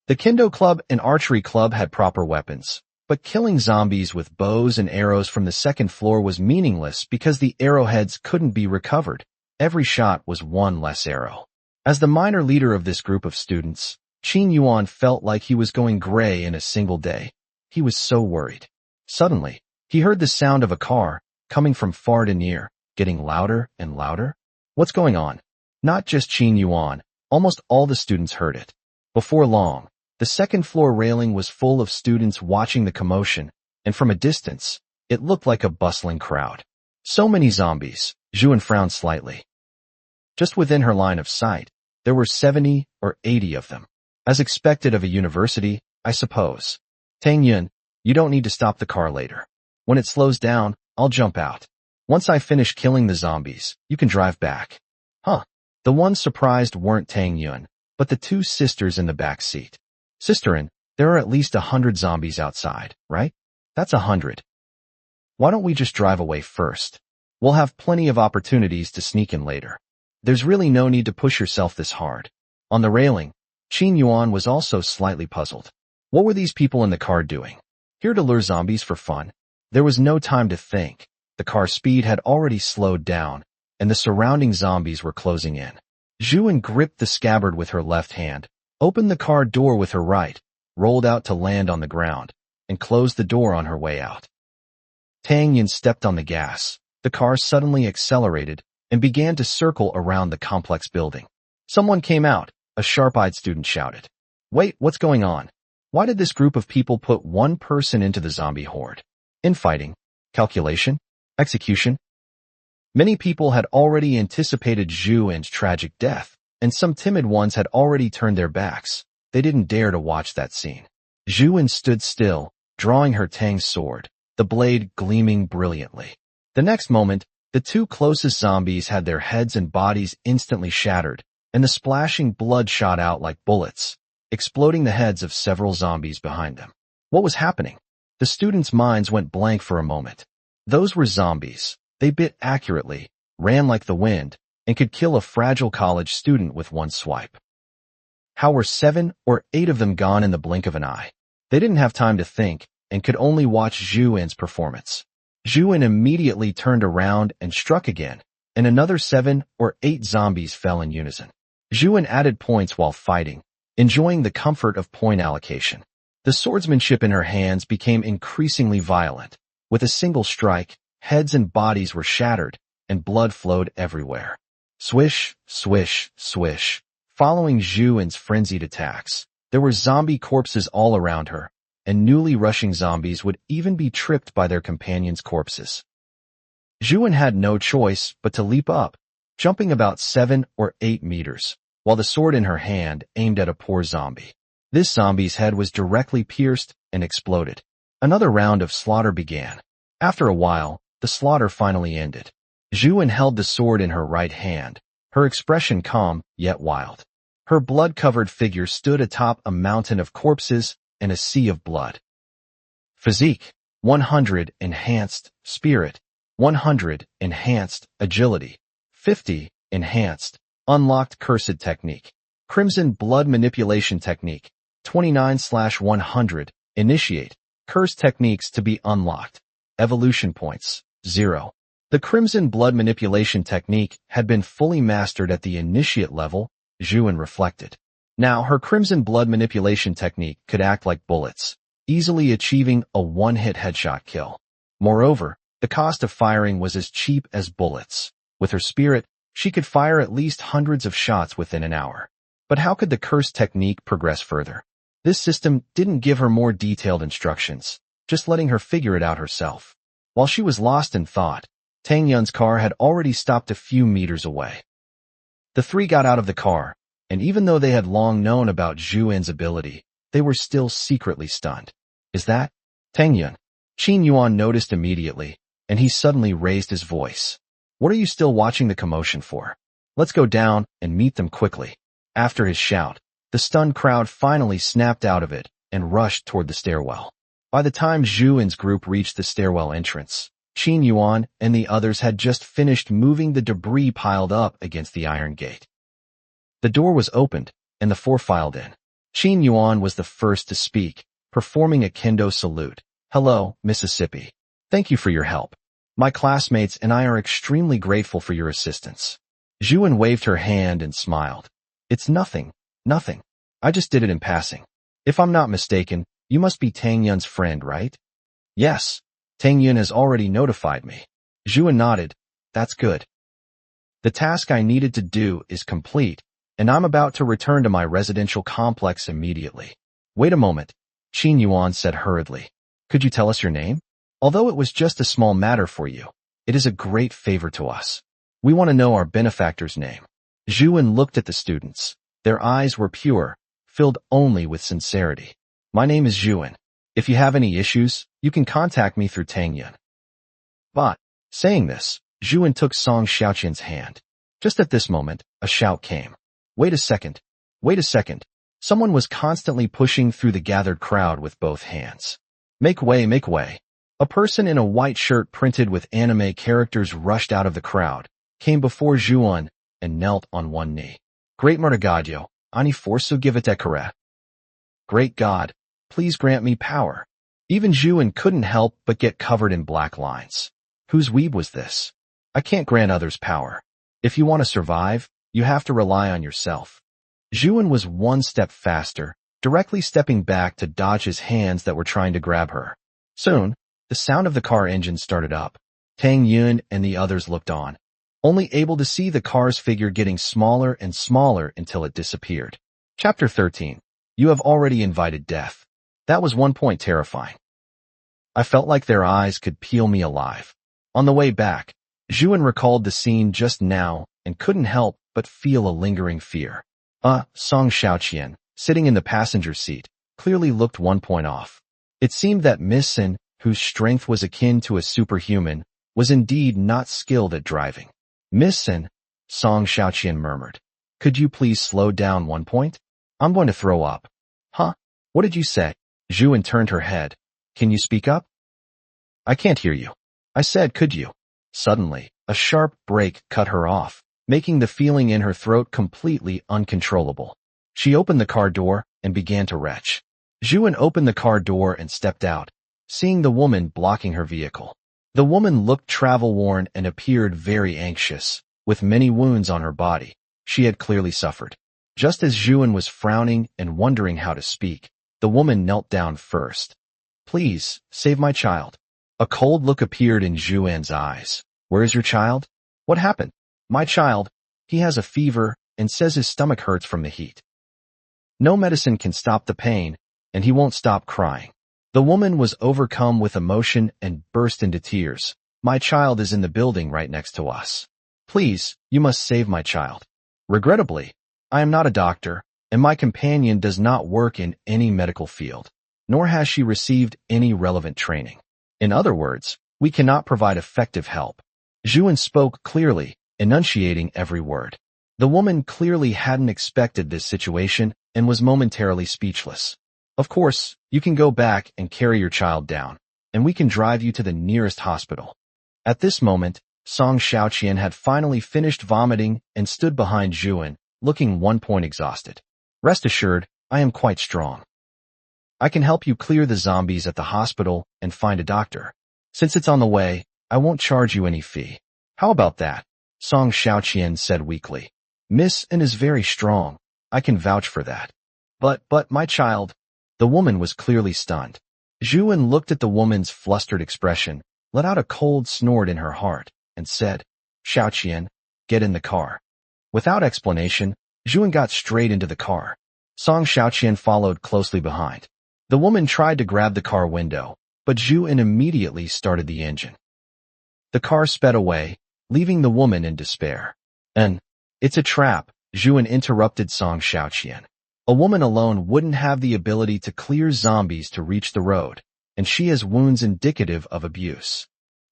The kendo club and archery club had proper weapons, but killing zombies with bows and arrows from the second floor was meaningless because the arrowheads couldn't be recovered. Every shot was one less arrow. As the minor leader of this group of students, Qin Yuan felt like he was going gray in a single day. He was so worried. Suddenly, he heard the sound of a car, coming from far to near, getting louder and louder. What's going on? Not just Qin Yuan, almost all the students heard it. Before long, the second floor railing was full of students watching the commotion, and from a distance, it looked like a bustling crowd. So many zombies. Zhu An frowned slightly. Just within her line of sight, there were 70 or 80 of them. As expected of a university, I suppose. Tang Yun, you don't need to stop the car later. When it slows down, I'll jump out. Once I finish killing the zombies, you can drive back. Huh. The ones surprised weren't Tang Yun, but the two sisters in the back seat. Sister An, there are at least 100 zombies outside, right? That's 100. Why don't we just drive away first? We'll have plenty of opportunities to sneak in later. There's really no need to push yourself this hard. On the railing, Qin Yuan was also slightly puzzled. What were these people in the car doing? Here to lure zombies for fun? There was no time to think. The car's speed had already slowed down, and the surrounding zombies were closing in. Zhu An gripped the scabbard with her left hand, opened the car door with her right, rolled out to land on the ground, and closed the door on her way out. Tang Yun stepped on the gas. The car suddenly accelerated and began to circle around the complex building. Someone came out, a sharp-eyed student shouted. Wait, what's going on? Why did this group of people put one person into the zombie horde? Infighting? Calculation? Execution? Many people had already anticipated Zhu An's tragic death, and some timid ones had already turned their backs. They didn't dare to watch that scene. Zhu An stood still, drawing her Tang's sword, the blade gleaming brilliantly. The next moment, the two closest zombies had their heads and bodies instantly shattered, and the splashing blood shot out like bullets, exploding the heads of several zombies behind them. What was happening? The students' minds went blank for a moment. Those were zombies. They bit accurately, ran like the wind, and could kill a fragile college student with one swipe. How were 7 or 8 of them gone in the blink of an eye? They didn't have time to think, and could only watch Zhu An's performance. Zhu An immediately turned around and struck again, and another 7 or 8 zombies fell in unison. Zhu An added points while fighting, enjoying the comfort of point allocation. The swordsmanship in her hands became increasingly violent. With a single strike, heads and bodies were shattered, and blood flowed everywhere. Swish, swish, swish. Following Zhu An's frenzied attacks, there were zombie corpses all around her, and newly rushing zombies would even be tripped by their companions' corpses. Zhu An had no choice but to leap up, jumping about 7 or 8 meters, while the sword in her hand aimed at a poor zombie. This zombie's head was directly pierced and exploded. Another round of slaughter began. After a while, the slaughter finally ended. Zhu An held the sword in her right hand, her expression calm yet wild. Her blood-covered figure stood atop a mountain of corpses and a sea of blood. Physique, 100 enhanced, spirit, 100 enhanced, agility, 50 enhanced, unlocked cursed technique, crimson blood manipulation technique, 29/100, initiate, curse techniques to be unlocked, evolution points, 0. The crimson blood manipulation technique had been fully mastered at the initiate level, Zhu An reflected. Now her crimson blood manipulation technique could act like bullets, easily achieving a one-hit headshot kill. Moreover, the cost of firing was as cheap as bullets. With her spirit, she could fire at least hundreds of shots within an hour. But how could the curse technique progress further? This system didn't give her more detailed instructions, just letting her figure it out herself. While she was lost in thought, Tang Yun's car had already stopped a few meters away. The three got out of the car, and even though they had long known about Zhu An's ability, they were still secretly stunned. Is that Tang Yun? Qin Yuan noticed immediately, and he suddenly raised his voice. What are you still watching the commotion for? Let's go down and meet them quickly. After his shout, the stunned crowd finally snapped out of it and rushed toward the stairwell. By the time Zhu An's group reached the stairwell entrance, Qin Yuan and the others had just finished moving the debris piled up against the iron gate. The door was opened, and the four filed in. Qin Yuan was the first to speak, performing a kendo salute. Hello, Mississippi. Thank you for your help. My classmates and I are extremely grateful for your assistance. Zhu An waved her hand and smiled. It's nothing. I just did it in passing. If I'm not mistaken, you must be Tang Yun's friend, right? Yes. Tang Yun has already notified me. Zhu An nodded. That's good. The task I needed to do is complete, and I'm about to return to my residential complex immediately. Wait a moment, Qin Yuan said hurriedly. Could you tell us your name? Although it was just a small matter for you, it is a great favor to us. We want to know our benefactor's name. Zhu An looked at the students. Their eyes were pure, filled only with sincerity. My name is Zhu An. If you have any issues, you can contact me through Tangyun. But, saying this, Zhu An took Song Xiaoqian's hand. Just at this moment, a shout came. Wait a second. Wait a second. Someone was constantly pushing through the gathered crowd with both hands. Make way, make way. A person in a white shirt printed with anime characters rushed out of the crowd, came before Zhu An, and knelt on one knee. Great Murtagadyo, ani forsu givete kare. Great God, please grant me power. Even Zhu An couldn't help but get covered in black lines. Whose weeb was this? I can't grant others power. If you want to survive, you have to rely on yourself. Zhu An was one step faster, directly stepping back to dodge his hands that were trying to grab her. Soon, the sound of the car engine started up. Tang Yun and the others looked on, only able to see the car's figure getting smaller and smaller until it disappeared. Chapter 13. You have already invited death. That was one point terrifying. I felt like their eyes could peel me alive. On the way back, Zhu An recalled the scene just now and couldn't help but feel a lingering fear. Song Xiaoqian, sitting in the passenger seat, clearly looked 1 point off. It seemed that Miss Sin, whose strength was akin to a superhuman, was indeed not skilled at driving. Miss Sin, Song Xiaoqian murmured. Could you please slow down 1 point? I'm going to throw up. Huh? What did you say? Zhu An turned her head. Can you speak up? I can't hear you. I said, could you? Suddenly, a sharp break cut her off, making the feeling in her throat completely uncontrollable. She opened the car door and began to retch. Zhu An opened the car door and stepped out, seeing the woman blocking her vehicle. The woman looked travel-worn and appeared very anxious, with many wounds on her body. She had clearly suffered. Just as Zhu An was frowning and wondering how to speak, the woman knelt down first. Please, save my child. A cold look appeared in Zhu An's eyes. Where is your child? What happened? My child. He has a fever and says his stomach hurts from the heat. No medicine can stop the pain, and he won't stop crying. The woman was overcome with emotion and burst into tears. My child is in the building right next to us. Please, you must save my child. Regrettably, I am not a doctor, and my companion does not work in any medical field, nor has she received any relevant training. In other words, we cannot provide effective help. Zhu An spoke clearly, enunciating every word. The woman clearly hadn't expected this situation and was momentarily speechless. Of course, you can go back and carry your child down, and we can drive you to the nearest hospital. At this moment, Song Xiaoqian had finally finished vomiting and stood behind Zhu An, looking 1 point exhausted. Rest assured, I am quite strong. I can help you clear the zombies at the hospital and find a doctor. Since it's on the way, I won't charge you any fee. How about that? Song Xiaoqian said weakly. Miss An is very strong. I can vouch for that. But my child. The woman was clearly stunned. Zhu An looked at the woman's flustered expression, let out a cold snort in her heart, and said, Xiaoqian, get in the car. Without explanation, Zhu An got straight into the car. Song Xiaoqian followed closely behind. The woman tried to grab the car window, but Zhu An immediately started the engine. The car sped away, leaving the woman in despair. It's a trap, Zhu An interrupted Song Xiaoqian. A woman alone wouldn't have the ability to clear zombies to reach the road, and she has wounds indicative of abuse.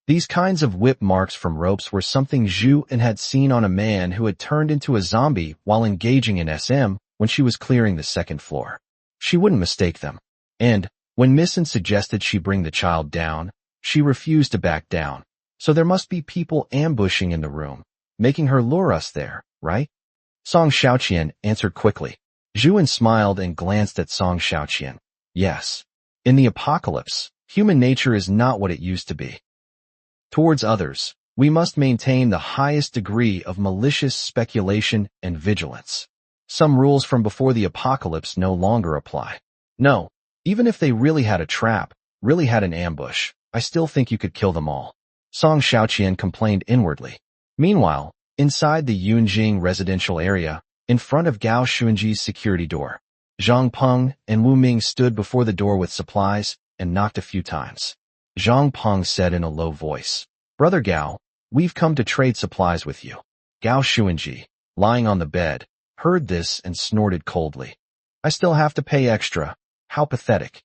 These kinds of whip marks from ropes were something Zhu An had seen on a man who had turned into a zombie while engaging in SM when she was clearing the second floor. She wouldn't mistake them. And, when Miss An suggested she bring the child down, she refused to back down. So there must be people ambushing in the room, making her lure us there, right? Song Xiaoqian answered quickly. Zhu An smiled and glanced at Song Xiaoqian. Yes. In the apocalypse, human nature is not what it used to be. Towards others, we must maintain the highest degree of malicious speculation and vigilance. Some rules from before the apocalypse no longer apply. No, even if they really had a trap, really had an ambush, I still think you could kill them all. Song Xiaoqian complained inwardly. Meanwhile, inside the Yunjing residential area, in front of Gao Xuanji's security door, Zhang Peng and Wu Ming stood before the door with supplies and knocked a few times. Zhang Peng said in a low voice, Brother Gao, we've come to trade supplies with you. Gao Xuanji, lying on the bed, heard this and snorted coldly. I still have to pay extra. How pathetic.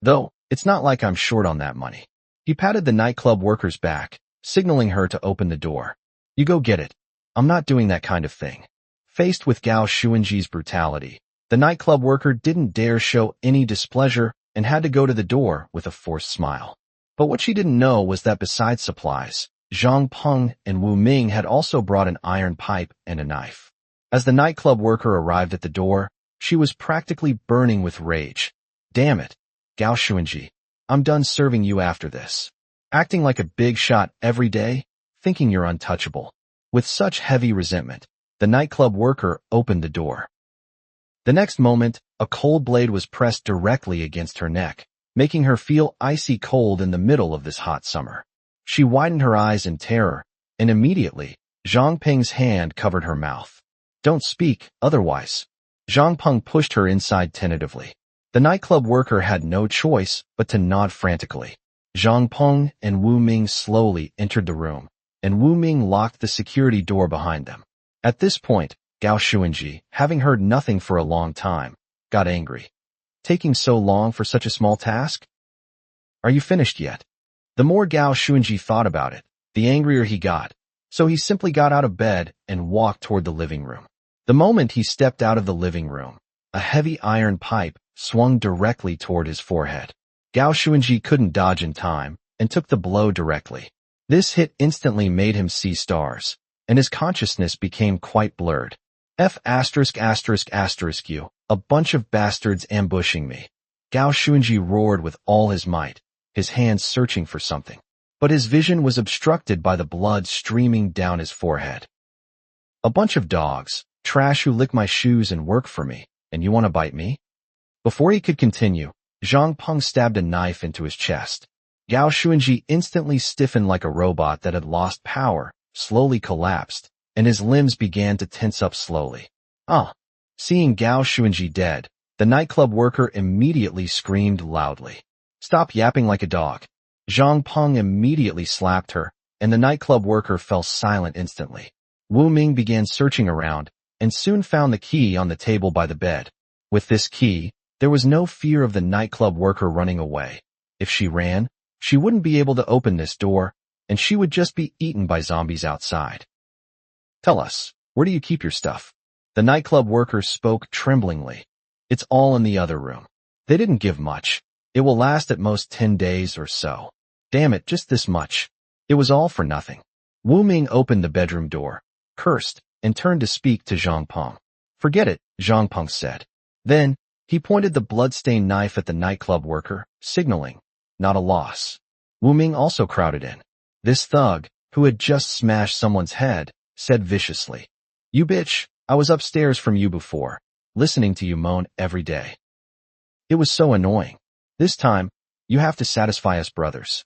Though, it's not like I'm short on that money. He patted the nightclub worker's back, signaling her to open the door. You go get it. I'm not doing that kind of thing. Faced with Gao Xuanji's brutality, the nightclub worker didn't dare show any displeasure and had to go to the door with a forced smile. But what she didn't know was that besides supplies, Zhang Peng and Wu Ming had also brought an iron pipe and a knife. As the nightclub worker arrived at the door, she was practically burning with rage. Damn it, Gao Xuanji, I'm done serving you after this. Acting like a big shot every day, thinking you're untouchable. With such heavy resentment, the nightclub worker opened the door. The next moment, a cold blade was pressed directly against her neck, making her feel icy cold in the middle of this hot summer. She widened her eyes in terror, and immediately, Zhang Peng's hand covered her mouth. Don't speak, otherwise. Zhang Peng pushed her inside tentatively. The nightclub worker had no choice but to nod frantically. Zhang Peng and Wu Ming slowly entered the room, and Wu Ming locked the security door behind them. At this point, Gao Xuanji, having heard nothing for a long time, got angry. Taking so long for such a small task? Are you finished yet? The more Gao Xuanji thought about it, the angrier he got, so he simply got out of bed and walked toward the living room. The moment he stepped out of the living room, a heavy iron pipe swung directly toward his forehead. Gao Xuanji couldn't dodge in time and took the blow directly. This hit instantly made him see stars, and his consciousness became quite blurred. F********, you, a bunch of bastards ambushing me. Gao Xuanji roared with all his might, his hands searching for something. But his vision was obstructed by the blood streaming down his forehead. A bunch of dogs, trash who lick my shoes and work for me, and you want to bite me? Before he could continue, Zhang Peng stabbed a knife into his chest. Gao Xuanji instantly stiffened like a robot that had lost power, slowly collapsed, and his limbs began to tense up slowly. Seeing Gao Xuanji dead, the nightclub worker immediately screamed loudly. Stop yapping like a dog. Zhang Peng immediately slapped her, and the nightclub worker fell silent instantly. Wu Ming began searching around, and soon found the key on the table by the bed. With this key, there was no fear of the nightclub worker running away. If she ran, she wouldn't be able to open this door, and she would just be eaten by zombies outside. Tell us, where do you keep your stuff? The nightclub worker spoke tremblingly. It's all in the other room. They didn't give much. It will last at most 10 days or so. Damn it, just this much. It was all for nothing. Wu Ming opened the bedroom door, cursed, and turned to speak to Zhang Peng. Forget it, Zhang Peng said. Then, he pointed the blood-stained knife at the nightclub worker, signaling, not a loss. Wu Ming also crowded in. This thug, who had just smashed someone's head, said viciously, You bitch, I was upstairs from you before, listening to you moan every day. It was so annoying. This time, you have to satisfy us brothers.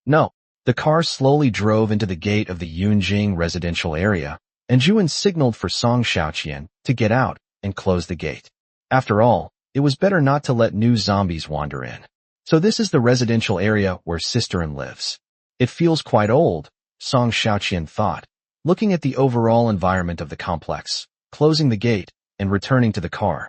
No. The car slowly drove into the gate of the Yunjing residential area, and Zhu An signaled for Song Xiaoqian to get out and close the gate. After all, it was better not to let new zombies wander in. So this is the residential area where Sister An lives. It feels quite old, Song Xiaoqian thought, looking at the overall environment of the complex, closing the gate, and returning to the car.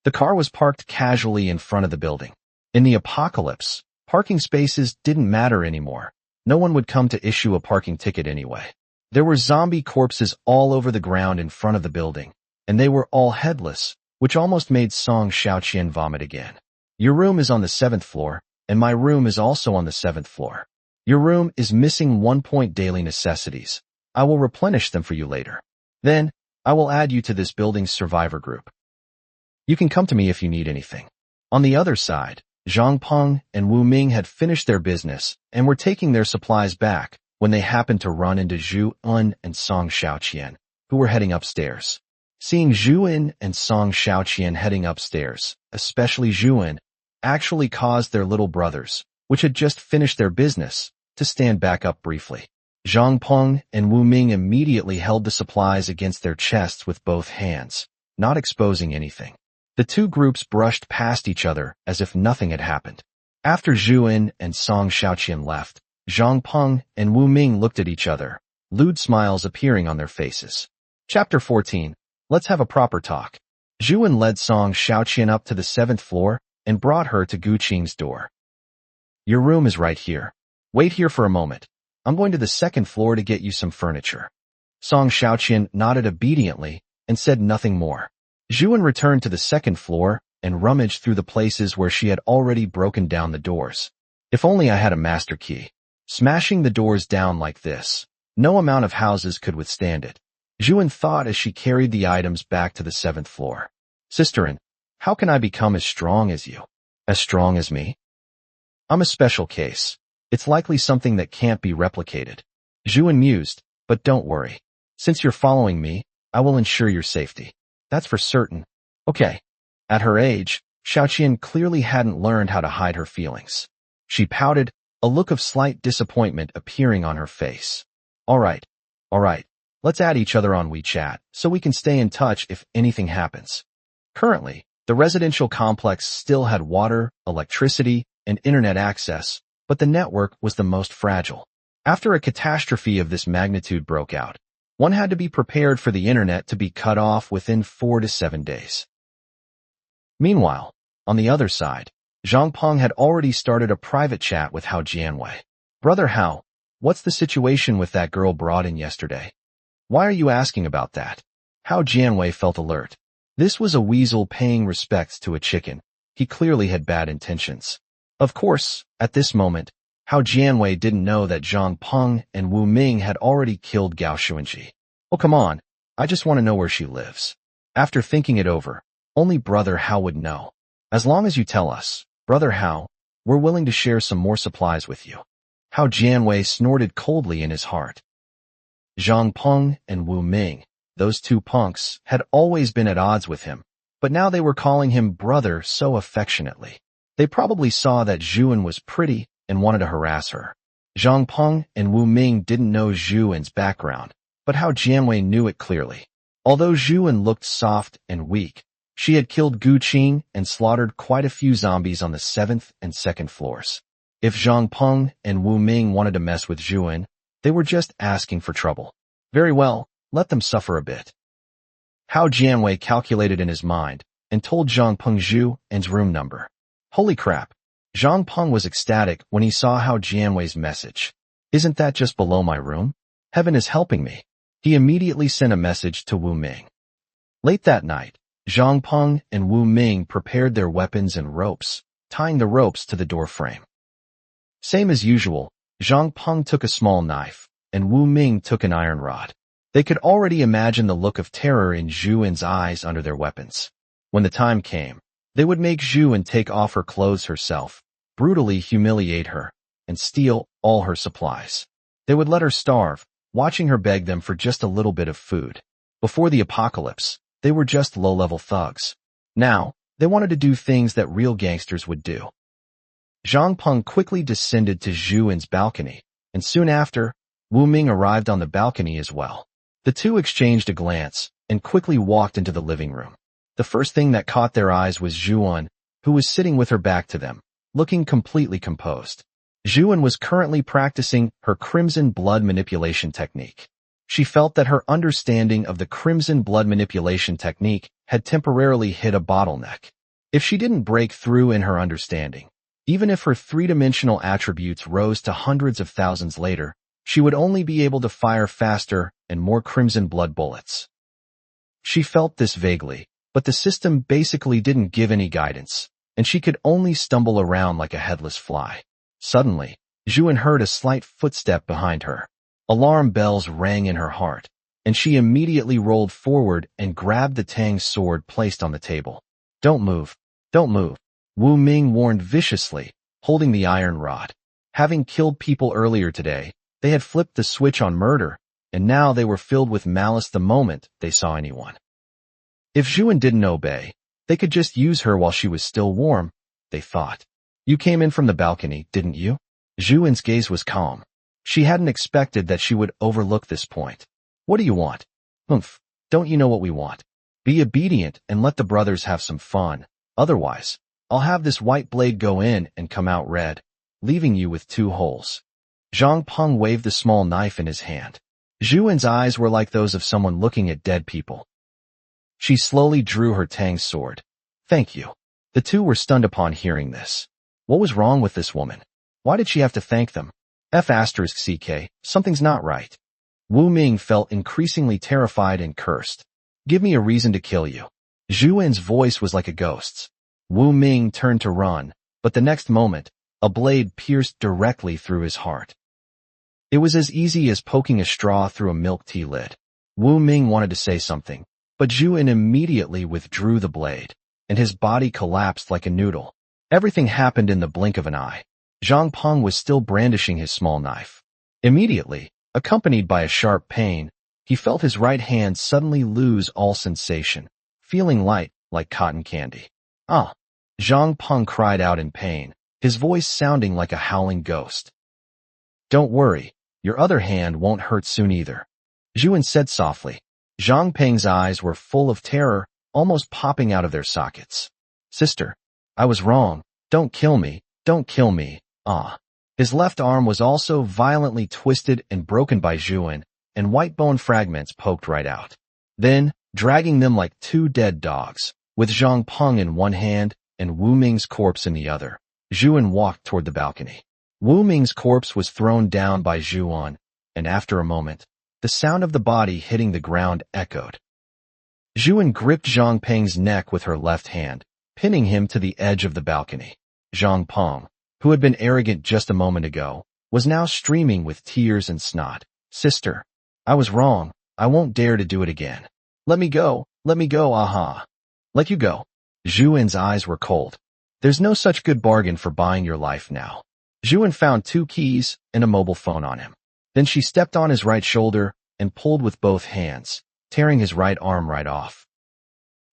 The car was parked casually in front of the building. In the apocalypse, parking spaces didn't matter anymore. No one would come to issue a parking ticket anyway. There were zombie corpses all over the ground in front of the building, and they were all headless, which almost made Song Xiaoqian vomit again. Your room is on the 7th floor, and my room is also on the 7th floor. Your room is missing 1 point daily necessities. I will replenish them for you later. Then, I will add you to this building's survivor group. You can come to me if you need anything. On the other side, Zhang Peng and Wu Ming had finished their business and were taking their supplies back when they happened to run into Zhu An and Song Xiaoqian, who were heading upstairs. Seeing Zhu An and Song Xiaoqian heading upstairs, especially Zhu An, actually caused their little brothers, which had just finished their business, to stand back up briefly. Zhang Peng and Wu Ming immediately held the supplies against their chests with both hands, not exposing anything. The two groups brushed past each other as if nothing had happened. After Zhu An and Song Xiaoqian left, Zhang Peng and Wu Ming looked at each other, lewd smiles appearing on their faces. Chapter 14. Let's have a proper talk. Zhu An led Song Xiaoqian up to the 7th floor and brought her to Gu Qing's door. Your room is right here. Wait here for a moment. I'm going to the 2nd floor to get you some furniture. Song Xiaoqian nodded obediently and said nothing more. Zhu An returned to the 2nd floor and rummaged through the places where she had already broken down the doors. If only I had a master key. Smashing the doors down like this, no amount of houses could withstand it. Zhu An thought as she carried the items back to the 7th floor. Sister An, how can I become as strong as you? As strong as me? I'm a special case. It's likely something that can't be replicated. Zhu An mused, but don't worry. Since you're following me, I will ensure your safety. That's for certain. Okay. At her age, Xiaoqian clearly hadn't learned how to hide her feelings. She pouted, a look of slight disappointment appearing on her face. All right. Let's add each other on WeChat so we can stay in touch if anything happens. Currently, the residential complex still had water, electricity, and internet access, but the network was the most fragile. After a catastrophe of this magnitude broke out, one had to be prepared for the internet to be cut off within 4 to 7 days. Meanwhile, on the other side, Zhang Peng had already started a private chat with Hao Jianwei. Brother Hao, what's the situation with that girl brought in yesterday? Why are you asking about that? Hao Jianwei felt alert. This was a weasel paying respects to a chicken. He clearly had bad intentions. Of course, at this moment, Hao Jianwei didn't know that Zhang Peng and Wu Ming had already killed Gao Xuanji. Oh, come on. I just want to know where she lives. After thinking it over, only Brother Hao would know. As long as you tell us, Brother Hao, we're willing to share some more supplies with you. Hao Jianwei snorted coldly in his heart. Zhang Peng and Wu Ming, those two punks, had always been at odds with him, but now they were calling him brother so affectionately. They probably saw that Zhu An was pretty and wanted to harass her. Zhang Peng and Wu Ming didn't know Zhu An's background, but Hao Jianwei knew it clearly. Although Zhu An looked soft and weak, she had killed Gu Qing and slaughtered quite a few zombies on the 7th and 2nd floors. If Zhang Peng and Wu Ming wanted to mess with Zhu An, they were just asking for trouble. Very well, let them suffer a bit. Hao Jianwei calculated in his mind and told Zhang Peng Zhu An's room number. Holy crap! Zhang Peng was ecstatic when he saw Hao Jianwei's message. Isn't that just below my room? Heaven is helping me. He immediately sent a message to Wu Ming. Late that night, Zhang Peng and Wu Ming prepared their weapons and ropes, tying the ropes to the door frame. Same as usual, Zhang Peng took a small knife, and Wu Ming took an iron rod. They could already imagine the look of terror in Zhu An's eyes under their weapons. When the time came, they would make Zhu An take off her clothes herself, brutally humiliate her, and steal all her supplies. They would let her starve, watching her beg them for just a little bit of food. Before the apocalypse, they were just low-level thugs. Now, they wanted to do things that real gangsters would do. Zhang Peng quickly descended to Zhu An's balcony, and soon after, Wu Ming arrived on the balcony as well. The two exchanged a glance and quickly walked into the living room. The first thing that caught their eyes was Zhu An, who was sitting with her back to them, looking completely composed. Zhu An was currently practicing her crimson blood manipulation technique. She felt that her understanding of the crimson blood manipulation technique had temporarily hit a bottleneck. If she didn't break through in her understanding, even if her three-dimensional attributes rose to hundreds of thousands later, she would only be able to fire faster and more crimson blood bullets. She felt this vaguely, but the system basically didn't give any guidance, and she could only stumble around like a headless fly. Suddenly, Zhu An heard a slight footstep behind her. Alarm bells rang in her heart, and she immediately rolled forward and grabbed the Tang sword placed on the table. Don't move. Don't move. Wu Ming warned viciously, holding the iron rod. Having killed people earlier today, they had flipped the switch on murder, and now they were filled with malice the moment they saw anyone. If Zhu An didn't obey, they could just use her while she was still warm, they thought. You came in from the balcony, didn't you? Zhu An's gaze was calm. She hadn't expected that she would overlook this point. What do you want? Humph, don't you know what we want? Be obedient and let the brothers have some fun. Otherwise, I'll have this white blade go in and come out red, leaving you with 2 holes. Zhang Peng waved the small knife in his hand. Zhu An's eyes were like those of someone looking at dead people. She slowly drew her Tang's sword. Thank you. The two were stunned upon hearing this. What was wrong with this woman? Why did she have to thank them? *CK, something's not right. Wu Ming felt increasingly terrified and cursed. Give me a reason to kill you. Zhu An's voice was like a ghost's. Wu Ming turned to run, but the next moment, a blade pierced directly through his heart. It was as easy as poking a straw through a milk tea lid. Wu Ming wanted to say something, but Zhu An immediately withdrew the blade, and his body collapsed like a noodle. Everything happened in the blink of an eye. Zhang Peng was still brandishing his small knife. Immediately, accompanied by a sharp pain, he felt his right hand suddenly lose all sensation, feeling light like cotton candy. Ah! Zhang Peng cried out in pain, his voice sounding like a howling ghost. Don't worry, your other hand won't hurt soon either. Zhu An said softly. Zhang Peng's eyes were full of terror, almost popping out of their sockets. Sister, I was wrong. Don't kill me. Don't kill me. Ah. His left arm was also violently twisted and broken by Zhu An, and white bone fragments poked right out. Then, dragging them like two dead dogs, with Zhang Peng in one hand and Wu Ming's corpse in the other, Zhu An walked toward the balcony. Wu Ming's corpse was thrown down by Zhu An, and after a moment, the sound of the body hitting the ground echoed. Zhu An gripped Zhang Peng's neck with her left hand, pinning him to the edge of the balcony. Zhang Peng, who had been arrogant just a moment ago, was now streaming with tears and snot. Sister, I was wrong. I won't dare to do it again. Let me go, aha. Let you go. Zhu An's eyes were cold. There's no such good bargain for buying your life now. Zhu An found 2 keys and a mobile phone on him. Then she stepped on his right shoulder and pulled with both hands, tearing his right arm right off.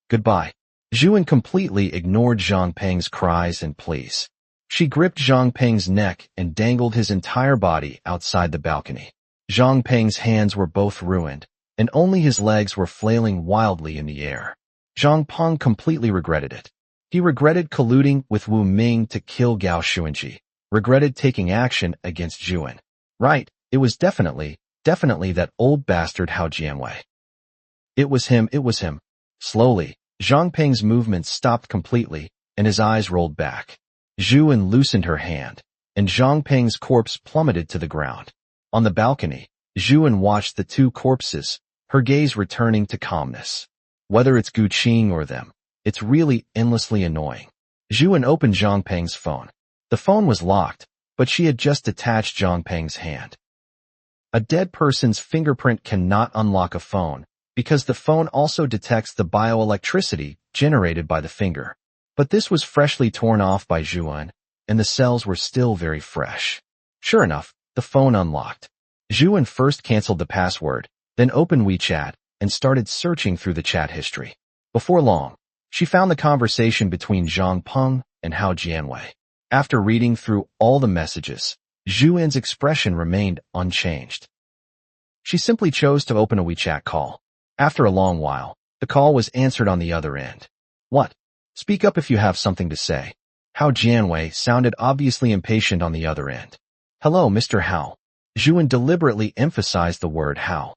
Goodbye. Zhu An completely ignored Zhang Peng's cries and pleas. She gripped Zhang Peng's neck and dangled his entire body outside the balcony. Zhang Peng's hands were both ruined, and only his legs were flailing wildly in the air. Zhang Peng completely regretted it. He regretted colluding with Wu Ming to kill Gao Xuanji, regretted taking action against Zhu An. Right, it was definitely that old bastard Hao Jianwei. It was him. Slowly, Zhang Peng's movements stopped completely, and his eyes rolled back. Zhu An loosened her hand, and Zhang Peng's corpse plummeted to the ground. On the balcony, Zhu An watched the 2 corpses, her gaze returning to calmness. Whether it's Gu Qing or them, it's really endlessly annoying. Zhu An opened Zhang Peng's phone. The phone was locked, but she had just detached Zhang Peng's hand. A dead person's fingerprint cannot unlock a phone, because the phone also detects the bioelectricity generated by the finger. But this was freshly torn off by Zhu An, and the cells were still very fresh. Sure enough, the phone unlocked. Zhu An first canceled the password, then opened WeChat, and started searching through the chat history. Before long, she found the conversation between Zhang Peng and Hao Jianwei. After reading through all the messages, Zhu An's expression remained unchanged. She simply chose to open a WeChat call. After a long while, the call was answered on the other end. What? Speak up if you have something to say. Hao Jianwei sounded obviously impatient on the other end. Hello, Mr. Hao. Zhu An deliberately emphasized the word Hao.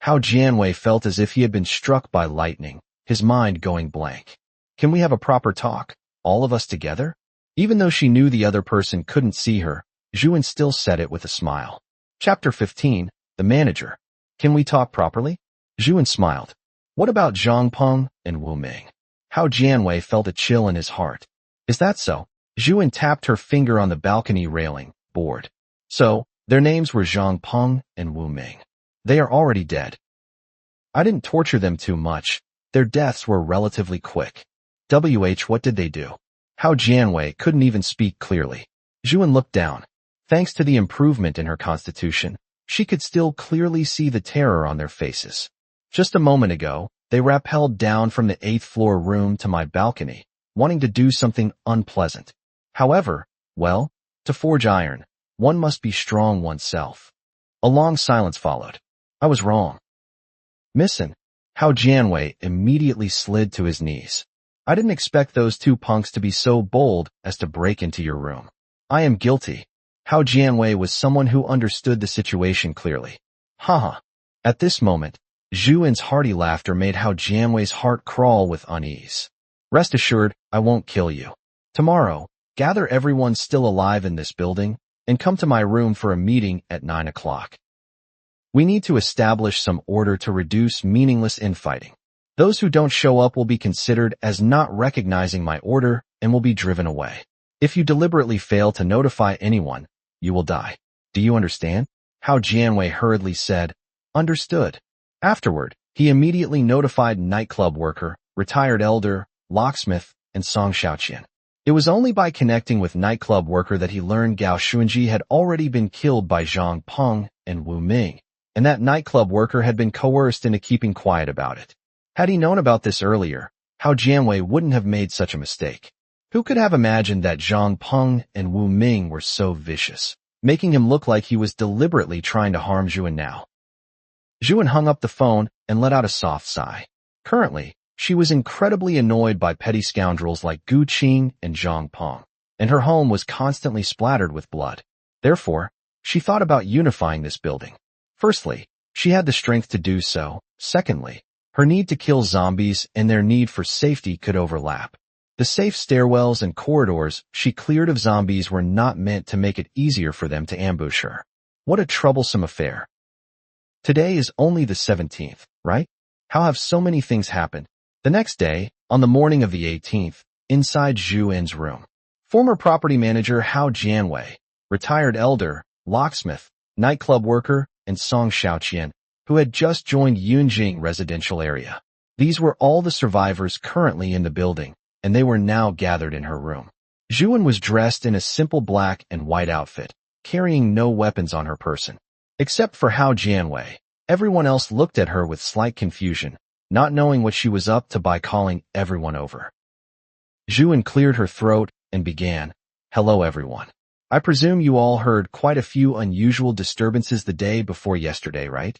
Hao Jianwei felt as if he had been struck by lightning, his mind going blank. Can we have a proper talk, all of us together? Even though she knew the other person couldn't see her, Zhu An still said it with a smile. Chapter 15, The Manager. Can we talk properly? Zhu An smiled. What about Zhang Peng and Wu Ming? Hao Jianwei felt a chill in his heart. Is that so? Zhu An tapped her finger on the balcony railing, bored. So, their names were Zhang Peng and Wu Ming. They are already dead. I didn't torture them too much. Their deaths were relatively quick. What did they do? Hao Jianwei couldn't even speak clearly. Zhu An looked down. Thanks to the improvement in her constitution, she could still clearly see the terror on their faces. Just a moment ago, they rappelled down from the 8th floor room to my balcony, wanting to do something unpleasant. However, well, to forge iron, one must be strong oneself. A long silence followed. I was wrong. Missin. Hao Jianwei immediately slid to his knees. I didn't expect those 2 punks to be so bold as to break into your room. I am guilty. Hao Jianwei was someone who understood the situation clearly. Haha. At this moment, Zhu An's hearty laughter made Hao Jianwei's heart crawl with unease. Rest assured, I won't kill you. Tomorrow, gather everyone still alive in this building and come to my room for a meeting at 9 o'clock. We need to establish some order to reduce meaningless infighting. Those who don't show up will be considered as not recognizing my order and will be driven away. If you deliberately fail to notify anyone, you will die. Do you understand? Hao Jianwei hurriedly said, Understood. Afterward, he immediately notified nightclub worker, retired elder, locksmith, and Song Xiaoqian. It was only by connecting with nightclub worker that he learned Gao Xuanji had already been killed by Zhang Peng and Wu Ming, and that nightclub worker had been coerced into keeping quiet about it. Had he known about this earlier, Hao Jianwei wouldn't have made such a mistake. Who could have imagined that Zhang Peng and Wu Ming were so vicious, making him look like he was deliberately trying to harm Zhu An now? Zhu An hung up the phone and let out a soft sigh. Currently, she was incredibly annoyed by petty scoundrels like Gu Qing and Zhang Peng, and her home was constantly splattered with blood. Therefore, she thought about unifying this building. Firstly, she had the strength to do so. Secondly, her need to kill zombies and their need for safety could overlap. The safe stairwells and corridors she cleared of zombies were not meant to make it easier for them to ambush her. What a troublesome affair. Today is only the 17th, right? How have so many things happened? The next day, on the morning of the 18th, inside Zhu An's room, former property manager Hao Jianwei, retired elder, locksmith, nightclub worker, and Song Xiaoqian, who had just joined Yunjing residential area. These were all the survivors currently in the building, and they were now gathered in her room. Zhu An was dressed in a simple black and white outfit, carrying no weapons on her person. Except for Hao Jianwei, everyone else looked at her with slight confusion, not knowing what she was up to by calling everyone over. Zhu An cleared her throat and began, Hello everyone. I presume you all heard quite a few unusual disturbances the day before yesterday, right?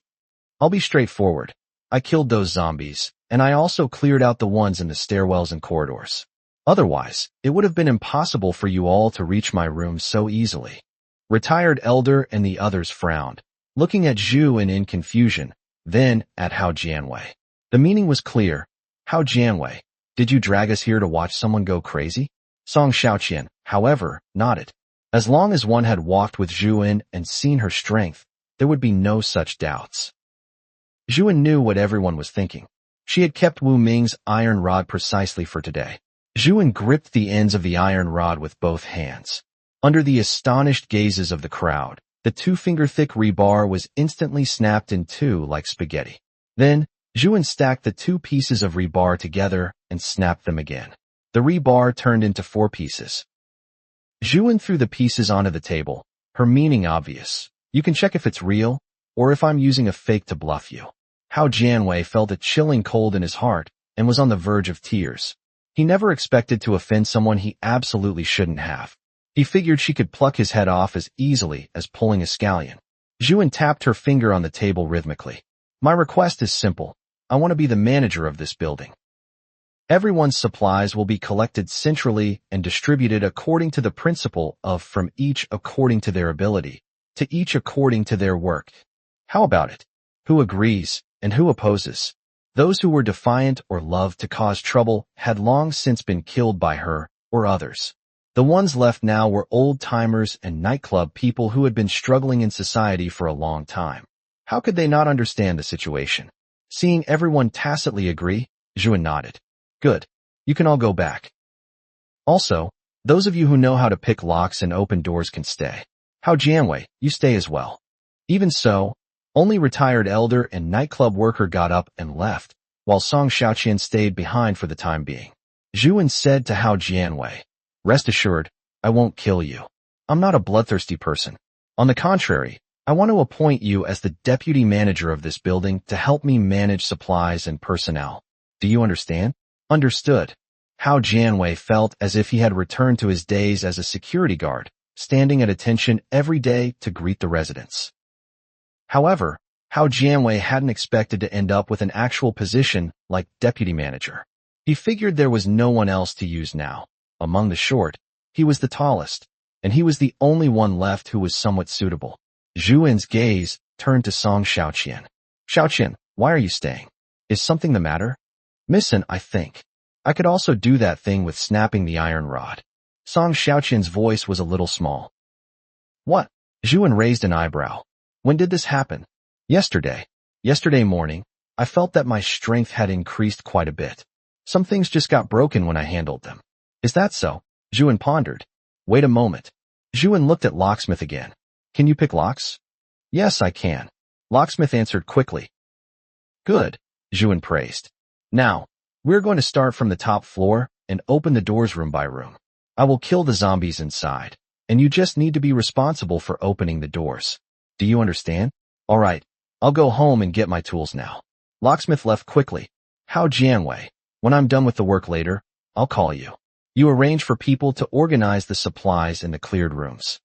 I'll be straightforward. I killed those zombies, and I also cleared out the ones in the stairwells and corridors. Otherwise, it would have been impossible for you all to reach my room so easily. Retired elder and the others frowned, looking at Zhu An in confusion, then at Hao Jianwei. The meaning was clear. Hao Jianwei, did you drag us here to watch someone go crazy? Song Xiaoqian, however, nodded. As long as one had walked with Zhu An and seen her strength, there would be no such doubts. Zhu An knew what everyone was thinking. She had kept Wu Ming's iron rod precisely for today. Zhu An gripped the ends of the iron rod with both hands. Under the astonished gazes of the crowd, the 2-finger-thick rebar was instantly snapped in two like spaghetti. Then, Zhu An stacked the 2 pieces of rebar together and snapped them again. The rebar turned into 4 pieces. Zhu An threw the pieces onto the table, her meaning obvious. You can check if it's real, or if I'm using a fake to bluff you. Hao Jianwei felt a chilling cold in his heart and was on the verge of tears. He never expected to offend someone he absolutely shouldn't have. He figured she could pluck his head off as easily as pulling a scallion. Zhu An tapped her finger on the table rhythmically. My request is simple. I want to be the manager of this building. Everyone's supplies will be collected centrally and distributed according to the principle of from each according to their ability, to each according to their work. How about it? Who agrees and who opposes? Those who were defiant or loved to cause trouble had long since been killed by her or others. The ones left now were old-timers and nightclub people who had been struggling in society for a long time. How could they not understand the situation? Seeing everyone tacitly agree, Zhu An nodded. Good. You can all go back. Also, those of you who know how to pick locks and open doors can stay. Hao Jianwei, you stay as well. Even so, only retired elder and nightclub worker got up and left, while Song Xiaoqian stayed behind for the time being. Zhu An said to Hao Jianwei, Rest assured, I won't kill you. I'm not a bloodthirsty person. On the contrary, I want to appoint you as the deputy manager of this building to help me manage supplies and personnel. Do you understand? Understood. Hao Jianwei felt as if he had returned to his days as a security guard, standing at attention every day to greet the residents. However, Hao Jianwei hadn't expected to end up with an actual position like deputy manager. He figured there was no one else to use now. Among the short, he was the tallest, and he was the only one left who was somewhat suitable. Zhu An's gaze turned to Song Xiaoqian. Xiaoqian, why are you staying? Is something the matter? Missing, I think. I could also do that thing with snapping the iron rod. Song Xiaoqian's voice was a little small. What? Zhu An raised an eyebrow. When did this happen? Yesterday. Yesterday morning, I felt that my strength had increased quite a bit. Some things just got broken when I handled them. Is that so? Zhu An pondered. Wait a moment. Zhu An looked at Locksmith again. Can you pick locks? Yes, I can. Locksmith answered quickly. Good, Zhu An praised. Now, we're going to start from the top floor and open the doors room by room. I will kill the zombies inside, and you just need to be responsible for opening the doors. Do you understand? All right, I'll go home and get my tools now. Locksmith left quickly. How Janwei, when I'm done with the work later, I'll call you. You arrange for people to organize the supplies in the cleared rooms.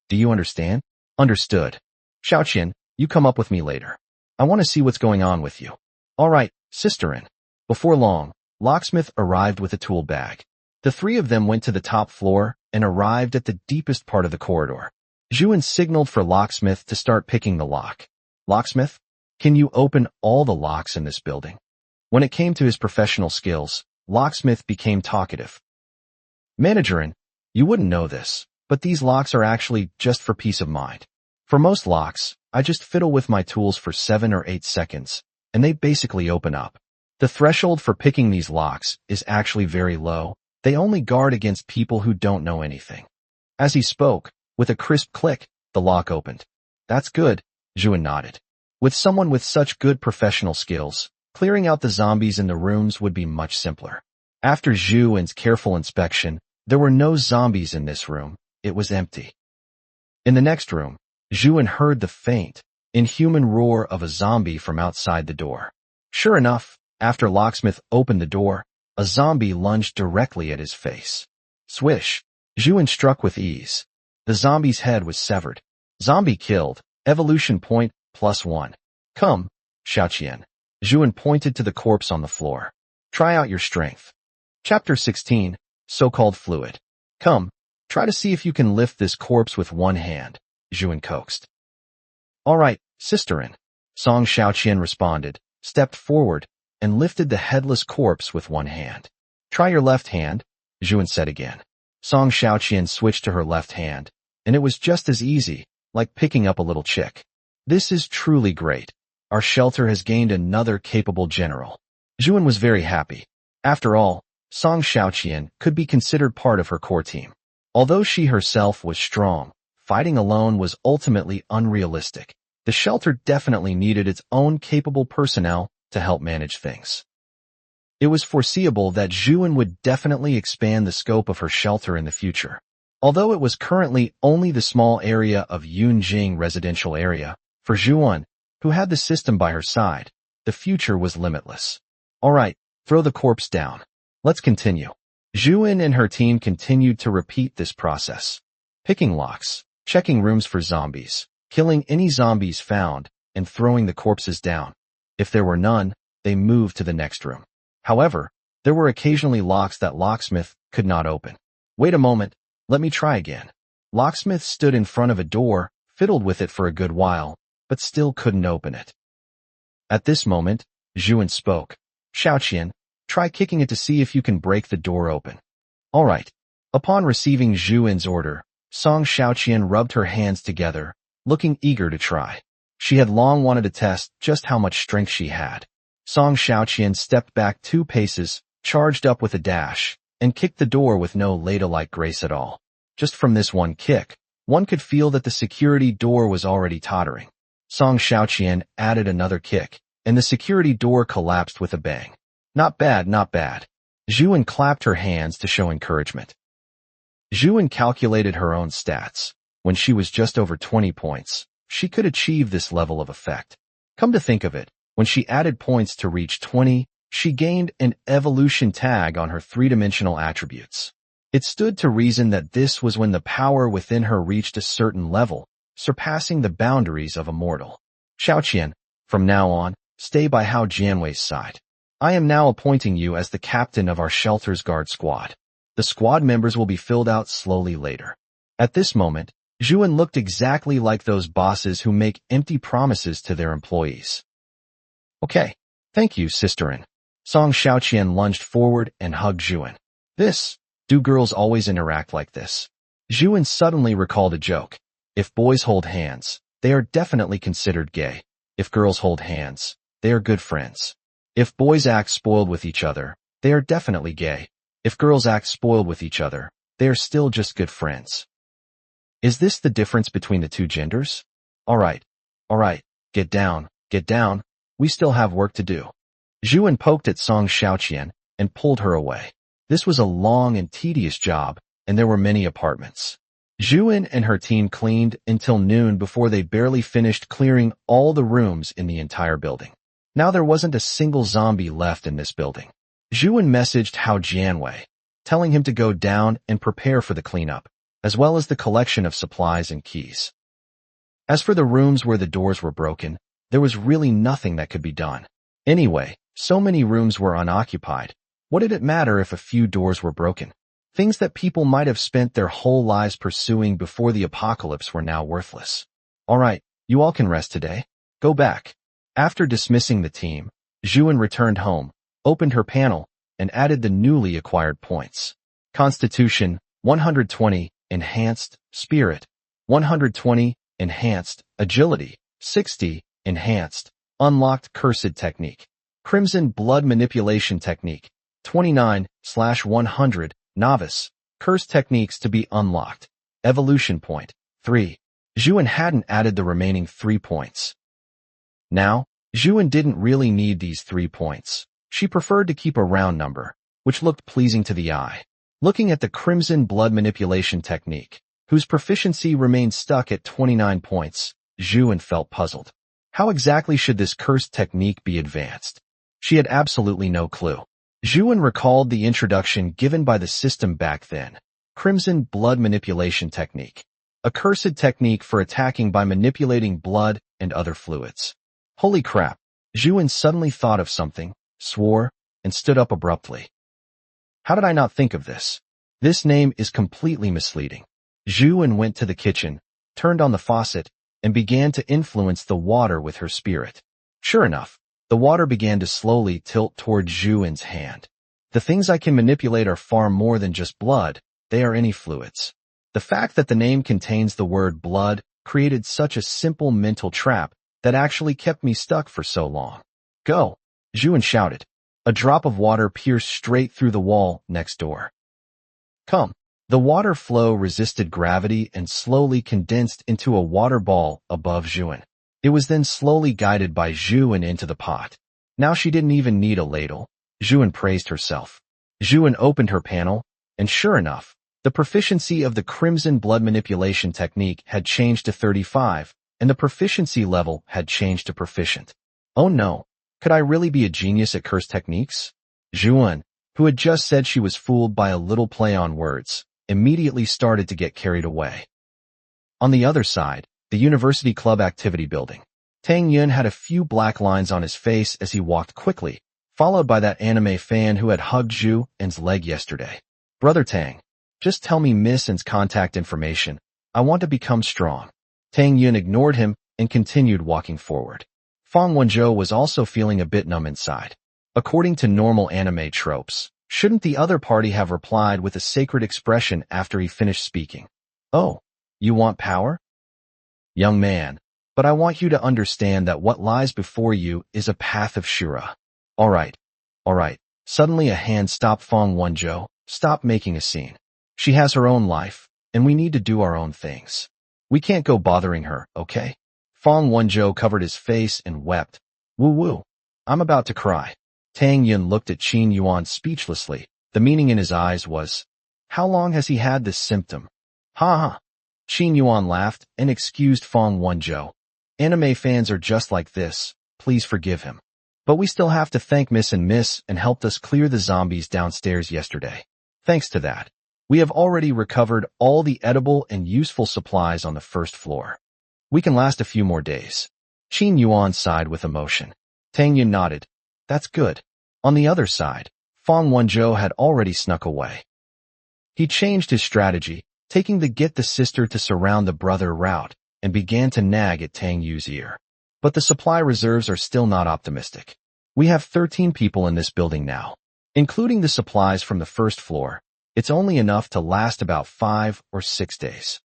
Do you understand? Understood. Xiaoqian, you come up with me later. I want to see what's going on with you. All right, Sister In. Before long, Locksmith arrived with a tool bag. The three of them went to the top floor and arrived at the deepest part of the corridor. Zhu An signaled for Locksmith to start picking the lock. Locksmith, can you open all the locks in this building? When it came to his professional skills, Locksmith became talkative. Managerin, you wouldn't know this, but these locks are actually just for peace of mind. For most locks, I just fiddle with my tools for 7 or 8 seconds, and they basically open up. The threshold for picking these locks is actually very low. They only guard against people who don't know anything. As he spoke, with a crisp click, the lock opened. That's good, Zhu An nodded. With someone with such good professional skills, clearing out the zombies in the rooms would be much simpler. After Zhu An's careful inspection, there were no zombies in this room. It was empty. In the next room, Zhu An heard the faint, inhuman roar of a zombie from outside the door. Sure enough, after Locksmith opened the door, a zombie lunged directly at his face. Swish! Zhu An struck with ease. The zombie's head was severed. Zombie killed. Evolution point +1. Come, Xiaoqian. Zhu An pointed to the corpse on the floor. Try out your strength. Chapter 16, So-Called Fluid. Come, try to see if you can lift this corpse with one hand, Zhu An coaxed. All right, Sister In. Song Xiaoqian responded, stepped forward, and lifted the headless corpse with one hand. Try your left hand, Zhu An said again. Song Xiaoqian switched to her left hand, and it was just as easy, like picking up a little chick. This is truly great. Our shelter has gained another capable general. Zhu An was very happy. After all, Song Xiaoqian could be considered part of her core team. Although she herself was strong, fighting alone was ultimately unrealistic. The shelter definitely needed its own capable personnel to help manage things. It was foreseeable that Zhu An would definitely expand the scope of her shelter in the future. Although it was currently only the small area of Yunjing residential area, for Zhu An, who had the system by her side, the future was limitless. All right, throw the corpse down. Let's continue. Zhu An and her team continued to repeat this process. Picking locks, checking rooms for zombies, killing any zombies found, and throwing the corpses down. If there were none, they moved to the next room. However, there were occasionally locks that Locksmith could not open. Wait a moment, let me try again. Locksmith stood in front of a door, fiddled with it for a good while, but still couldn't open it. At this moment, Zhu An spoke. Xiaoqian, try kicking it to see if you can break the door open. All right. Upon receiving Zhu An's order, Song Xiaoqian rubbed her hands together, looking eager to try. She had long wanted to test just how much strength she had. Song Xiaoqian stepped back 2 paces, charged up with a dash, and kicked the door with no ladle-like grace at all. Just from this one kick, one could feel that the security door was already tottering. Song Xiaoqian added another kick, and the security door collapsed with a bang. Not bad, not bad. Zhu An clapped her hands to show encouragement. Zhu An calculated her own stats. When she was just over 20 points, she could achieve this level of effect. Come to think of it, when she added points to reach 20, she gained an evolution tag on her 3-dimensional attributes. It stood to reason that this was when the power within her reached a certain level, surpassing the boundaries of a mortal. Xiaoqian, from now on, stay by Hao Jianwei's side. I am now appointing you as the captain of our shelter's guard squad. The squad members will be filled out slowly later. At this moment, Zhu An looked exactly like those bosses who make empty promises to their employees. Okay. Thank you, Sister An. Song Xiaoqian lunged forward and hugged Zhu An. Do girls always interact like this? Zhu An suddenly recalled a joke. If boys hold hands, they are definitely considered gay. If girls hold hands, they are good friends. If boys act spoiled with each other, they are definitely gay. If girls act spoiled with each other, they are still just good friends. Is this the difference between the two genders? Alright, get down, we still have work to do. Zhu An poked at Song Xiaoqian and pulled her away. This was a long and tedious job, and there were many apartments. Zhu An and her team cleaned until noon before they barely finished clearing all the rooms in the entire building. Now there wasn't a single zombie left in this building. Zhu An messaged Hao Jianwei, telling him to go down and prepare for the cleanup, as well as the collection of supplies and keys. As for the rooms where the doors were broken, there was really nothing that could be done. Anyway, so many rooms were unoccupied. What did it matter if a few doors were broken? Things that people might have spent their whole lives pursuing before the apocalypse were now worthless. Alright, you all can rest today. Go back. After dismissing the team, Zhu An returned home, opened her panel, and added the newly acquired points. Constitution, 120, Enhanced, Spirit, 120, Enhanced, Agility, 60, Enhanced, Unlocked Cursed Technique. Crimson Blood Manipulation Technique, 29/100, Novice, Curse Techniques to be unlocked. Evolution Point, 3. Zhu An hadn't added the remaining 3 points. Now, Zhu An didn't really need these 3 points. She preferred to keep a round number, which looked pleasing to the eye. Looking at the Crimson Blood Manipulation Technique, whose proficiency remained stuck at 29 points, Zhu An felt puzzled. How exactly should this cursed technique be advanced? She had absolutely no clue. Zhu An recalled the introduction given by the system back then. Crimson Blood Manipulation Technique. A cursed technique for attacking by manipulating blood and other fluids. Holy crap! Zhu An suddenly thought of something, swore, and stood up abruptly. How did I not think of this? This name is completely misleading. Zhu An went to the kitchen, turned on the faucet, and began to influence the water with her spirit. Sure enough, the water began to slowly tilt toward Zhu An's hand. The things I can manipulate are far more than just blood, they are any fluids. The fact that the name contains the word blood created such a simple mental trap that actually kept me stuck for so long. Go! Zhu An shouted. A drop of water pierced straight through the wall next door. Come! The water flow resisted gravity and slowly condensed into a water ball above Zhu An. It was then slowly guided by Zhu An into the pot. Now she didn't even need a ladle. Zhu An praised herself. Zhu An opened her panel, and sure enough, the proficiency of the Crimson Blood Manipulation Technique had changed to 35, and the proficiency level had changed to Proficient. Oh no, could I really be a genius at curse techniques? Zhu An, who had just said she was fooled by a little play on words, immediately started to get carried away. On the other side, the University Club Activity Building. Tang Yun had a few black lines on his face as he walked quickly, followed by that anime fan who had hugged Zhu An's leg yesterday. Brother Tang, just tell me Miss An's contact information. I want to become strong. Tang Yun ignored him and continued walking forward. Fang Wenzhou was also feeling a bit numb inside. According to normal anime tropes, shouldn't the other party have replied with a sacred expression after he finished speaking? Oh, you want power? Young man, but I want you to understand that what lies before you is a path of Shura. Alright. Suddenly a hand stopped Fang Wenzhou. Stop making a scene. She has her own life, and we need to do our own things. We can't go bothering her, okay? Fang Wenzhou covered his face and wept. Woo-woo. I'm about to cry. Tang Yun looked at Qin Yuan speechlessly. The meaning in his eyes was, how long has he had this symptom? Ha ha. Qin Yuan laughed and excused Fang Wenzhou. Anime fans are just like this, please forgive him. But we still have to thank Miss and helped us clear the zombies downstairs yesterday. Thanks to that, we have already recovered all the edible and useful supplies on the first floor. We can last a few more days. Qin Yuan sighed with emotion. Tang Yun nodded. That's good. On the other side, Fang Wenzhou had already snuck away. He changed his strategy, taking the get the sister to surround the brother route, and began to nag at Tang Yu's ear. But the supply reserves are still not optimistic. We have 13 people in this building now. Including the supplies from the first floor, it's only enough to last about 5 or 6 days.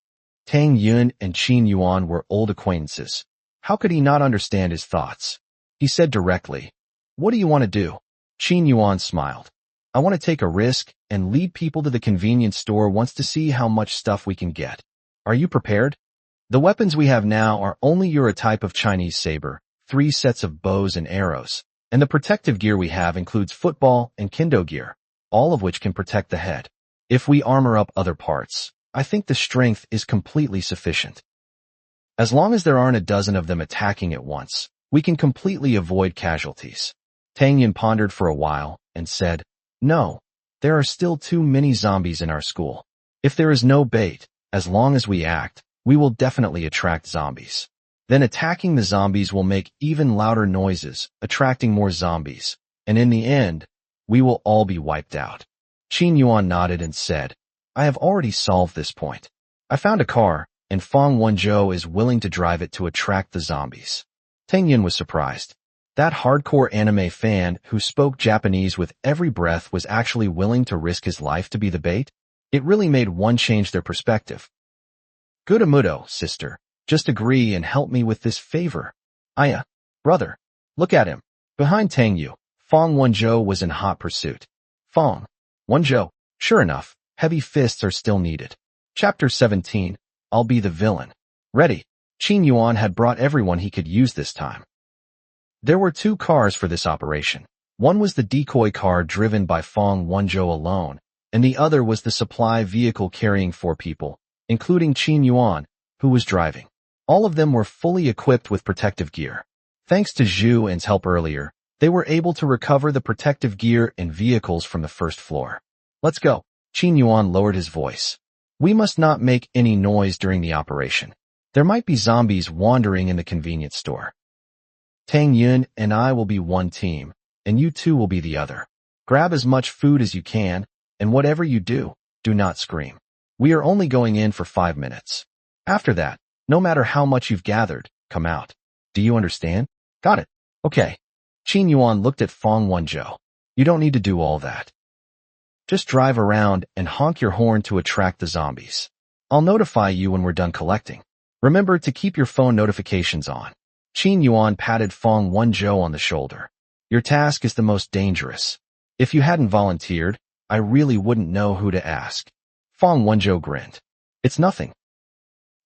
Tang Yun and Qin Yuan were old acquaintances. How could he not understand his thoughts? He said directly, "What do you want to do?" Qin Yuan smiled. "I want to take a risk and lead people to the convenience store once to see how much stuff we can get. Are you prepared? The weapons we have now are only your type of Chinese saber, 3 sets of bows and arrows, and the protective gear we have includes football and kendo gear, all of which can protect the head. If we armor up other parts, I think the strength is completely sufficient. As long as there aren't a dozen of them attacking at once, we can completely avoid casualties." Tang Yin pondered for a while and said, "No, there are still too many zombies in our school. If there is no bait, as long as we act, we will definitely attract zombies. Then attacking the zombies will make even louder noises, attracting more zombies, and in the end, we will all be wiped out." Qin Yuan nodded and said, "I have already solved this point. I found a car, and Fong Wenzhou is willing to drive it to attract the zombies." Tang Yin was surprised. That hardcore anime fan who spoke Japanese with every breath was actually willing to risk his life to be the bait? It really made one change their perspective. "Good amudo, sister. Just agree and help me with this favor." "Aya, brother, look at him." Behind Tang Yu, Fong Wenzhou was in hot pursuit. Fong Wenzhou, sure enough, heavy fists are still needed. Chapter 17, I'll be the villain. Ready. Qin Yuan had brought everyone he could use this time. There were 2 cars for this operation. One was the decoy car driven by Fong Wenzhou alone, and the other was the supply vehicle carrying 4 people, including Qin Yuan, who was driving. All of them were fully equipped with protective gear. Thanks to Zhu An's help earlier, they were able to recover the protective gear and vehicles from the first floor. "Let's go." Qin Yuan lowered his voice. "We must not make any noise during the operation. There might be zombies wandering in the convenience store. Tang Yun and I will be one team, and you two will be the other. Grab as much food as you can, and whatever you do, do not scream. We are only going in for 5 minutes. After that, no matter how much you've gathered, come out. Do you understand?" "Got it." "Okay." Qin Yuan looked at Fong Wenzhou. "You don't need to do all that. Just drive around and honk your horn to attract the zombies. I'll notify you when we're done collecting. Remember to keep your phone notifications on." Qin Yuan patted Fong Wenzhou on the shoulder. "Your task is the most dangerous. If you hadn't volunteered, I really wouldn't know who to ask." Fong Wenzhou grinned. "It's nothing.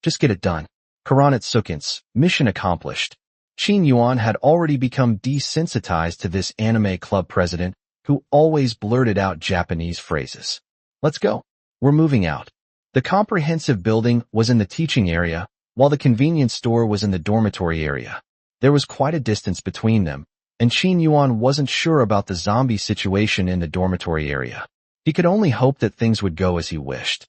Just get it done." Karanat Sukins, mission accomplished. Qin Yuan had already become desensitized to this anime club president who always blurted out Japanese phrases. "Let's go. We're moving out." The comprehensive building was in the teaching area, while the convenience store was in the dormitory area. There was quite a distance between them, and Qin Yuan wasn't sure about the zombie situation in the dormitory area. He could only hope that things would go as he wished.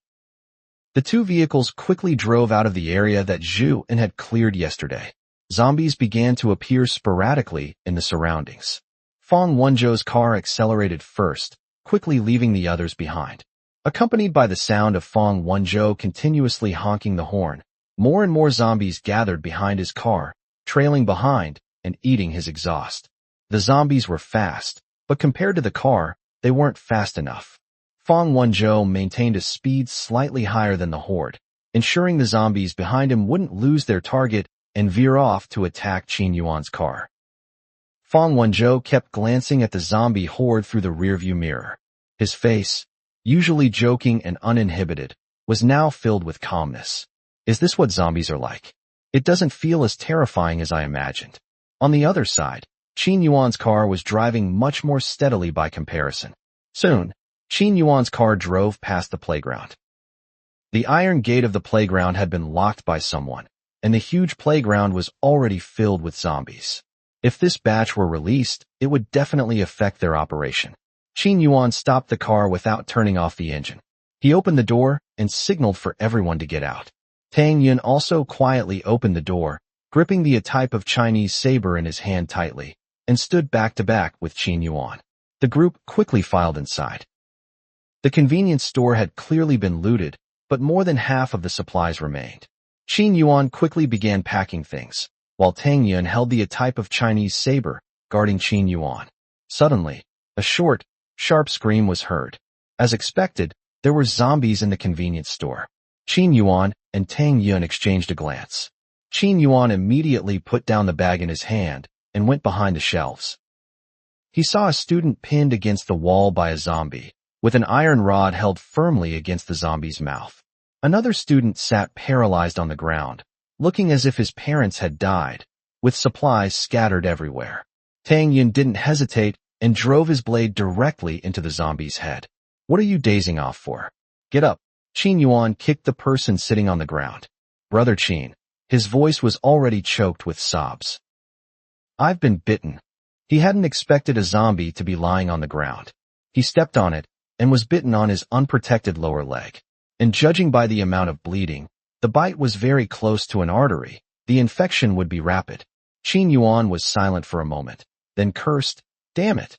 The 2 vehicles quickly drove out of the area that Zhu An had cleared yesterday. Zombies began to appear sporadically in the surroundings. Fong Wenzhou's car accelerated first, quickly leaving the others behind. Accompanied by the sound of Fong Wenzhou continuously honking the horn, more and more zombies gathered behind his car, trailing behind and eating his exhaust. The zombies were fast, but compared to the car, they weren't fast enough. Fong Wenzhou maintained a speed slightly higher than the horde, ensuring the zombies behind him wouldn't lose their target and veer off to attack Qin Yuan's car. Fong Wenzhou kept glancing at the zombie horde through the rearview mirror. His face, usually joking and uninhibited, was now filled with calmness. Is this what zombies are like? It doesn't feel as terrifying as I imagined. On the other side, Qin Yuan's car was driving much more steadily by comparison. Soon, Qin Yuan's car drove past the playground. The iron gate of the playground had been locked by someone, and the huge playground was already filled with zombies. If this batch were released, it would definitely affect their operation. Qin Yuan stopped the car without turning off the engine. He opened the door and signaled for everyone to get out. Tang Yun also quietly opened the door, gripping the type of Chinese saber in his hand tightly, and stood back to back with Qin Yuan. The group quickly filed inside. The convenience store had clearly been looted, but more than half of the supplies remained. Qin Yuan quickly began packing things, while Tang Yun held the type of Chinese saber, guarding Qin Yuan. Suddenly, a short, sharp scream was heard. As expected, there were zombies in the convenience store. Qin Yuan and Tang Yun exchanged a glance. Qin Yuan immediately put down the bag in his hand and went behind the shelves. He saw a student pinned against the wall by a zombie, with an iron rod held firmly against the zombie's mouth. Another student sat paralyzed on the ground, looking as if his parents had died, with supplies scattered everywhere. Tang Yun didn't hesitate and drove his blade directly into the zombie's head. "What are you dazing off for? Get up." Qin Yuan kicked the person sitting on the ground. "Brother Qin." His voice was already choked with sobs. "I've been bitten." He hadn't expected a zombie to be lying on the ground. He stepped on it and was bitten on his unprotected lower leg. And judging by the amount of bleeding, the bite was very close to an artery. The infection would be rapid. Qin Yuan was silent for a moment, then cursed, "Damn it.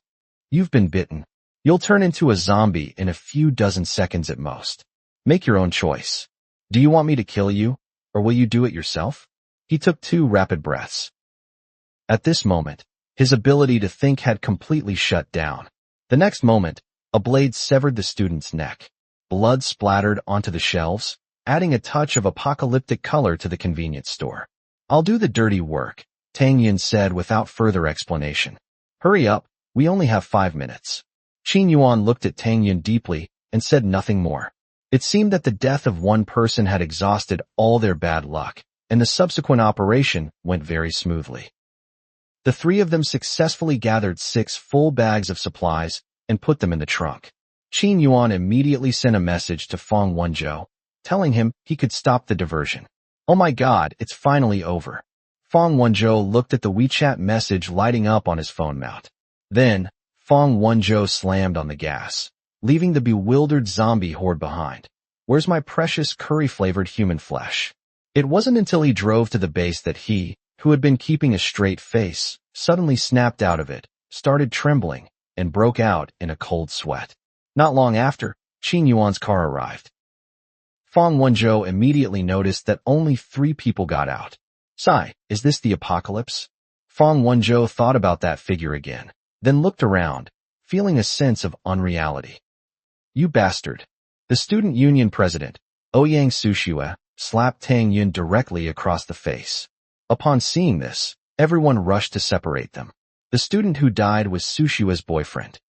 You've been bitten. You'll turn into a zombie in a few dozen seconds at most. Make your own choice. Do you want me to kill you, or will you do it yourself?" He took 2 rapid breaths. At this moment, his ability to think had completely shut down. The next moment, a blade severed the student's neck. Blood splattered onto the shelves, adding a touch of apocalyptic color to the convenience store. "I'll do the dirty work," Tang Yun said without further explanation. "Hurry up, we only have 5 minutes. Qin Yuan looked at Tang Yun deeply and said nothing more. It seemed that the death of one person had exhausted all their bad luck, and the subsequent operation went very smoothly. The 3 of them successfully gathered 6 full bags of supplies and put them in the trunk. Qin Yuan immediately sent a message to Feng Wenzhou, telling him he could stop the diversion. "Oh my God, it's finally over." Feng Wenzhou looked at the WeChat message lighting up on his phone mount. Then, Feng Wenzhou slammed on the gas, leaving the bewildered zombie horde behind. "Where's my precious curry-flavored human flesh?" It wasn't until he drove to the base that he, who had been keeping a straight face, suddenly snapped out of it, started trembling, and broke out in a cold sweat. Not long after, Qin Yuan's car arrived. Feng Wenzhou immediately noticed that only 3 people got out. "Sai, is this the apocalypse?" Feng Wenzhou thought about that figure again, then looked around, feeling a sense of unreality. "You bastard." The student union president, Ouyang Sushue, slapped Tang Yun directly across the face. Upon seeing this, everyone rushed to separate them. The student who died was Sushue's boyfriend.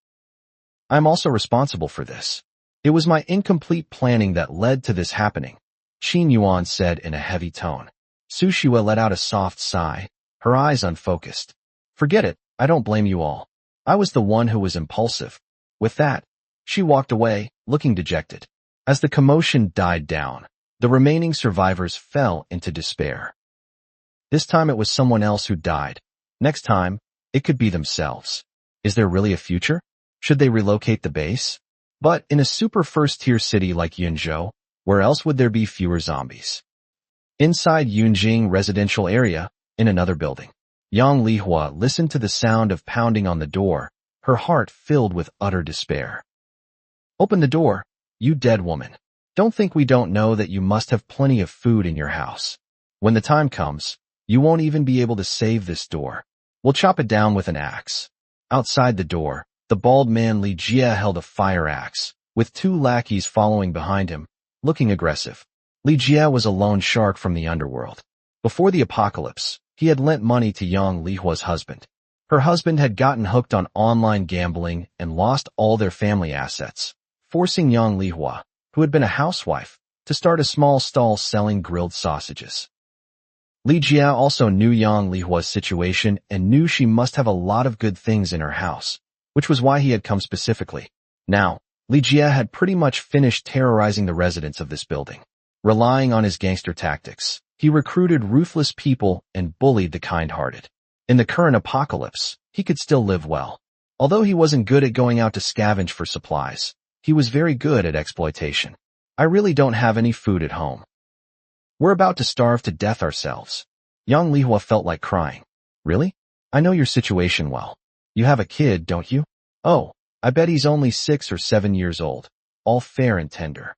"I'm also responsible for this. It was my incomplete planning that led to this happening," Qin Yuan said in a heavy tone. Sushue let out a soft sigh, her eyes unfocused. "Forget it, I don't blame you all. I was the one who was impulsive." With that, she walked away, looking dejected. As the commotion died down, the remaining survivors fell into despair. This time it was someone else who died. Next time, it could be themselves. Is there really a future? Should they relocate the base? But in a super first-tier city like Yunzhou, where else would there be fewer zombies? Inside Yunjing residential area, in another building, Yang Lihua listened to the sound of pounding on the door, her heart filled with utter despair. "Open the door, you dead woman. Don't think we don't know that you must have plenty of food in your house. When the time comes, you won't even be able to save this door. We'll chop it down with an axe." Outside the door, the bald man Li Jie held a fire axe, with 2 lackeys following behind him, looking aggressive. Li Jie was a lone shark from the underworld. Before the apocalypse, he had lent money to Yang Lihua's husband. Her husband had gotten hooked on online gambling and lost all their family assets, forcing Yang Lihua, who had been a housewife, to start a small stall selling grilled sausages. Li Jie also knew Yang Lihua's situation and knew she must have a lot of good things in her house, which was why he had come specifically. Now, Li Jie had pretty much finished terrorizing the residents of this building. Relying on his gangster tactics, he recruited ruthless people and bullied the kind-hearted. In the current apocalypse, he could still live well. Although he wasn't good at going out to scavenge for supplies, he was very good at exploitation. "I really don't have any food at home. We're about to starve to death ourselves." Yang Lihua felt like crying. "Really? I know your situation well. You have a kid, don't you? Oh, I bet he's only 6 or 7 years old, all fair and tender."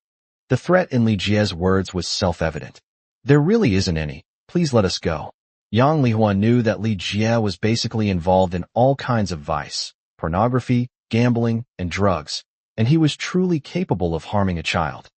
The threat in Li Jie's words was self-evident. There really isn't any. Please let us go. Yang Lihua knew that Li Jie was basically involved in all kinds of vice, pornography, gambling, and drugs, and he was truly capable of harming a child.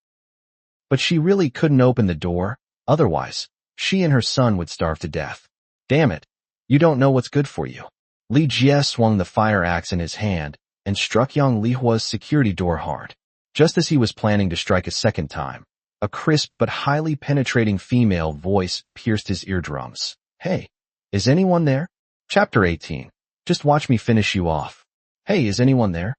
But she really couldn't open the door, otherwise, she and her son would starve to death. Damn it. You don't know what's good for you. Li Jie swung the fire axe in his hand and struck Yang Lihua's security door hard. Just as he was planning to strike a second time, a crisp but highly penetrating female voice pierced his eardrums. Hey, is anyone there? Chapter 18. Just watch me finish you off. Hey, is anyone there?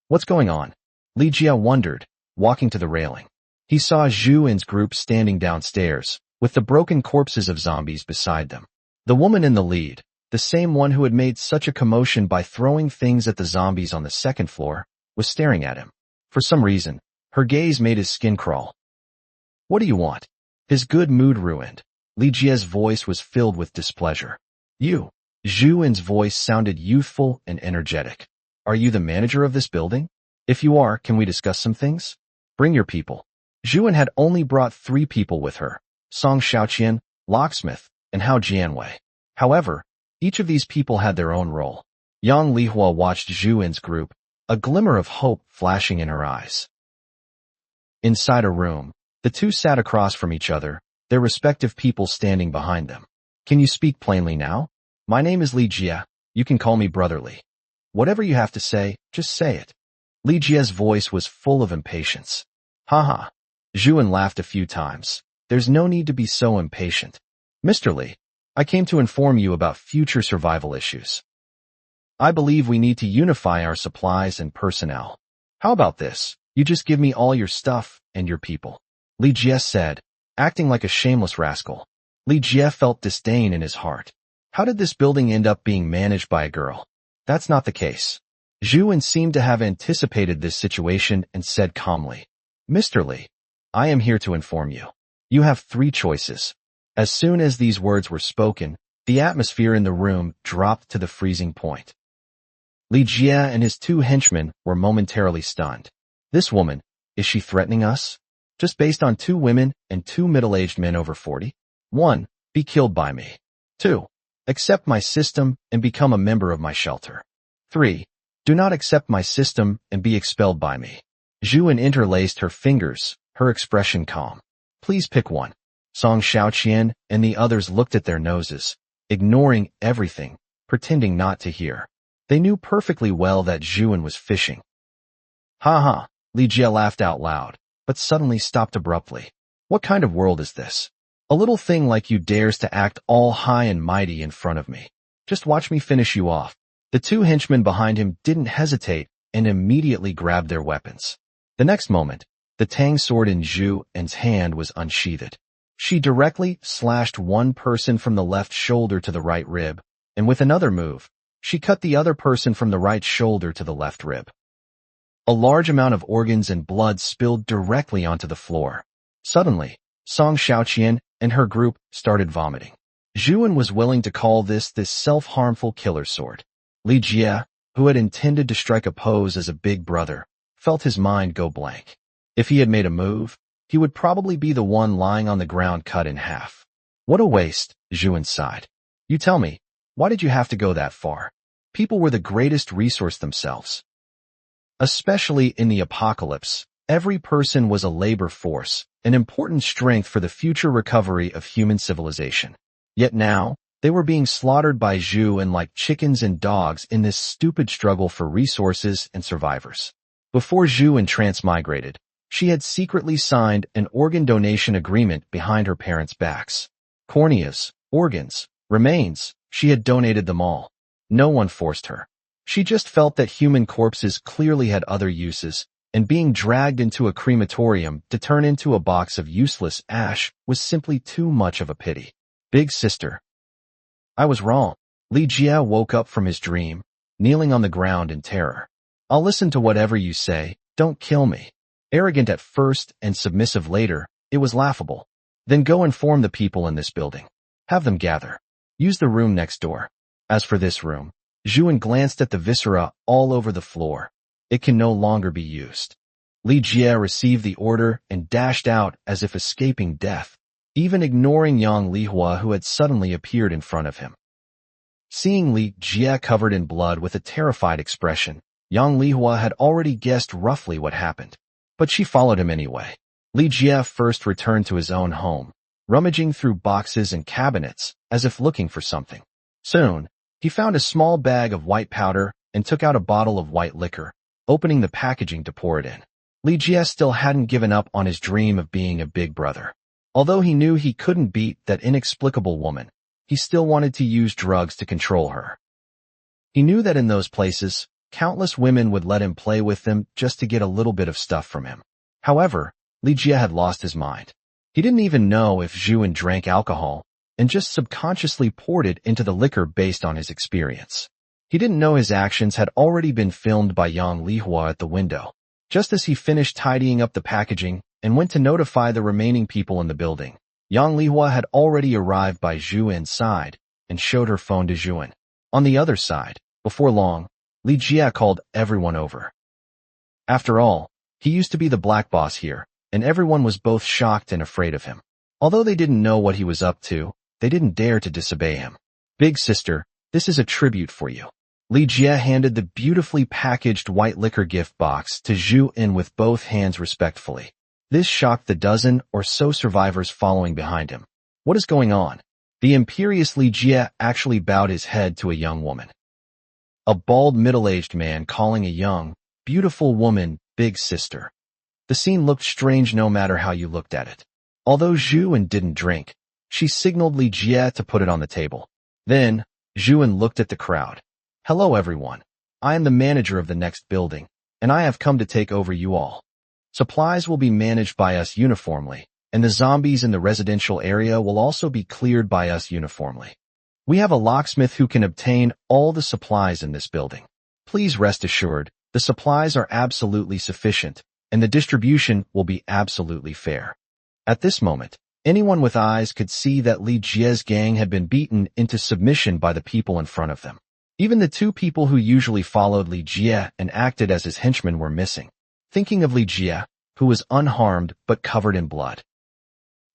What's going on? Li Jie wondered, walking to the railing. He saw Zhu An's group standing downstairs, with the broken corpses of zombies beside them. The woman in the lead, the same one who had made such a commotion by throwing things at the zombies on the second floor, was staring at him. For some reason, her gaze made his skin crawl. What do you want? His good mood ruined. Li Jie's voice was filled with displeasure. You. Zhu An's voice sounded youthful and energetic. Are you the manager of this building? If you are, can we discuss some things? Bring your people. Zhu An had only brought 3 people with her, Song Xiaoqian, Locksmith, and Hao Jianwei. However, each of these people had their own role. Yang Lihua watched Zhu An's group, a glimmer of hope flashing in her eyes. Inside a room, the two sat across from each other, their respective people standing behind them. Can you speak plainly now? My name is Li Jie. You can call me brotherly. Whatever you have to say, just say it. Li Jie's voice was full of impatience. Haha. Zhu An laughed a few times. There's no need to be so impatient. Mr. Li, I came to inform you about future survival issues. I believe we need to unify our supplies and personnel. How about this? You just give me all your stuff and your people. Li Jie said, acting like a shameless rascal. Li Jie felt disdain in his heart. How did this building end up being managed by a girl? That's not the case. Zhu An seemed to have anticipated this situation and said calmly, Mr. Li, I am here to inform you. You have 3 choices. As soon as these words were spoken, the atmosphere in the room dropped to the freezing point. Li Jie and his 2 henchmen were momentarily stunned. This woman, is she threatening us? Just based on 2 women and 2 middle-aged men over 40? 1. Be killed by me. 2. Accept my system and become a member of my shelter. 3. Do not accept my system and be expelled by me. Zhu An interlaced her fingers, her expression calm. Please pick one. Song Xiaoqian and the others looked at their noses, ignoring everything, pretending not to hear. They knew perfectly well that Zhu An was fishing. Ha ha, Li Jie laughed out loud, but suddenly stopped abruptly. What kind of world is this? A little thing like you dares to act all high and mighty in front of me. Just watch me finish you off. The 2 henchmen behind him didn't hesitate and immediately grabbed their weapons. The next moment, the tang sword in Zhu An's hand was unsheathed. She directly slashed one person from the left shoulder to the right rib, and with another move, she cut the other person from the right shoulder to the left rib. A large amount of organs and blood spilled directly onto the floor. Suddenly, Song Xiaoqian and her group started vomiting. Zhu An was willing to call this self-harmful killer sword. Li Jie, who had intended to strike a pose as a big brother, felt his mind go blank. If he had made a move, he would probably be the one lying on the ground cut in half. What a waste, Zhu An sighed. You tell me, why did you have to go that far? People were the greatest resource themselves. Especially in the apocalypse, every person was a labor force, an important strength for the future recovery of human civilization. Yet now, they were being slaughtered by Zhu An like chickens and dogs in this stupid struggle for resources and survivors. Before Zhu An transmigrated, she had secretly signed an organ donation agreement behind her parents' backs. Corneas, organs, remains, she had donated them all. No one forced her. She just felt that human corpses clearly had other uses, and being dragged into a crematorium to turn into a box of useless ash was simply too much of a pity. Big sister. I was wrong. Li Jie woke up from his dream, kneeling on the ground in terror. I'll listen to whatever you say, don't kill me. Arrogant at first and submissive later, it was laughable. Then go inform the people in this building. Have them gather. Use the room next door. As for this room, Zhu An glanced at the viscera all over the floor. It can no longer be used. Li Jie received the order and dashed out as if escaping death, even ignoring Yang Lihua who had suddenly appeared in front of him. Seeing Li Jie covered in blood with a terrified expression, Yang Lihua had already guessed roughly what happened, but she followed him anyway. Li Jie first returned to his own home, rummaging through boxes and cabinets as if looking for something. Soon, he found a small bag of white powder and took out a bottle of white liquor, opening the packaging to pour it in. Li Jie still hadn't given up on his dream of being a big brother. Although he knew he couldn't beat that inexplicable woman, he still wanted to use drugs to control her. He knew that in those places, countless women would let him play with them just to get a little bit of stuff from him. However, Li Jie had lost his mind. He didn't even know if Zhu An drank alcohol, and just subconsciously poured it into the liquor based on his experience. He didn't know his actions had already been filmed by Yang Lihua at the window. Just as he finished tidying up the packaging and went to notify the remaining people in the building, Yang Lihua had already arrived by Zhu An's side and showed her phone to Zhu An. On the other side, before long, Li Jie called everyone over. After all, he used to be the black boss here, and everyone was both shocked and afraid of him. Although they didn't know what he was up to, they didn't dare to disobey him. Big sister, this is a tribute for you. Li Jie handed the beautifully packaged white liquor gift box to Zhu An with both hands respectfully. This shocked the dozen or so survivors following behind him. What is going on? The imperious Li Jie actually bowed his head to a young woman. A bald middle-aged man calling a young, beautiful woman big sister. The scene looked strange no matter how you looked at it. Although Zhu An didn't drink, she signaled Li Jie to put it on the table. Then, Zhu An looked at the crowd. Hello everyone. I am the manager of the next building, and I have come to take over you all. Supplies will be managed by us uniformly, and the zombies in the residential area will also be cleared by us uniformly. We have a locksmith who can obtain all the supplies in this building. Please rest assured, the supplies are absolutely sufficient, and the distribution will be absolutely fair. At this moment, anyone with eyes could see that Li Jie's gang had been beaten into submission by the people in front of them. Even the two people who usually followed Li Jie and acted as his henchmen were missing. Thinking of Li Jie, who was unharmed but covered in blood.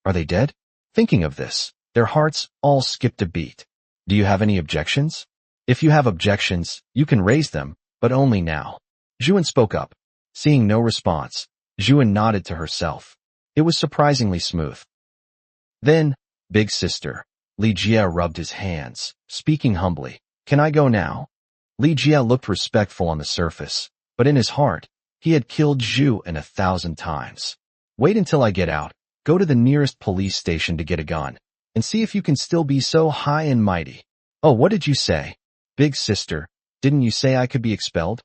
Are they dead? Thinking of this, their hearts all skipped a beat. Do you have any objections? If you have objections, you can raise them, but only now. Zhu An spoke up. Seeing no response, Zhu An nodded to herself. It was surprisingly smooth. Then, big sister, Li Jie rubbed his hands, speaking humbly. Can I go now? Li Jie looked respectful on the surface, but in his heart, he had killed Zhu An 1,000 times. Wait until I get out, go to the nearest police station to get a gun, and see if you can still be so high and mighty. Oh, what did you say? Big sister, didn't you say I could be expelled?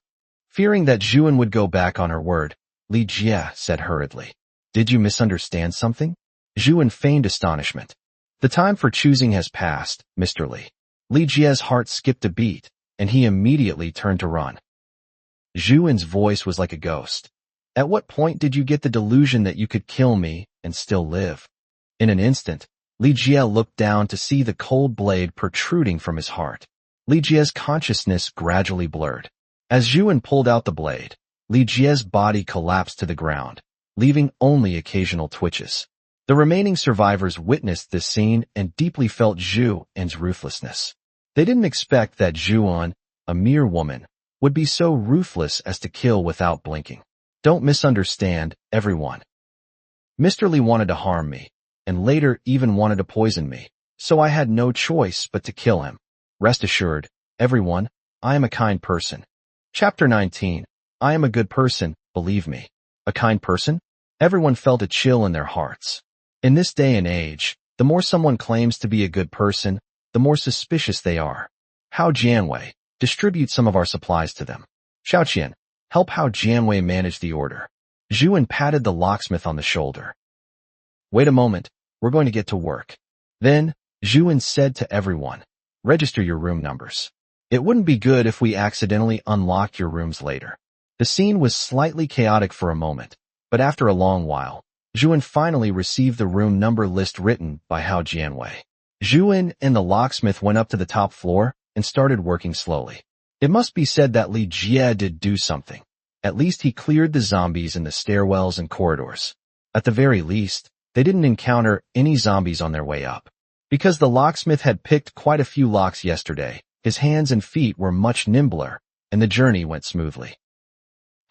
Fearing that Zhu An would go back on her word, Li Jie said hurriedly. Did you misunderstand something? Zhu An feigned astonishment. The time for choosing has passed, Mr. Li. Li Jie's heart skipped a beat, and he immediately turned to run. Zhu An's voice was like a ghost. At what point did you get the delusion that you could kill me and still live? In an instant, Li Jie looked down to see the cold blade protruding from his heart. Li Jie's consciousness gradually blurred. As Zhu An pulled out the blade, Li Jie's body collapsed to the ground, leaving only occasional twitches. The remaining survivors witnessed this scene and deeply felt Zhu An's ruthlessness. They didn't expect that Zhu An, a mere woman, would be so ruthless as to kill without blinking. Don't misunderstand, everyone. Mr. Li wanted to harm me, and later even wanted to poison me, so I had no choice but to kill him. Rest assured, everyone, I am a kind person. Chapter 19. I am a good person, believe me. A kind person? Everyone felt a chill in their hearts. In this day and age, the more someone claims to be a good person, the more suspicious they are. Hao Jianwei, distribute some of our supplies to them. Xiaoqian, help Hao Jianwei manage the order. Zhu An patted the locksmith on the shoulder. Wait a moment, we're going to get to work. Then, Zhu An said to everyone, register your room numbers. It wouldn't be good if we accidentally unlocked your rooms later. The scene was slightly chaotic for a moment, but after a long while, Zhu An finally received the room number list written by Hao Jianwei. Zhu An and the locksmith went up to the top floor and started working slowly. It must be said that Li Jie did do something. At least he cleared the zombies in the stairwells and corridors. At the very least, they didn't encounter any zombies on their way up. Because the locksmith had picked quite a few locks yesterday, his hands and feet were much nimbler, and the journey went smoothly.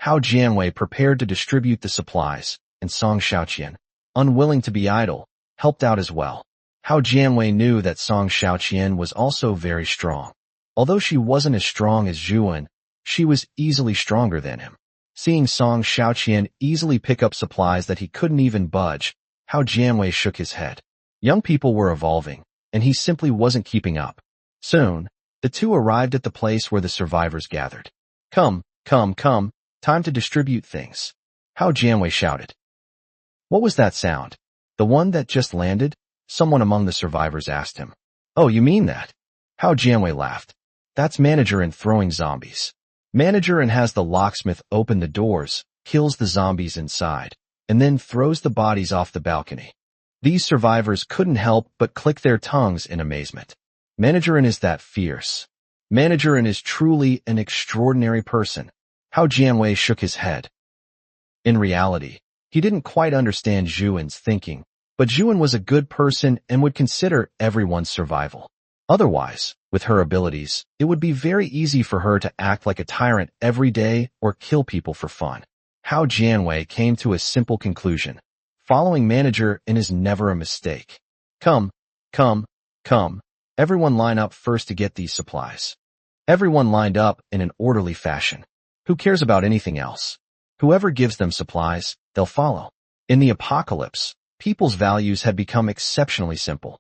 Hao Jianwei prepared to distribute the supplies, and Song Xiaoqian, unwilling to be idle, helped out as well. Hao Jianwei knew that Song Xiaoqian was also very strong. Although she wasn't as strong as Zhu An, she was easily stronger than him. Seeing Song Xiaoqian easily pick up supplies that he couldn't even budge, Hao Jianwei shook his head. Young people were evolving, and he simply wasn't keeping up. Soon, the two arrived at the place where the survivors gathered. Come, come, come, time to distribute things. Hao Jianwei shouted. What was that sound? The one that just landed? Someone among the survivors asked him. Oh, you mean that? Hao Jianwei laughed. That's Manager An throwing zombies. Manager An has the locksmith open the doors, kills the zombies inside, and then throws the bodies off the balcony. These survivors couldn't help but click their tongues in amazement. Manager An is that fierce. Manager An is truly an extraordinary person. Hao Jianwei shook his head. In reality, he didn't quite understand Zhu An's thinking, but Zhu An was a good person and would consider everyone's survival. Otherwise, with her abilities, it would be very easy for her to act like a tyrant every day or kill people for fun. Hao Jianwei came to a simple conclusion. Following Manager An is never a mistake. Come, come, come. Everyone line up first to get these supplies. Everyone lined up in an orderly fashion. Who cares about anything else? Whoever gives them supplies, they'll follow. In the apocalypse, people's values had become exceptionally simple.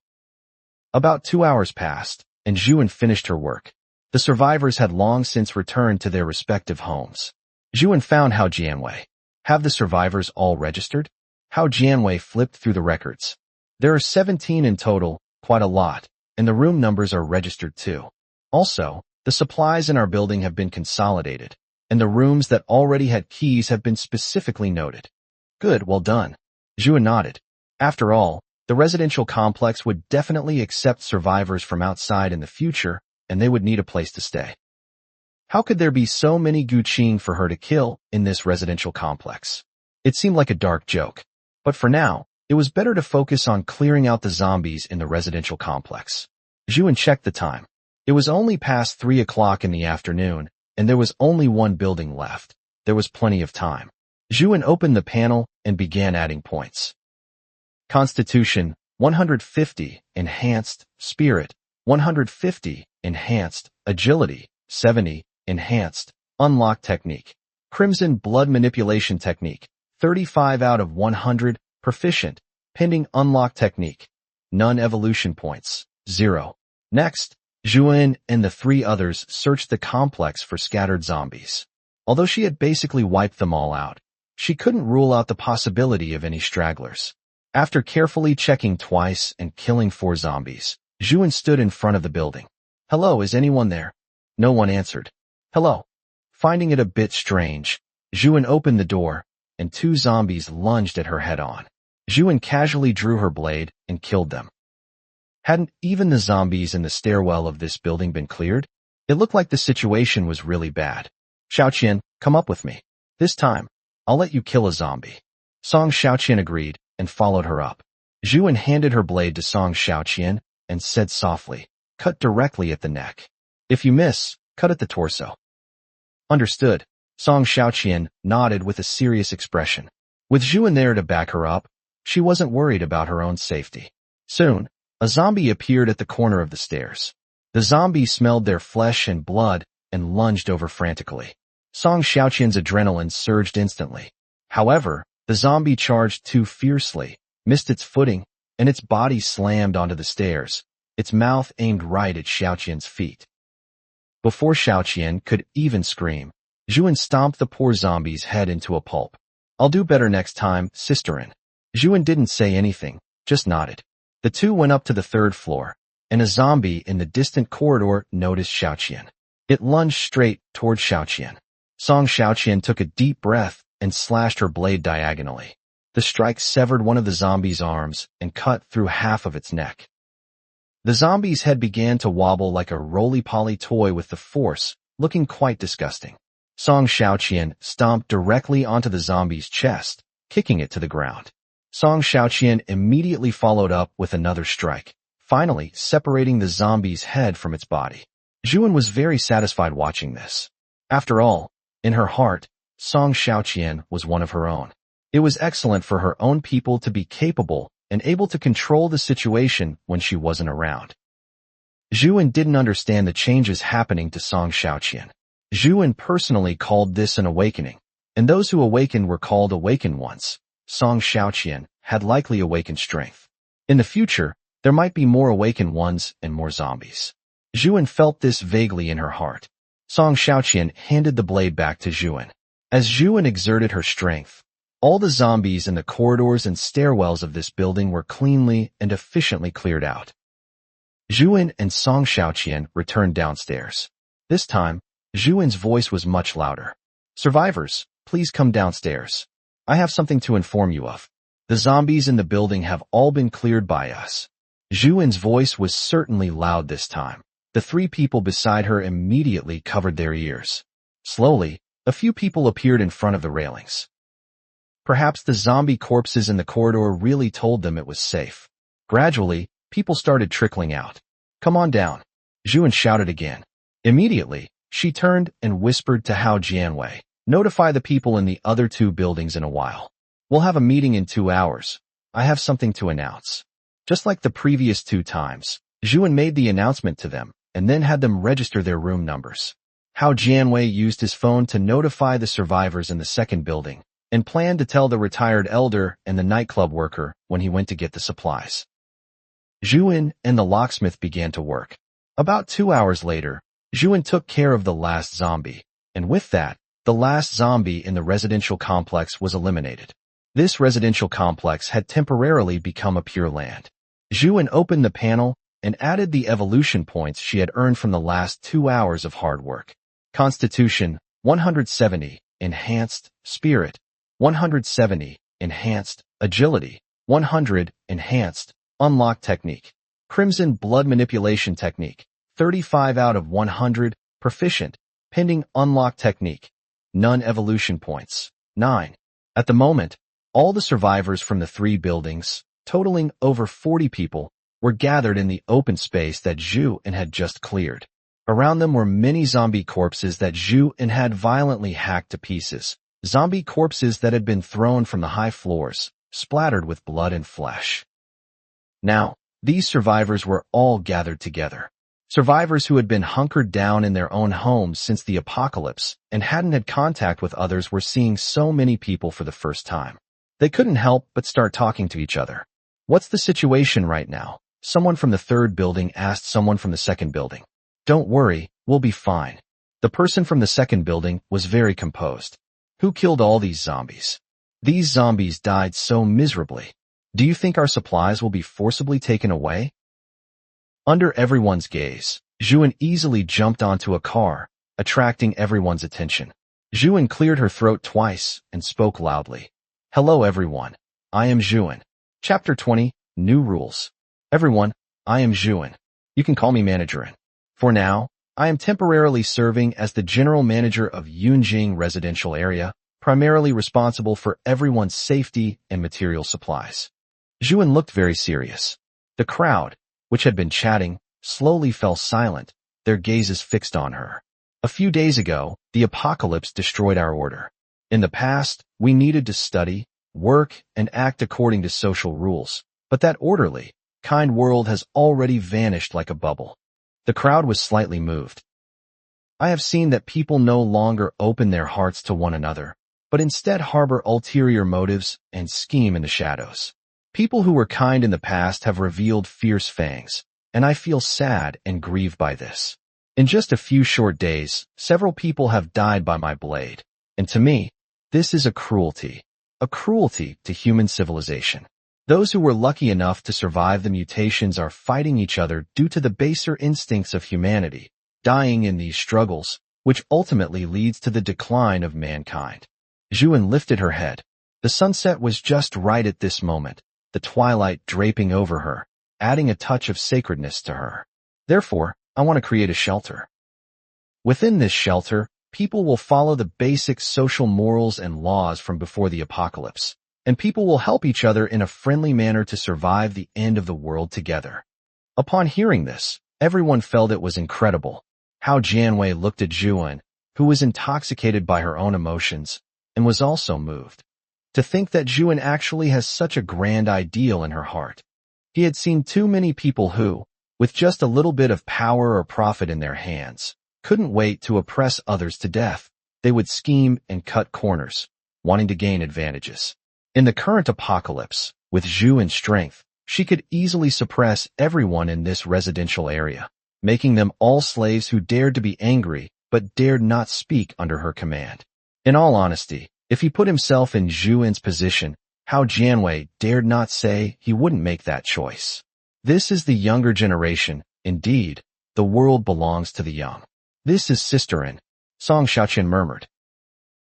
About 2 hours passed, and Zhu An finished her work. The survivors had long since returned to their respective homes. Zhu An found Hao Jianwei. Have the survivors all registered? Hao Jianwei flipped through the records. There are 17 in total, quite a lot, and the room numbers are registered too. Also, the supplies in our building have been consolidated, and the rooms that already had keys have been specifically noted. Good, well done. Zhu An nodded. After all, the residential complex would definitely accept survivors from outside in the future, and they would need a place to stay. How could there be so many Guqing for her to kill in this residential complex? It seemed like a dark joke. But for now, it was better to focus on clearing out the zombies in the residential complex. Zhu An checked the time. It was only past 3 o'clock in the afternoon, and there was only one building left. There was plenty of time. Zhu An opened the panel and began adding points. Constitution, 150, enhanced, spirit, 150, enhanced, agility, 70, enhanced, unlock technique. Crimson blood manipulation technique, 35 out of 100, proficient, pending unlock technique. None evolution points, 0. Next, Zhu An and the 3 others searched the complex for scattered zombies. Although she had basically wiped them all out, she couldn't rule out the possibility of any stragglers. After carefully checking twice and killing 4 zombies, Zhu An stood in front of the building. Hello, is anyone there? No one answered. Hello. Finding it a bit strange, Zhu An opened the door, and 2 zombies lunged at her head-on. Zhu An casually drew her blade and killed them. Hadn't even the zombies in the stairwell of this building been cleared? It looked like the situation was really bad. Xiaoqian, come up with me. This time, I'll let you kill a zombie. Song Xiaoqian agreed and followed her up. Zhu An handed her blade to Song Xiaoqian and said softly, cut directly at the neck. If you miss, cut at the torso. Understood. Song Xiaoqian nodded with a serious expression. With Zhu An there to back her up, she wasn't worried about her own safety. Soon, a zombie appeared at the corner of the stairs. The zombie smelled their flesh and blood and lunged over frantically. Song Xiaoqian's adrenaline surged instantly. However, the zombie charged too fiercely, missed its footing, and its body slammed onto the stairs, its mouth aimed right at Xiaoqian's feet. Before Xiaoqian could even scream, Zhu An stomped the poor zombie's head into a pulp. I'll do better next time, Sister An. Zhu An didn't say anything, just nodded. The two went up to the 3rd floor, and a zombie in the distant corridor noticed Xiaoqian. It lunged straight toward Xiaoqian. Song Xiaoqian took a deep breath and slashed her blade diagonally. The strike severed one of the zombie's arms and cut through half of its neck. The zombie's head began to wobble like a roly-poly toy with the force, looking quite disgusting. Song Xiaoqian stomped directly onto the zombie's chest, kicking it to the ground. Song Xiaoqian immediately followed up with another strike, finally separating the zombie's head from its body. Zhu An was very satisfied watching this. After all, in her heart, Song Xiaoqian was one of her own. It was excellent for her own people to be capable and able to control the situation when she wasn't around. Zhu An didn't understand the changes happening to Song Xiaoqian. Zhu An personally called this an awakening, and those who awakened were called awakened ones. Song Xiaoqian had likely awakened strength. In the future, there might be more awakened ones and more zombies. Zhu An felt this vaguely in her heart. Song Xiaoqian handed the blade back to Zhu An. As Zhu An exerted her strength, all the zombies in the corridors and stairwells of this building were cleanly and efficiently cleared out. Zhu An and Song Xiaoqian returned downstairs. This time, Zhu An's voice was much louder. "Survivors, please come downstairs. I have something to inform you of. The zombies in the building have all been cleared by us." Zhu An's voice was certainly loud this time. The three people beside her immediately covered their ears. Slowly, a few people appeared in front of the railings. Perhaps the zombie corpses in the corridor really told them it was safe. Gradually, people started trickling out. "Come on down," Zhu An shouted again. Immediately, she turned and whispered to Hao Jianwei, "Notify the people in the other two buildings in a while. We'll have a meeting in 2 hours. I have something to announce." Just like the previous 2 times, Zhu An made the announcement to them and then had them register their room numbers. Hao Jianwei used his phone to notify the survivors in the second building and planned to tell the retired elder and the nightclub worker when he went to get the supplies. Zhu An and the locksmith began to work. About 2 hours later, Zhu An took care of the last zombie, and with that, the last zombie in the residential complex was eliminated. This residential complex had temporarily become a pure land. Zhu An opened the panel and added the evolution points she had earned from the last 2 hours of hard work. Constitution, 170, Enhanced, Spirit, 170, Enhanced, Agility, 100, Enhanced, Unlock Technique, Crimson Blood Manipulation Technique, 35 out of 100, Proficient, Pending Unlock Technique, None Evolution Points, 9. At the moment, all the survivors from the 3 buildings, totaling over 40 people, were gathered in the open space that Zhu An had just cleared. Around them were many zombie corpses that Zhu An had violently hacked to pieces, zombie corpses that had been thrown from the high floors, splattered with blood and flesh. Now, these survivors were all gathered together. Survivors who had been hunkered down in their own homes since the apocalypse and hadn't had contact with others were seeing so many people for the first time. They couldn't help but start talking to each other. "What's the situation right now?" Someone from the third building asked someone from the second building. "Don't worry, we'll be fine." The person from the second building was very composed. "Who killed all these zombies? These zombies died so miserably. Do you think our supplies will be forcibly taken away?" Under everyone's gaze, Zhu An easily jumped onto a car, attracting everyone's attention. Zhu An cleared her throat twice and spoke loudly. "Hello everyone, I am Zhu An. Chapter 20, New Rules. Everyone, I am Zhu An. You can call me Manager An. For now, I am temporarily serving as the General Manager of Yunjing Residential Area, primarily responsible for everyone's safety and material supplies." Zhu An looked very serious. The crowd, which had been chatting, slowly fell silent, their gazes fixed on her. "A few days ago, the apocalypse destroyed our order. In the past, we needed to study, work, and act according to social rules, but that orderly, kind world has already vanished like a bubble." The crowd was slightly moved. "I have seen that people no longer open their hearts to one another, but instead harbor ulterior motives and scheme in the shadows. People who were kind in the past have revealed fierce fangs, and I feel sad and grieved by this. In just a few short days, several people have died by my blade, and to me, this is a cruelty to human civilization. Those who were lucky enough to survive the mutations are fighting each other due to the baser instincts of humanity, dying in these struggles, which ultimately leads to the decline of mankind." Zhu An lifted her head. The sunset was just right at this moment, the twilight draping over her, adding a touch of sacredness to her. "Therefore, I want to create a shelter. Within this shelter, People will follow the basic social morals and laws from before the apocalypse, and people will help each other in a friendly manner to survive the end of the world together. Upon hearing this, everyone felt it was incredible. How Jianwei looked at Zhu An, who was intoxicated by her own emotions, and was also moved. To think that Zhu An actually has such a grand ideal in her heart. He had seen too many people who, with just a little bit of power or profit in their hands, couldn't wait to oppress others to death. They would scheme and cut corners, wanting to gain advantages. In the current apocalypse, with Zhu An's strength, she could easily suppress everyone in this residential area, making them all slaves who dared to be angry but dared not speak under her command. In all honesty, if he put himself in Zhu An's position, Hao Jianwei dared not say he wouldn't make that choice. This is the younger generation. Indeed, the world belongs to the young. This is Sister An, Song Xiaoqian murmured.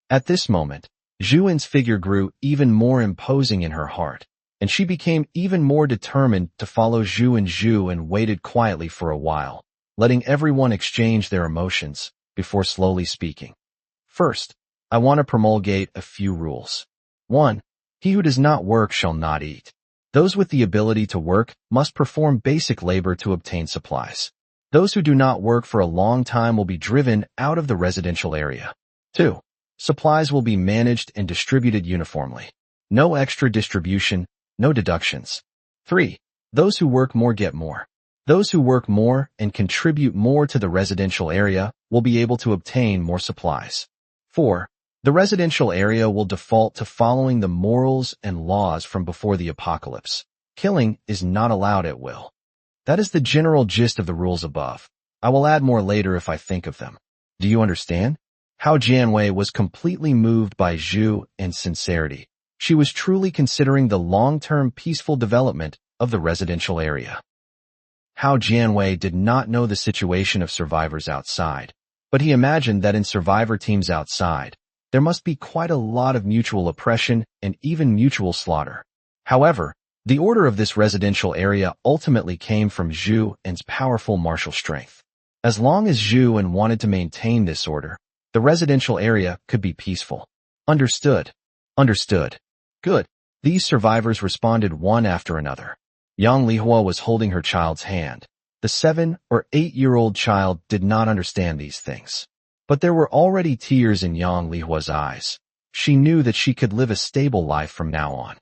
At this moment, Zhu An's figure grew even more imposing in her heart, and she became even more determined to follow Zhu and waited quietly for a while, letting everyone exchange their emotions before slowly speaking. First, I want to promulgate a few rules. 1. He who does not work shall not eat. Those with the ability to work must perform basic labor to obtain supplies. Those who do not work for a long time will be driven out of the residential area. 2. Supplies will be managed and distributed uniformly. No extra distribution, no deductions. 3. Those who work more get more. Those who work more and contribute more to the residential area will be able to obtain more supplies. 4. The residential area will default to following the morals and laws from before the apocalypse. Killing is not allowed at will. That is the general gist of the rules above. I will add more later if I think of them. Do you understand? Hao Jianwei was completely moved by Zhu An's sincerity. She was truly considering the long-term peaceful development of the residential area. Hao Jianwei did not know the situation of survivors outside, but he imagined that in survivor teams outside, there must be quite a lot of mutual oppression and even mutual slaughter. However, the order of this residential area ultimately came from Zhu An's powerful martial strength. As long as Zhu An wanted to maintain this order, the residential area could be peaceful. Understood. Understood. Good. These survivors responded one after another. Yang Lihua was holding her child's hand. The 7 or 8-year-old child did not understand these things. But there were already tears in Yang Lihua's eyes. She knew that she could live a stable life from now on.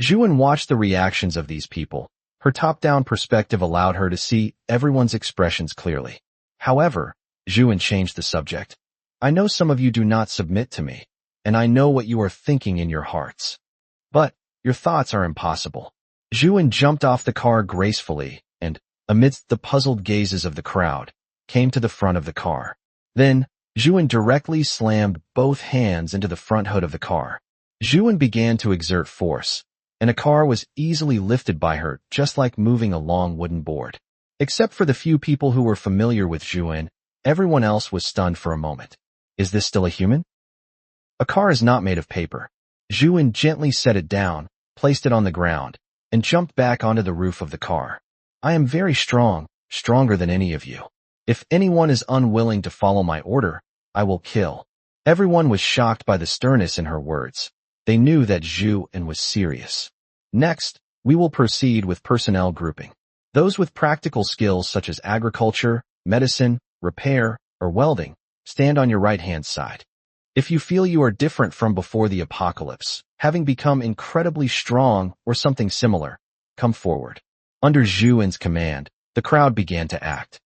Zhu An watched the reactions of these people. Her top-down perspective allowed her to see everyone's expressions clearly. However, Zhu An changed the subject. I know some of you do not submit to me, and I know what you are thinking in your hearts. But your thoughts are impossible. Zhu An jumped off the car gracefully and, amidst the puzzled gazes of the crowd, came to the front of the car. Then, Zhu An directly slammed both hands into the front hood of the car. Zhu An began to exert force, and a car was easily lifted by her, just like moving a long wooden board. Except for the few people who were familiar with Zhu An, everyone else was stunned for a moment. Is this still a human? A car is not made of paper. Zhu An gently set it down, placed it on the ground, and jumped back onto the roof of the car. I am very strong, stronger than any of you. If anyone is unwilling to follow my order, I will kill. Everyone was shocked by the sternness in her words. They knew that Zhu An was serious. Next, we will proceed with personnel grouping. Those with practical skills such as agriculture, medicine, repair, or welding, stand on your right-hand side. If you feel you are different from before the apocalypse, having become incredibly strong or something similar, come forward. Under Zhu An's command, the crowd began to act.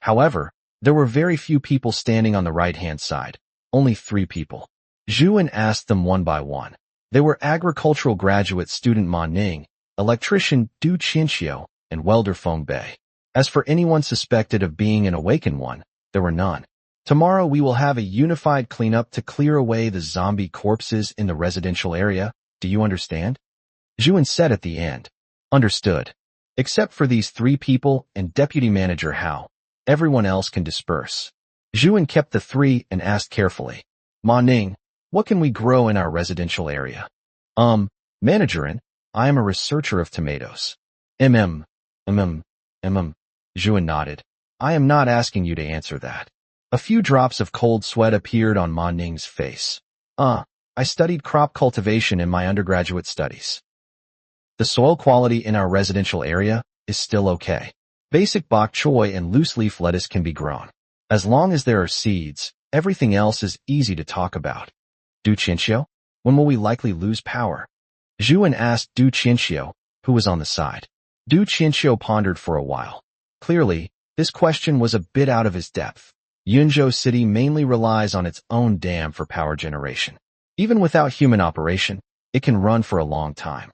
However, there were very few people standing on the right-hand side, only 3 people. Zhu An asked them one by one. They were agricultural graduate student Ma Ning, electrician Du Qinxiu, and welder Feng Bei. As for anyone suspected of being an awakened one, there were none. Tomorrow we will have a unified cleanup to clear away the zombie corpses in the residential area. Do you understand? Zhu An said at the end. Understood. Except for these 3 people and Deputy Manager Hao, everyone else can disperse. Zhu An kept the 3 and asked carefully. Ma Ning, what can we grow in our residential area? Manager An, I am a researcher of tomatoes. Zhu An nodded. I am not asking you to answer that. A few drops of cold sweat appeared on Ma Ning's face. I studied crop cultivation in my undergraduate studies. The soil quality in our residential area is still okay. Basic bok choy and loose-leaf lettuce can be grown. As long as there are seeds, everything else is easy to talk about. Du Qianxiu, when will we likely lose power? Zhu An asked Du Qianxiu, who was on the side. Du Qianxiu pondered for a while. Clearly, this question was a bit out of his depth. Yunzhou City mainly relies on its own dam for power generation. Even without human operation, it can run for a long time.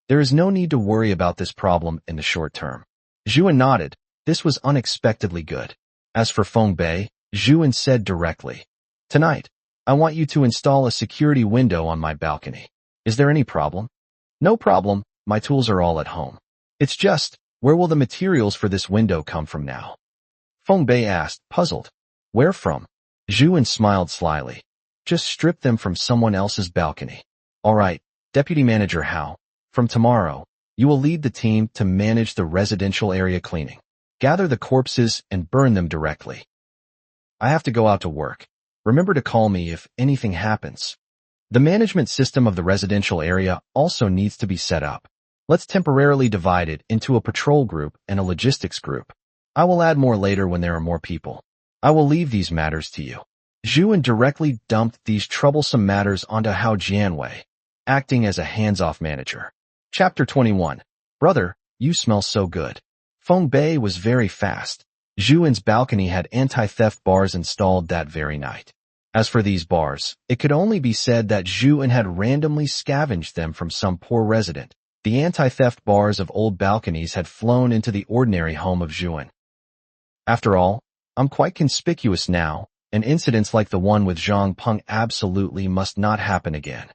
There is no need to worry about this problem in the short term. Zhu An nodded. This was unexpectedly good. As for Feng Bei, Zhu An said directly, "Tonight, I want you to install a security window on my balcony. Is there any problem?" "No problem, my tools are all at home. It's just, where will the materials for this window come from now?" Feng Bei asked, puzzled. "Where from?" Zhu An smiled slyly. "Just strip them from someone else's balcony." "All right, Deputy Manager Hao. From tomorrow, you will lead the team to manage the residential area cleaning. Gather the corpses and burn them directly. I have to go out to work. Remember to call me if anything happens. The management system of the residential area also needs to be set up. Let's temporarily divide it into a patrol group and a logistics group. I will add more later when there are more people. I will leave these matters to you." Zhu An directly dumped these troublesome matters onto Hao Jianwei, acting as a hands-off manager. Chapter 21. Brother, you smell so good. Feng Bei was very fast. Zhu An's balcony had anti-theft bars installed that very night. As for these bars, it could only be said that Zhu An had randomly scavenged them from some poor resident. The anti-theft bars of old balconies had flown into the ordinary home of Zhu An. After all, I'm quite conspicuous now, and incidents like the one with Zhang Peng absolutely must not happen again.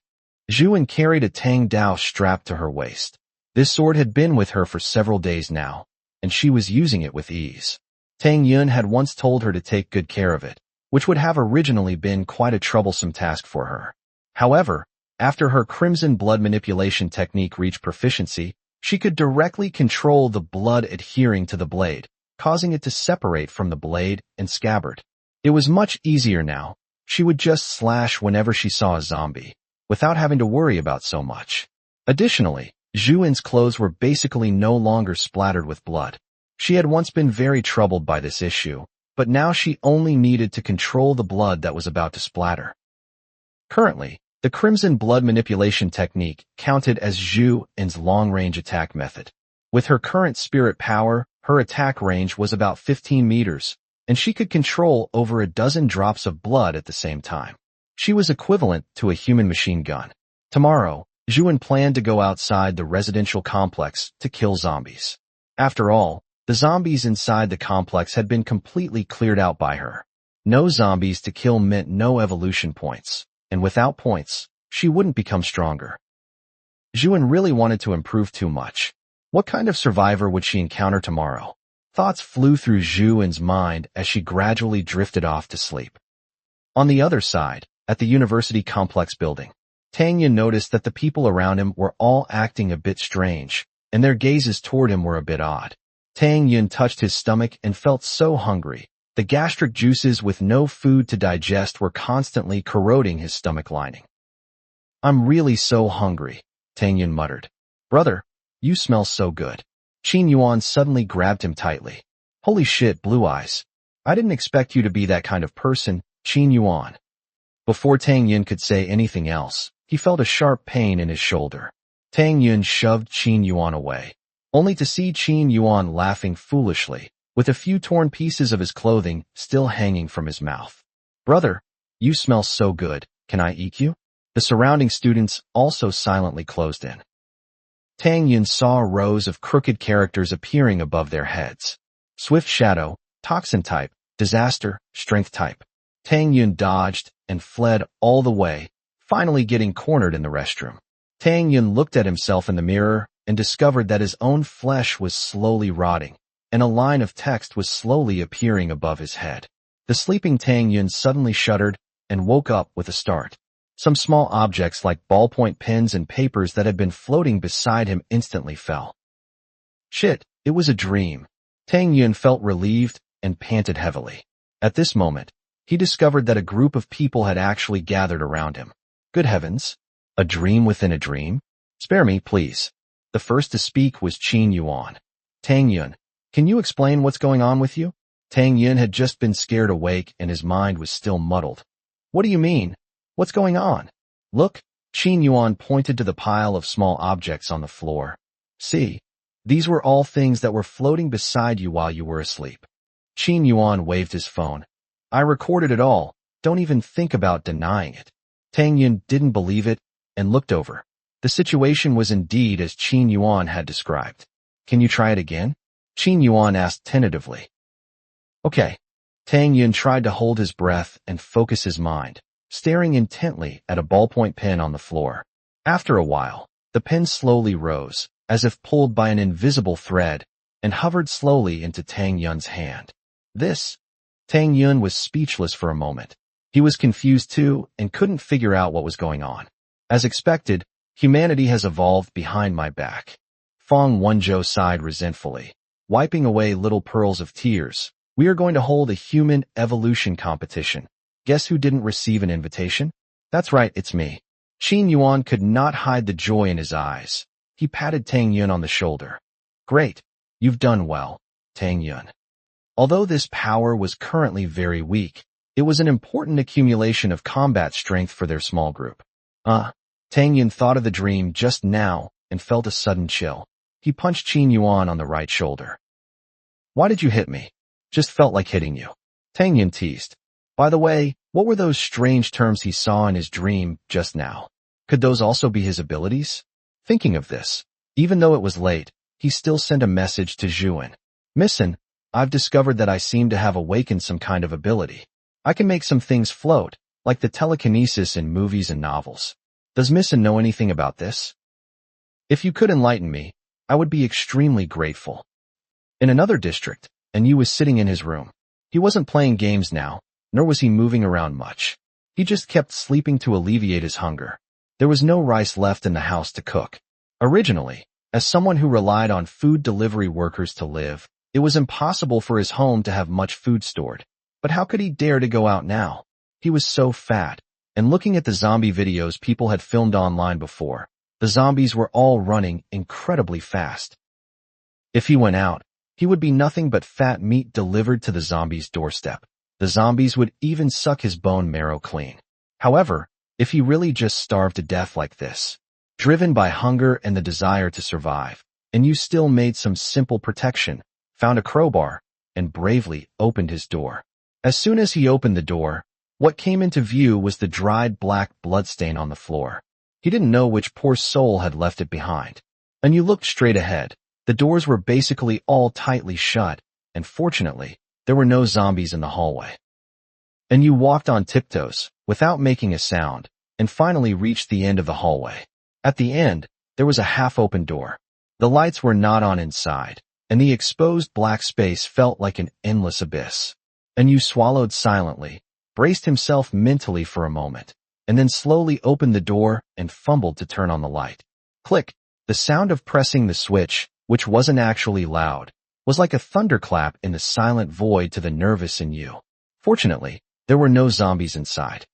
Zhu An carried a Tang Dao strapped to her waist. This sword had been with her for several days now, and she was using it with ease. Tang Yun had once told her to take good care of it, which would have originally been quite a troublesome task for her. However, after her crimson blood manipulation technique reached proficiency, she could directly control the blood adhering to the blade, causing it to separate from the blade and scabbard. It was much easier now. She would just slash whenever she saw a zombie, without having to worry about so much. Additionally, Zhu An's clothes were basically no longer splattered with blood. She had once been very troubled by this issue, but now she only needed to control the blood that was about to splatter. Currently, the crimson blood manipulation technique counted as Zhu An's long-range attack method. With her current spirit power, her attack range was about 15 meters, and she could control over a dozen drops of blood at the same time. She was equivalent to a human machine gun. Tomorrow, Zhu An planned to go outside the residential complex to kill zombies. After all, the zombies inside the complex had been completely cleared out by her. No zombies to kill meant no evolution points, and without points, she wouldn't become stronger. Zhu An really wanted to improve too much. What kind of survivor would she encounter tomorrow? Thoughts flew through Zhu An's mind as she gradually drifted off to sleep. On the other side, at the university complex building, Tang Yun noticed that the people around him were all acting a bit strange, and their gazes toward him were a bit odd. Tang Yun touched his stomach and felt so hungry. The gastric juices with no food to digest were constantly corroding his stomach lining. "I'm really so hungry," Tang Yun muttered. "Brother, you smell so good." Qin Yuan suddenly grabbed him tightly. "Holy shit, Blue Eyes. I didn't expect you to be that kind of person, Qin Yuan." Before Tang Yun could say anything else, he felt a sharp pain in his shoulder. Tang Yun shoved Qin Yuan away, only to see Qin Yuan laughing foolishly, with a few torn pieces of his clothing still hanging from his mouth. "Brother, you smell so good, can I eat you?" The surrounding students also silently closed in. Tang Yun saw rows of crooked characters appearing above their heads. Swift Shadow, Toxin type, Disaster, Strength type. Tang Yun dodged and fled all the way, finally getting cornered in the restroom. Tang Yun looked at himself in the mirror and discovered that his own flesh was slowly rotting, and a line of text was slowly appearing above his head. The sleeping Tang Yun suddenly shuddered and woke up with a start. Some small objects like ballpoint pens and papers that had been floating beside him instantly fell. Shit, it was a dream. Tang Yun felt relieved and panted heavily. At this moment, he discovered that a group of people had actually gathered around him. Good heavens! A dream within a dream? Spare me, please. The first to speak was Qin Yuan. Tang Yun, can you explain what's going on with you? Tang Yun had just been scared awake and his mind was still muddled. What do you mean? What's going on? Look, Qin Yuan pointed to the pile of small objects on the floor. See, these were all things that were floating beside you while you were asleep. Qin Yuan waved his phone. I recorded it all. Don't even think about denying it. Tang Yun didn't believe it and looked over. The situation was indeed as Qin Yuan had described. Can you try it again? Qin Yuan asked tentatively. Okay. Tang Yun tried to hold his breath and focus his mind, staring intently at a ballpoint pen on the floor. After a while, the pen slowly rose, as if pulled by an invisible thread, and hovered slowly into Tang Yun's hand. Tang Yun was speechless for a moment. He was confused too and couldn't figure out what was going on. As expected, humanity has evolved behind my back. Fong Wenzhou sighed resentfully, wiping away little pearls of tears. We are going to hold a human evolution competition. Guess who didn't receive an invitation? That's right, it's me. Qin Yuan could not hide the joy in his eyes. He patted Tang Yun on the shoulder. Great. You've done well, Tang Yun. Although this power was currently very weak, it was an important accumulation of combat strength for their small group. Tang Yun thought of the dream just now and felt a sudden chill. He punched Qin Yuan on the right shoulder. Why did you hit me? Just felt like hitting you. Tang Yun teased. By the way, what were those strange terms he saw in his dream just now? Could those also be his abilities? Thinking of this, even though it was late, he still sent a message to Zhu An. Missin, I've discovered that I seem to have awakened some kind of ability. I can make some things float, like the telekinesis in movies and novels. Does Missin know anything about this? If you could enlighten me, I would be extremely grateful. In another district, and Yu was sitting in his room. He wasn't playing games now, nor was he moving around much. He just kept sleeping to alleviate his hunger. There was no rice left in the house to cook. Originally, as someone who relied on food delivery workers to live, it was impossible for his home to have much food stored. But how could he dare to go out now? He was so fat, and looking at the zombie videos people had filmed online before, the zombies were all running incredibly fast. If he went out, he would be nothing but fat meat delivered to the zombies' doorstep. The zombies would even suck his bone marrow clean. However, if he really just starved to death like this, driven by hunger and the desire to survive, and you still made some simple protection, found a crowbar, and bravely opened his door. As soon as he opened the door, what came into view was the dried black bloodstain on the floor. He didn't know which poor soul had left it behind. And you looked straight ahead. The doors were basically all tightly shut, and fortunately, there were no zombies in the hallway. And you walked on tiptoes, without making a sound, and finally reached the end of the hallway. At the end, there was a half-open door. The lights were not on inside, and the exposed black space felt like an endless abyss. And you swallowed silently, braced himself mentally for a moment, and then slowly opened the door and fumbled to turn on the light. Click! The sound of pressing the switch, which wasn't actually loud, was like a thunderclap in the silent void to the nervous in you. Fortunately, there were no zombies inside.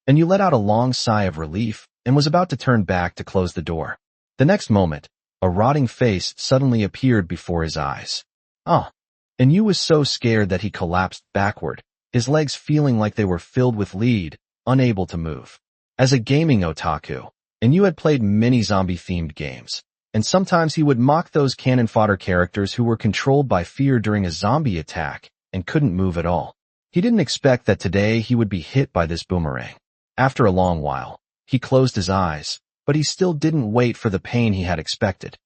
And you let out a long sigh of relief and was about to turn back to close the door. The next moment, a rotting face suddenly appeared before his eyes. And Yu was so scared that he collapsed backward, his legs feeling like they were filled with lead, unable to move. As a gaming otaku, and Yu had played many zombie-themed games, and sometimes he would mock those cannon fodder characters who were controlled by fear during a zombie attack and couldn't move at all. He didn't expect that today he would be hit by this boomerang. After a long while, he closed his eyes, but he still didn't wait for the pain he had expected.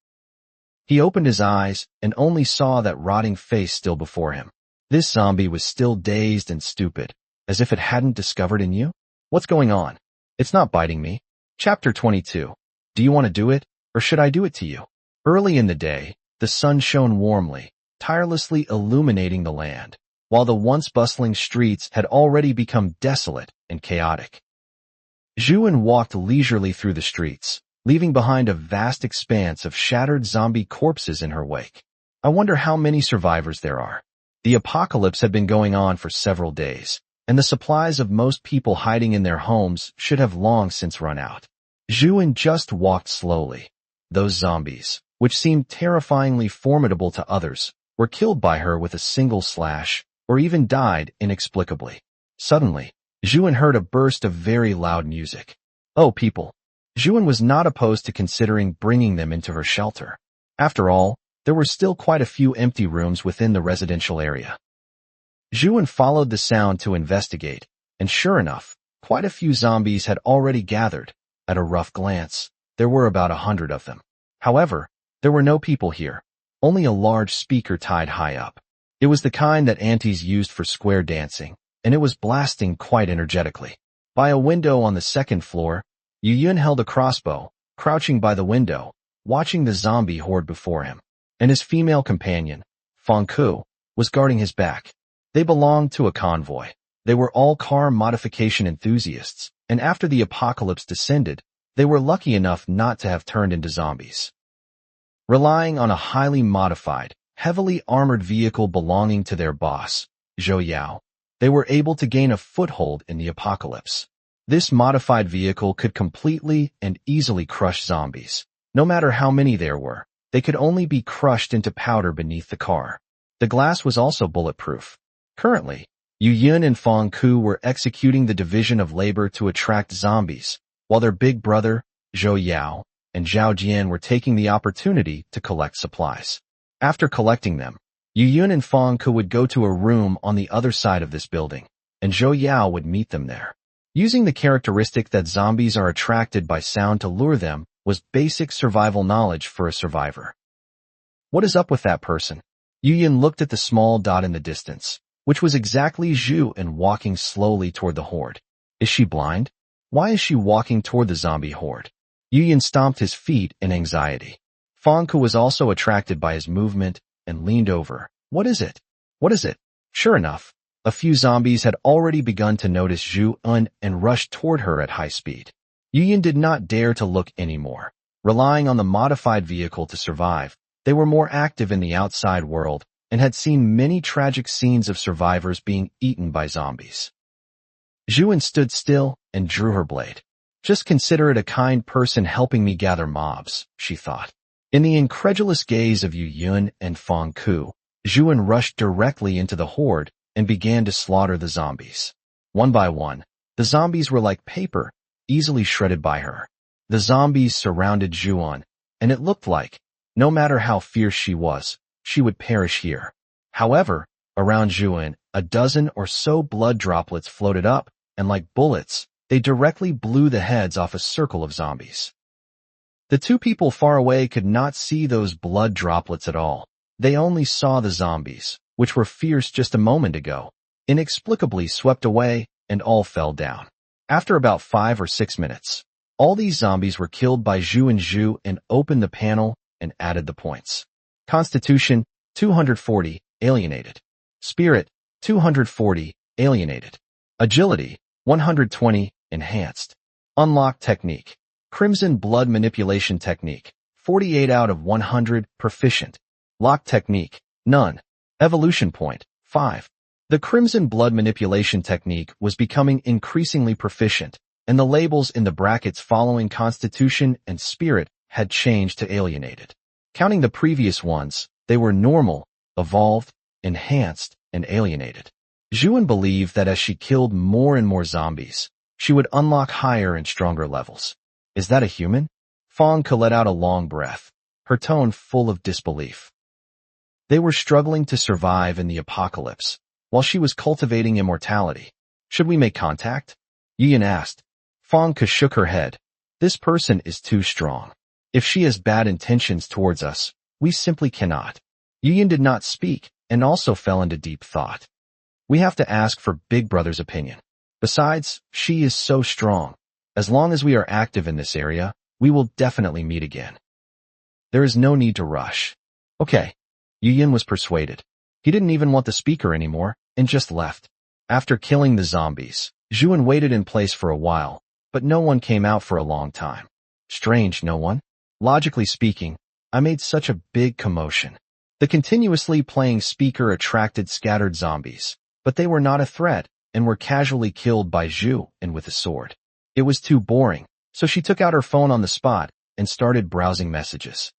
He opened his eyes and only saw that rotting face still before him. This zombie was still dazed and stupid, as if it hadn't discovered in you. What's going on? It's not biting me. Chapter 22. Do you want to do it, or should I do it to you? Early in the day, the sun shone warmly, tirelessly illuminating the land, while the once bustling streets had already become desolate and chaotic. Zhu An walked leisurely through the streets, leaving behind a vast expanse of shattered zombie corpses in her wake. I wonder how many survivors there are. The apocalypse had been going on for several days, and the supplies of most people hiding in their homes should have long since run out. Zhu An just walked slowly. Those zombies, which seemed terrifyingly formidable to others, were killed by her with a single slash, or even died inexplicably. Suddenly, Zhu An heard a burst of very loud music. Oh, people! Zhu An was not opposed to considering bringing them into her shelter. After all, there were still quite a few empty rooms within the residential area. Zhu An followed the sound to investigate, and sure enough, quite a few zombies had already gathered. At a rough glance, there were about 100 of them. However, there were no people here, only a large speaker tied high up. It was the kind that aunties used for square dancing, and it was blasting quite energetically. By a window on the second floor, Yu Yun held a crossbow, crouching by the window, watching the zombie horde before him, and his female companion, Fang Ku, was guarding his back. They belonged to a convoy. They were all car modification enthusiasts, and after the apocalypse descended, they were lucky enough not to have turned into zombies. Relying on a highly modified, heavily armored vehicle belonging to their boss, Zhou Yao, they were able to gain a foothold in the apocalypse. This modified vehicle could completely and easily crush zombies. No matter how many there were, they could only be crushed into powder beneath the car. The glass was also bulletproof. Currently, Yu Yun and Fang Ku were executing the division of labor to attract zombies, while their big brother, Zhou Yao, and Zhao Jian were taking the opportunity to collect supplies. After collecting them, Yu Yun and Fang Ku would go to a room on the other side of this building, and Zhou Yao would meet them there. Using the characteristic that zombies are attracted by sound to lure them was basic survival knowledge for a survivor. What is up with that person? Yu Yun looked at the small dot in the distance, which was exactly Zhu An walking slowly toward the horde. Is she blind? Why is she walking toward the zombie horde? Yu Yun stomped his feet in anxiety. Fang Ku was also attracted by his movement and leaned over. What is it? What is it? Sure enough, a few zombies had already begun to notice Zhu An and rushed toward her at high speed. Yu Yun did not dare to look anymore. Relying on the modified vehicle to survive, they were more active in the outside world and had seen many tragic scenes of survivors being eaten by zombies. Zhu An stood still and drew her blade. Just consider it a kind person helping me gather mobs, she thought. In the incredulous gaze of Yu Yun and Fang Ku, Zhu An rushed directly into the horde and began to slaughter the zombies. One by one, the zombies were like paper, easily shredded by her. The zombies surrounded Zhu An, and it looked like, no matter how fierce she was, she would perish here. However, around Zhu An, a dozen or so blood droplets floated up, and like bullets, they directly blew the heads off a circle of zombies. The two people far away could not see those blood droplets at all. They only saw the zombies, which were fierce just a moment ago, inexplicably swept away, and all fell down. After about 5 or 6 minutes, all these zombies were killed by Zhu and opened the panel and added the points. Constitution, 240, alienated. Spirit, 240, alienated. Agility, 120, enhanced. Unlock technique. Crimson blood manipulation technique, 48 out of 100, proficient. Lock technique, none. Evolution point, 5. The crimson blood manipulation technique was becoming increasingly proficient, and the labels in the brackets following Constitution and Spirit had changed to alienated. Counting the previous ones, they were normal, evolved, enhanced, and alienated. Zhu An believed that as she killed more and more zombies, she would unlock higher and stronger levels. Is that a human? Fang Ku let out a long breath, her tone full of disbelief. They were struggling to survive in the apocalypse, while she was cultivating immortality. Should we make contact? Yu Yun asked. Fang Ku shook her head. This person is too strong. If she has bad intentions towards us, we simply cannot. Yu Yun did not speak, and also fell into deep thought. We have to ask for Big Brother's opinion. Besides, she is so strong. As long as we are active in this area, we will definitely meet again. There is no need to rush. Okay. Yu Yun was persuaded. He didn't even want the speaker anymore, and just left. After killing the zombies, Zhu An waited in place for a while, but no one came out for a long time. Strange, no one? Logically speaking, I made such a big commotion. The continuously playing speaker attracted scattered zombies, but they were not a threat and were casually killed by Zhu An with a sword. It was too boring, so she took out her phone on the spot and started browsing messages.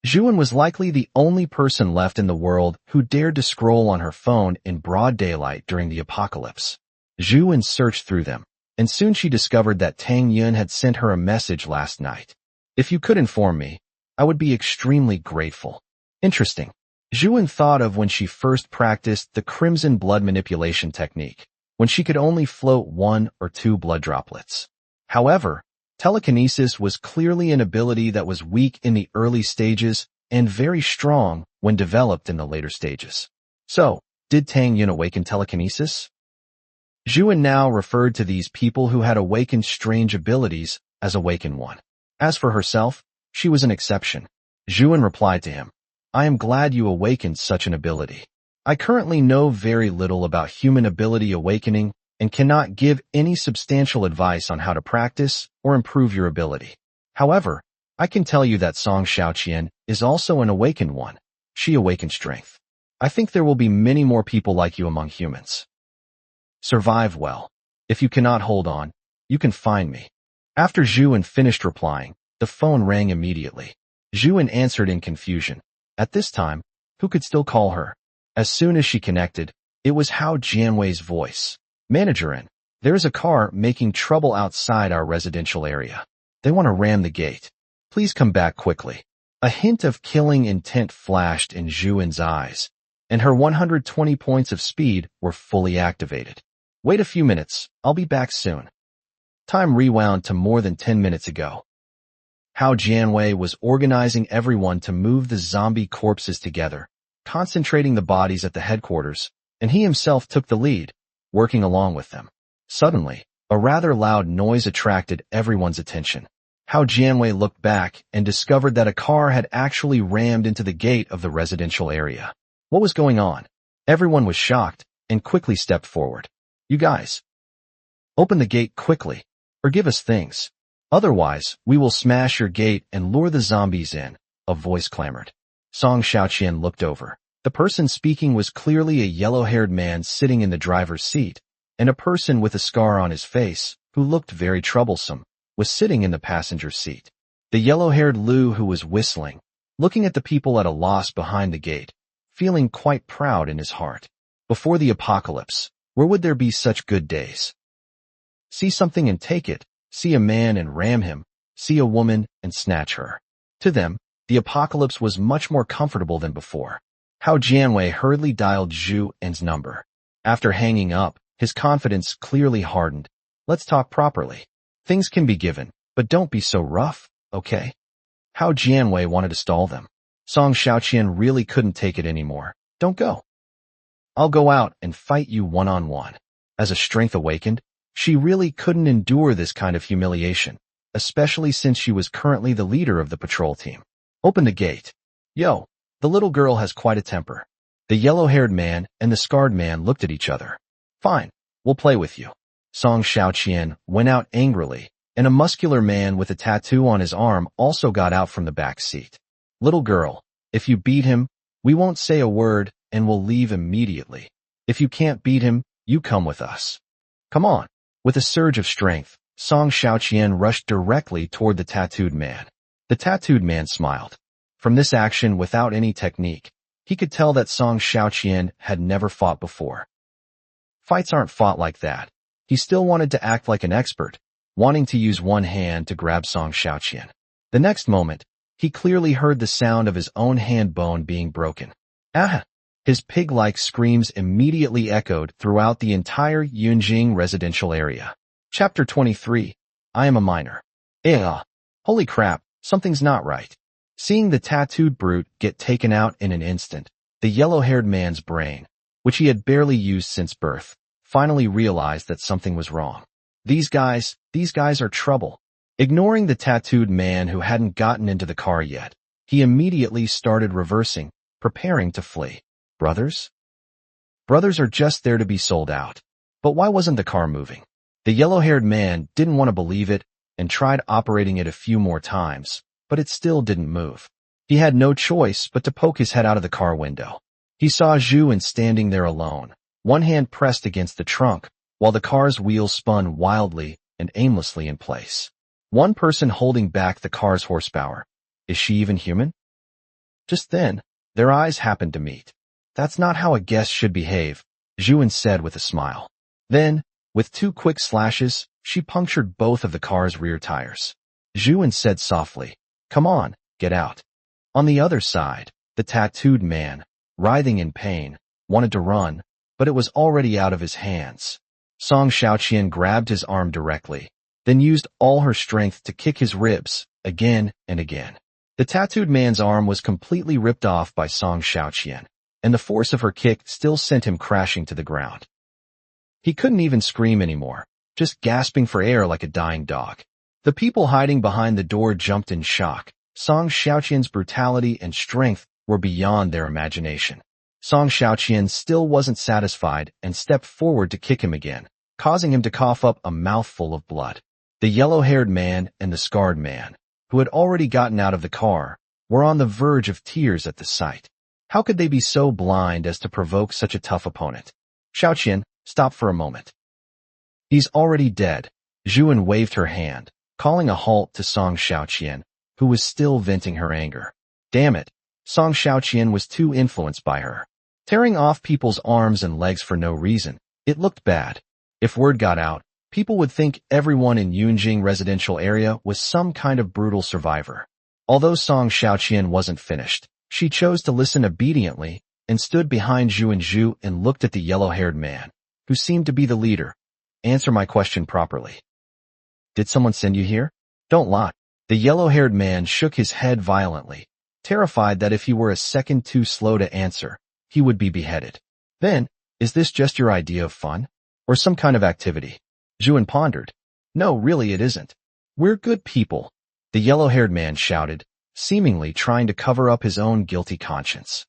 Zhu An was likely the only person left in the world who dared to scroll on her phone in broad daylight during the apocalypse. Zhu An searched through them, and soon she discovered that Tang Yun had sent her a message last night. If you could inform me, I would be extremely grateful. Interesting. Zhu An thought of when she first practiced the crimson blood manipulation technique, when she could only float 1 or 2 blood droplets. However, telekinesis was clearly an ability that was weak in the early stages and very strong when developed in the later stages. So, did Tang Yun awaken telekinesis? Zhu An now referred to these people who had awakened strange abilities as Awaken One. As for herself, she was an exception. Zhu An replied to him, I am glad you awakened such an ability. I currently know very little about human ability awakening and cannot give any substantial advice on how to practice or improve your ability. However, I can tell you that Song Xiaoqian is also an awakened one. She awakened strength. I think there will be many more people like you among humans. Survive well. If you cannot hold on, you can find me. After Zhu An finished replying, the phone rang immediately. Zhu An answered in confusion. At this time, who could still call her? As soon as she connected, it was Hao Jianwei's voice. Manager An, there is a car making trouble outside our residential area. They want to ram the gate. Please come back quickly. A hint of killing intent flashed in Zhu An's eyes, and her 120 points of speed were fully activated. Wait a few minutes, I'll be back soon. Time rewound to more than 10 minutes ago. Hao Jianwei was organizing everyone to move the zombie corpses together, concentrating the bodies at the headquarters, and he himself took the lead, working along with them. Suddenly, a rather loud noise attracted everyone's attention. Hao Jianwei looked back and discovered that a car had actually rammed into the gate of the residential area. What was going on? Everyone was shocked and quickly stepped forward. You guys, open the gate quickly, or give us things. Otherwise, we will smash your gate and lure the zombies in, a voice clamored. Song Xiaoqian looked over. The person speaking was clearly a yellow-haired man sitting in the driver's seat, and a person with a scar on his face, who looked very troublesome, was sitting in the passenger seat. The yellow-haired Lu who was whistling, looking at the people at a loss behind the gate, feeling quite proud in his heart. Before the apocalypse, where would there be such good days? See something and take it, see a man and ram him, see a woman and snatch her. To them, the apocalypse was much more comfortable than before. Hao Jianwei hurriedly dialed Zhu An's number. After hanging up, his confidence clearly hardened. Let's talk properly. Things can be given, but don't be so rough, okay? Hao Jianwei wanted to stall them. Song Xiaoqian really couldn't take it anymore. Don't go. I'll go out and fight you one-on-one. As a strength awakened, she really couldn't endure this kind of humiliation, especially since she was currently the leader of the patrol team. Open the gate. Yo, the little girl has quite a temper. The yellow-haired man and the scarred man looked at each other. Fine, we'll play with you. Song Xiaoqian went out angrily, and a muscular man with a tattoo on his arm also got out from the back seat. Little girl, if you beat him, we won't say a word and we'll leave immediately. If you can't beat him, you come with us. Come on. With a surge of strength, Song Xiaoqian rushed directly toward the tattooed man. The tattooed man smiled. From this action without any technique, he could tell that Song Xiaoqian had never fought before. Fights aren't fought like that. He still wanted to act like an expert, wanting to use one hand to grab Song Xiaoqian. The next moment, he clearly heard the sound of his own hand bone being broken. Ah! His pig-like screams immediately echoed throughout the entire Yunjing residential area. Chapter 23. I am a minor. Holy crap, something's not right. Seeing the tattooed brute get taken out in an instant, the yellow-haired man's brain, which he had barely used since birth, finally realized that something was wrong. These guys are trouble. Ignoring the tattooed man who hadn't gotten into the car yet, he immediately started reversing, preparing to flee. Brothers? Brothers are just there to be sold out. But why wasn't the car moving? The yellow-haired man didn't want to believe it and tried operating it a few more times, but it still didn't move. He had no choice but to poke his head out of the car window. He saw Zhu An standing there alone, one hand pressed against the trunk, while the car's wheels spun wildly and aimlessly in place. One person holding back the car's horsepower. Is she even human? Just then, their eyes happened to meet. That's not how a guest should behave, Zhu An said with a smile. Then, with 2 quick slashes, she punctured both of the car's rear tires. Zhu An said softly, "Come on, get out." On the other side, the tattooed man, writhing in pain, wanted to run, but it was already out of his hands. Song Xiaoqian grabbed his arm directly, then used all her strength to kick his ribs, again and again. The tattooed man's arm was completely ripped off by Song Xiaoqian, and the force of her kick still sent him crashing to the ground. He couldn't even scream anymore, just gasping for air like a dying dog. The people hiding behind the door jumped in shock. Song Xiaoqian's brutality and strength were beyond their imagination. Song Xiaoqian still wasn't satisfied and stepped forward to kick him again, causing him to cough up a mouthful of blood. The yellow-haired man and the scarred man, who had already gotten out of the car, were on the verge of tears at the sight. How could they be so blind as to provoke such a tough opponent? Xiaoqian, stop for a moment. He's already dead. Zhu An waved her hand, calling a halt to Song Xiaoqian, who was still venting her anger. Damn it, Song Xiaoqian was too influenced by her. Tearing off people's arms and legs for no reason, it looked bad. If word got out, people would think everyone in Yunjing residential area was some kind of brutal survivor. Although Song Xiaoqian wasn't finished, she chose to listen obediently and stood behind Zhu and looked at the yellow-haired man, who seemed to be the leader. Answer my question properly. Did someone send you here? Don't lie. The yellow-haired man shook his head violently, terrified that if he were a second too slow to answer, he would be beheaded. Then, is this just your idea of fun? Or some kind of activity? Zhu An pondered. No, really it isn't. We're good people, the yellow-haired man shouted, seemingly trying to cover up his own guilty conscience.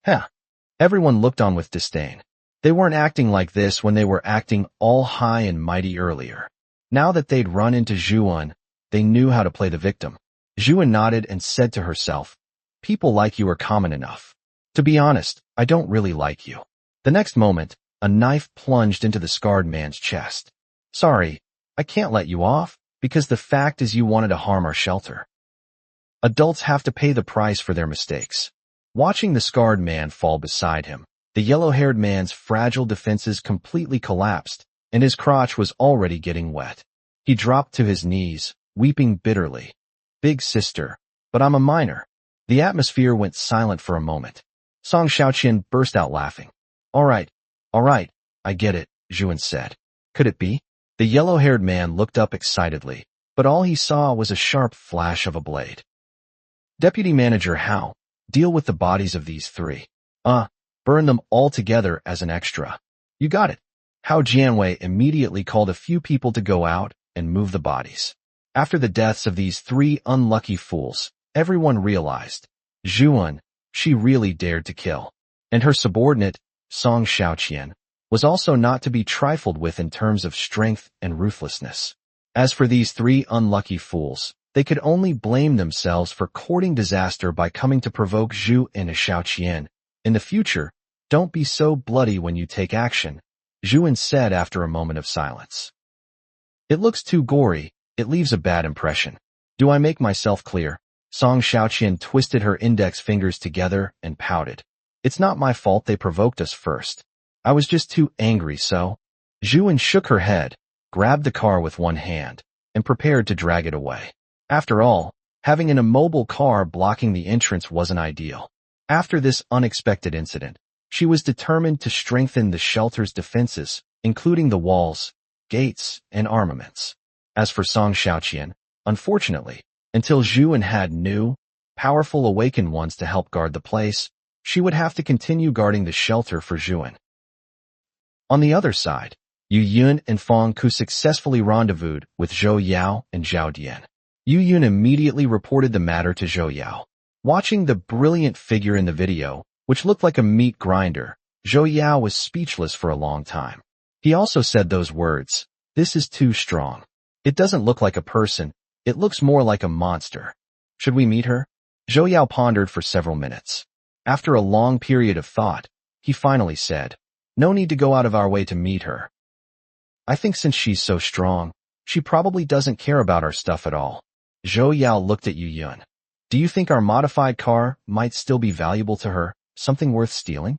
Huh. Everyone looked on with disdain. They weren't acting like this when they were acting all high and mighty earlier. Now that they'd run into Zhu An, they knew how to play the victim. Zhu An nodded and said to herself, people like you are common enough. To be honest, I don't really like you. The next moment, a knife plunged into the scarred man's chest. Sorry, I can't let you off, because the fact is you wanted to harm our shelter. Adults have to pay the price for their mistakes. Watching the scarred man fall beside him, the yellow-haired man's fragile defenses completely collapsed, and his crotch was already getting wet. He dropped to his knees, weeping bitterly. Big sister, but I'm a minor. The atmosphere went silent for a moment. Song Xiaoqian burst out laughing. All right, I get it, Zhu An said. Could it be? The yellow-haired man looked up excitedly, but all he saw was a sharp flash of a blade. Deputy Manager Hao, deal with the bodies of these 3. Burn them all together as an extra. You got it. Hao Jianwei immediately called a few people to go out and move the bodies. After the deaths of these 3 unlucky fools, everyone realized, Zhu An, she really dared to kill. And her subordinate, Song Xiaoqian, was also not to be trifled with in terms of strength and ruthlessness. As for these 3 unlucky fools, they could only blame themselves for courting disaster by coming to provoke Zhu and Xiaoqian. In the future, don't be so bloody when you take action, Zhu An said after a moment of silence. It looks too gory, it leaves a bad impression. Do I make myself clear? Song Xiaoqian twisted her index fingers together and pouted. It's not my fault they provoked us first. I was just too angry, so. Zhu An shook her head, grabbed the car with one hand, and prepared to drag it away. After all, having an immobile car blocking the entrance wasn't ideal. After this unexpected incident, she was determined to strengthen the shelter's defenses, including the walls, gates, and armaments. As for Song Xiaoqian, unfortunately, until Zhu An had new, powerful awakened ones to help guard the place, she would have to continue guarding the shelter for Zhu An. On the other side, Yu Yun and Fang Ku successfully rendezvoused with Zhou Yao and Zhao Dian. Yu Yun immediately reported the matter to Zhou Yao. Watching the brilliant figure in the video, which looked like a meat grinder, Zhou Yao was speechless for a long time. He also said those words, "This is too strong. It doesn't look like a person, it looks more like a monster. Should we meet her?" Zhou Yao pondered for several minutes. After a long period of thought, he finally said, "No need to go out of our way to meet her. I think since she's so strong, she probably doesn't care about our stuff at all." Zhou Yao looked at Yu Yun. "Do you think our modified car might still be valuable to her, something worth stealing?"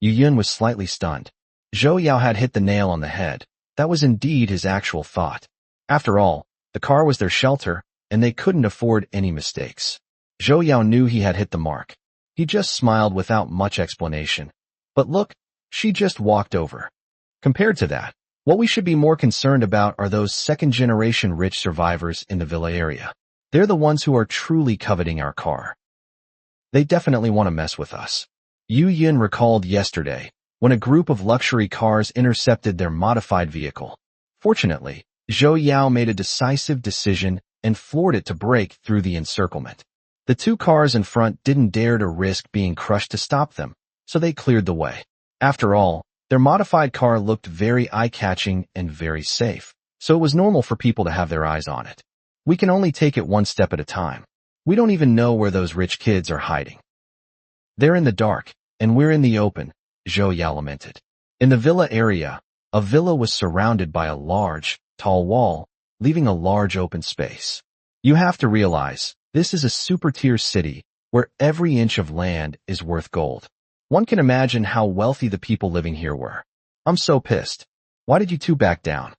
Yu Yun was slightly stunned. Zhou Yao had hit the nail on the head. That was indeed his actual thought. After all, the car was their shelter, and they couldn't afford any mistakes. Zhou Yao knew he had hit the mark. He just smiled without much explanation. But look, she just walked over. Compared to that, what we should be more concerned about are those second-generation rich survivors in the villa area. They're the ones who are truly coveting our car. They definitely want to mess with us. Yu Yun recalled yesterday, when a group of luxury cars intercepted their modified vehicle. Fortunately, Zhou Yao made a decisive decision and floored it to break through the encirclement. The two cars in front didn't dare to risk being crushed to stop them, so they cleared the way. After all, their modified car looked very eye-catching and very safe, so it was normal for people to have their eyes on it. We can only take it one step at a time. We don't even know where those rich kids are hiding. They're in the dark, and we're in the open, Zhou Yao lamented. In the villa area, a villa was surrounded by a large, tall wall, leaving a large open space. You have to realize, this is a super-tier city where every inch of land is worth gold. One can imagine how wealthy the people living here were. I'm so pissed. Why did you two back down?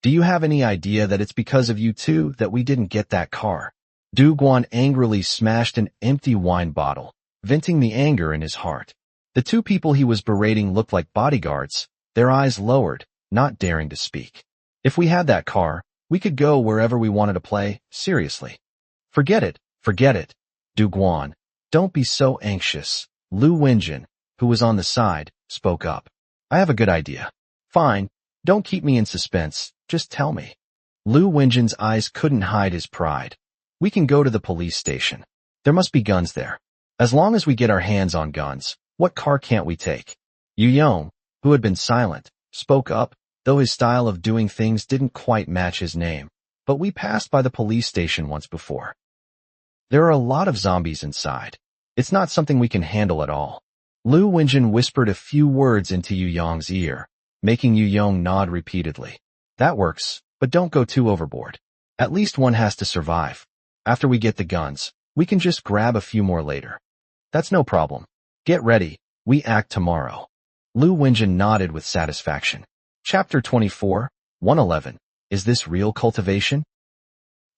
Do you have any idea that it's because of you two that we didn't get that car? Zhu An angrily smashed an empty wine bottle, venting the anger in his heart. The two people he was berating looked like bodyguards, their eyes lowered, not daring to speak. If we had that car, we could go wherever we wanted to play, seriously. Forget it, Zhu An. Don't be so anxious. Lu Wenjin, who was on the side, spoke up. I have a good idea. Fine, don't keep me in suspense, just tell me. Lu Wenjin's eyes couldn't hide his pride. We can go to the police station. There must be guns there. As long as we get our hands on guns, what car can't we take? Yu Yong, who had been silent, spoke up, though his style of doing things didn't quite match his name. But we passed by the police station once before. There are a lot of zombies inside. It's not something we can handle at all. Lu Wenjin whispered a few words into Yu Yong's ear, making Yu Yong nod repeatedly. That works, but don't go too overboard. At least one has to survive. After we get the guns, we can just grab a few more later. That's no problem. Get ready, we act tomorrow. Lu Wenjin nodded with satisfaction. Chapter 24, 111. Is this real cultivation?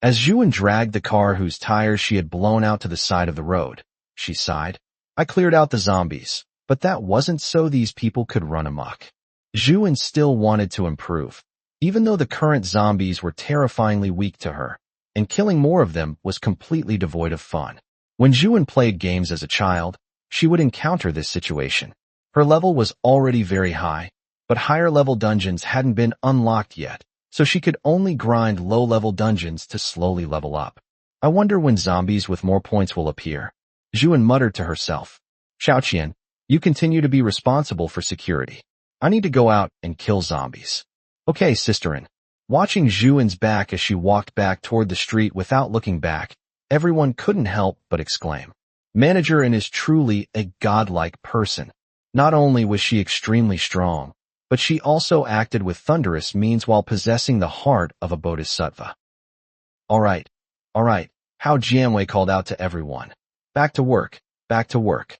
As Zhu An dragged the car whose tires she had blown out to the side of the road, she sighed. I cleared out the zombies, but that wasn't so these people could run amok. Zhu An still wanted to improve, even though the current zombies were terrifyingly weak to her, and killing more of them was completely devoid of fun. When Zhu An played games as a child, she would encounter this situation. Her level was already very high, but higher-level dungeons hadn't been unlocked yet, so she could only grind low-level dungeons to slowly level up. I wonder when zombies with more points will appear. Zhu An muttered to herself. Xiaoqian, you continue to be responsible for security. I need to go out and kill zombies. Okay, Sister An. Watching Zhu An's back as she walked back toward the street without looking back, everyone couldn't help but exclaim. Manager An is truly a godlike person. Not only was she extremely strong, but she also acted with thunderous means while possessing the heart of a bodhisattva. All right, Hao Jianwei called out to everyone. Back to work, back to work.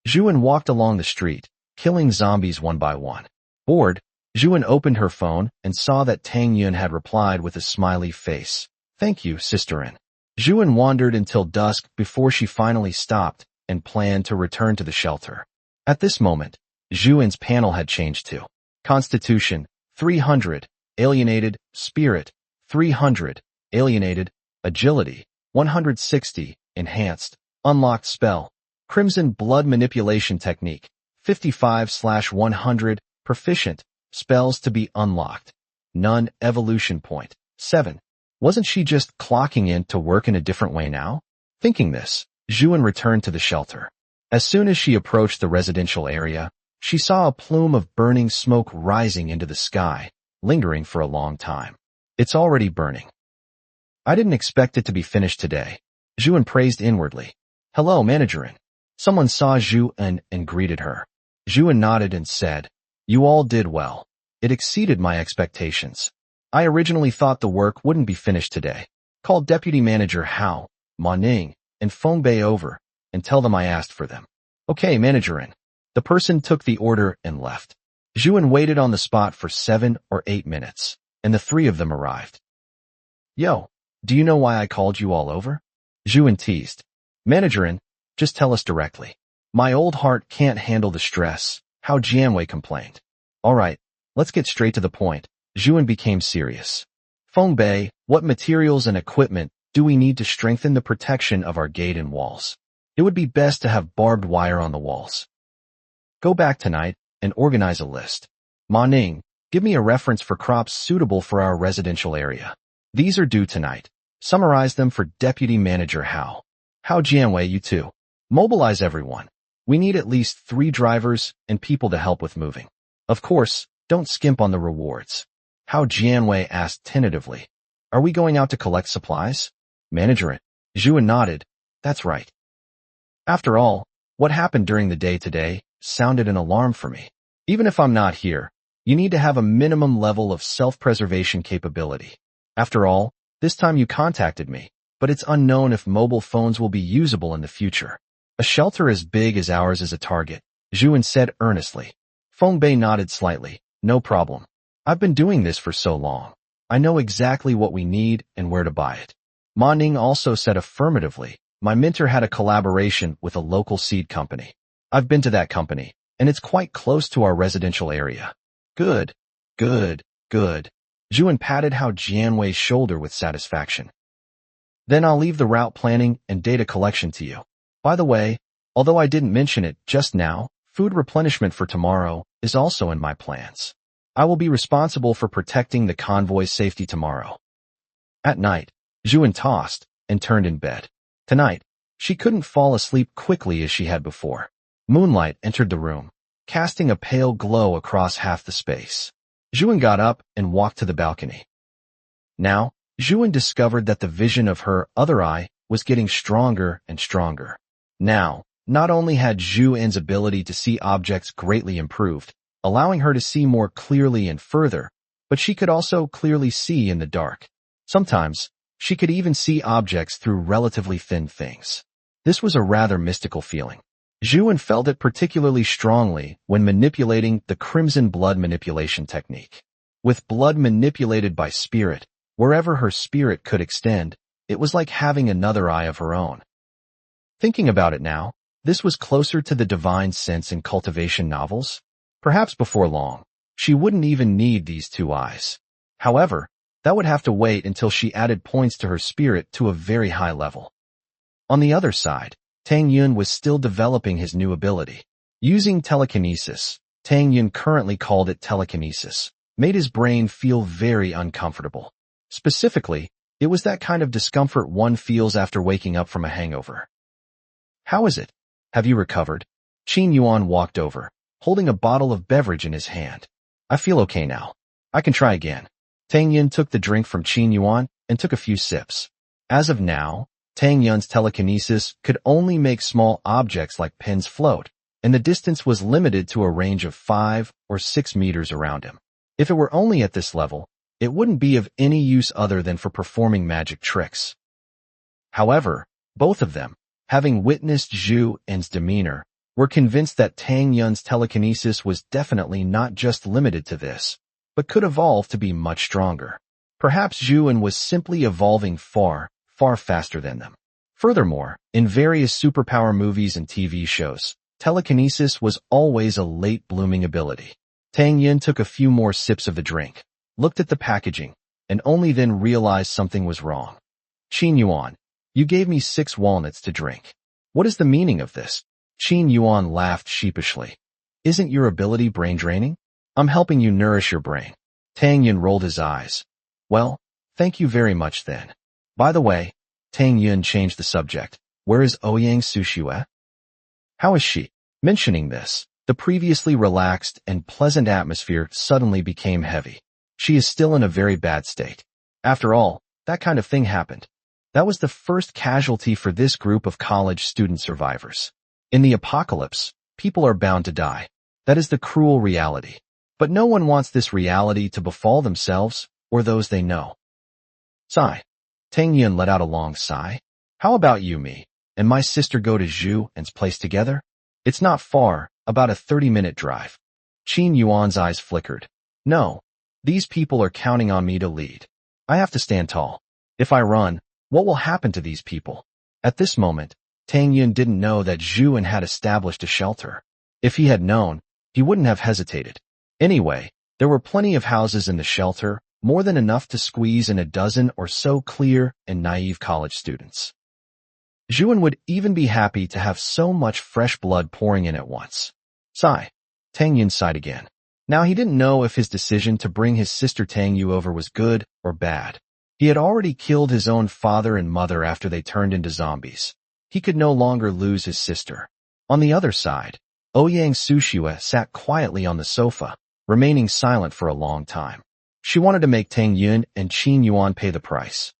Zhu An walked along the street, killing zombies one by one. Bored, Zhu An opened her phone and saw that Tang Yun had replied with a smiley face. Thank you, Sister An. Zhu An wandered until dusk before she finally stopped and planned to return to the shelter. At this moment, Zhu An's panel had changed to Constitution, 300, Alienated, Spirit, 300, Alienated, Agility, 160, Enhanced, Unlocked Spell, Crimson Blood Manipulation Technique, 55/100, Proficient, Spells to be unlocked. None evolution point. 7. Wasn't she just clocking in to work in a different way now? Thinking this, Zhu An returned to the shelter. As soon as she approached the residential area, she saw a plume of burning smoke rising into the sky, lingering for a long time. It's already burning. I didn't expect it to be finished today. Zhu An praised inwardly. Hello, managerin. Someone saw Zhu An and greeted her. Zhu An nodded and said, You all did well. It exceeded my expectations. I originally thought the work wouldn't be finished today. Call Deputy Manager Hao, Ma Ning, and Feng Bei over, and tell them I asked for them. Okay, managerin. The person took the order and left. Zhu An waited on the spot for 7 or 8 minutes, and the 3 of them arrived. Yo, do you know why I called you all over? Zhu An teased. Managerin, just tell us directly. My old heart can't handle the stress, Hao Jianwei complained. Alright, let's get straight to the point. Zhu An became serious. Feng Bei, what materials and equipment do we need to strengthen the protection of our gate and walls? It would be best to have barbed wire on the walls. Go back tonight and organize a list. Ma Ning, give me a reference for crops suitable for our residential area. These are due tonight. Summarize them for Deputy Manager Hao. Hao Jianwei, you too. Mobilize everyone. We need at least 3 drivers and people to help with moving. Of course, don't skimp on the rewards. Hao Jianwei asked tentatively. Are we going out to collect supplies? Managerin. Zhu An nodded. That's right. After all, what happened during the day today sounded an alarm for me. Even if I'm not here, you need to have a minimum level of self-preservation capability. After all, this time you contacted me, but it's unknown if mobile phones will be usable in the future. A shelter as big as ours is a target, Zhu An said earnestly. Feng Bei nodded slightly. No problem. I've been doing this for so long. I know exactly what we need and where to buy it. Ma Ning also said affirmatively. My mentor had a collaboration with a local seed company. I've been to that company, and it's quite close to our residential area. Good, good, good. Zhu An patted Hao Jianwei's shoulder with satisfaction. Then I'll leave the route planning and data collection to you. By the way, although I didn't mention it just now, food replenishment for tomorrow is also in my plans. I will be responsible for protecting the convoy's safety tomorrow. At night, Zhu An tossed and turned in bed. Tonight, she couldn't fall asleep quickly as she had before. Moonlight entered the room, casting a pale glow across half the space. Zhu An got up and walked to the balcony. Now, Zhu An discovered that the vision of her other eye was getting stronger and stronger. Now, not only had Zhu An's ability to see objects greatly improved, allowing her to see more clearly and further, but she could also clearly see in the dark. Sometimes, she could even see objects through relatively thin things. This was a rather mystical feeling. Zhu An felt it particularly strongly when manipulating the crimson blood manipulation technique. With blood manipulated by spirit, wherever her spirit could extend, it was like having another eye of her own. Thinking about it now, this was closer to the divine sense in cultivation novels. Perhaps before long, she wouldn't even need these 2 eyes. However, that would have to wait until she added points to her spirit to a very high level. On the other side, Tang Yun was still developing his new ability. Using telekinesis, Tang Yun currently called it telekinesis, made his brain feel very uncomfortable. Specifically, it was that kind of discomfort one feels after waking up from a hangover. How is it? Have you recovered? Qin Yuan walked over, holding a bottle of beverage in his hand. I feel okay now. I can try again. Tang Yun took the drink from Qin Yuan and took a few sips. As of now, Tang Yun's telekinesis could only make small objects like pins float, and the distance was limited to a range of 5 or 6 meters around him. If it were only at this level, it wouldn't be of any use other than for performing magic tricks. However, both of them, having witnessed Zhu An's demeanor, were convinced that Tang Yun's telekinesis was definitely not just limited to this, but could evolve to be much stronger. Perhaps Zhu An was simply evolving far faster than them. Furthermore, in various superpower movies and TV shows, telekinesis was always a late-blooming ability. Tang Yun took a few more sips of the drink, looked at the packaging, and only then realized something was wrong. Qin Yuan, you gave me 6 walnuts to drink. What is the meaning of this? Qin Yuan laughed sheepishly. Isn't your ability brain-draining? I'm helping you nourish your brain. Tang Yun rolled his eyes. Well, thank you very much then. By the way, Tang Yun changed the subject. Where is Ouyang Sushue? How is she? Mentioning this, the previously relaxed and pleasant atmosphere suddenly became heavy. She is still in a very bad state. After all, that kind of thing happened. That was the first casualty for this group of college student survivors. In the apocalypse, people are bound to die. That is the cruel reality. But no one wants this reality to befall themselves or those they know. Sigh. Tang Yun let out a long sigh. How about you, me, and my sister go to Zhu An's place together? It's not far, about a 30-minute drive. Qin Yuan's eyes flickered. No. These people are counting on me to lead. I have to stand tall. If I run, what will happen to these people? At this moment, Tang Yun didn't know that Zhu An had established a shelter. If he had known, he wouldn't have hesitated. Anyway, there were plenty of houses in the shelter, more than enough to squeeze in a dozen or so clear and naive college students. Zhu An would even be happy to have so much fresh blood pouring in at once. Sigh. Tang Yun sighed again. Now he didn't know if his decision to bring his sister Tang Yu over was good or bad. He had already killed his own father and mother after they turned into zombies. He could no longer lose his sister. On the other side, Ouyang Sushua sat quietly on the sofa, remaining silent for a long time. She wanted to make Tang Yun and Qin Yuan pay the price.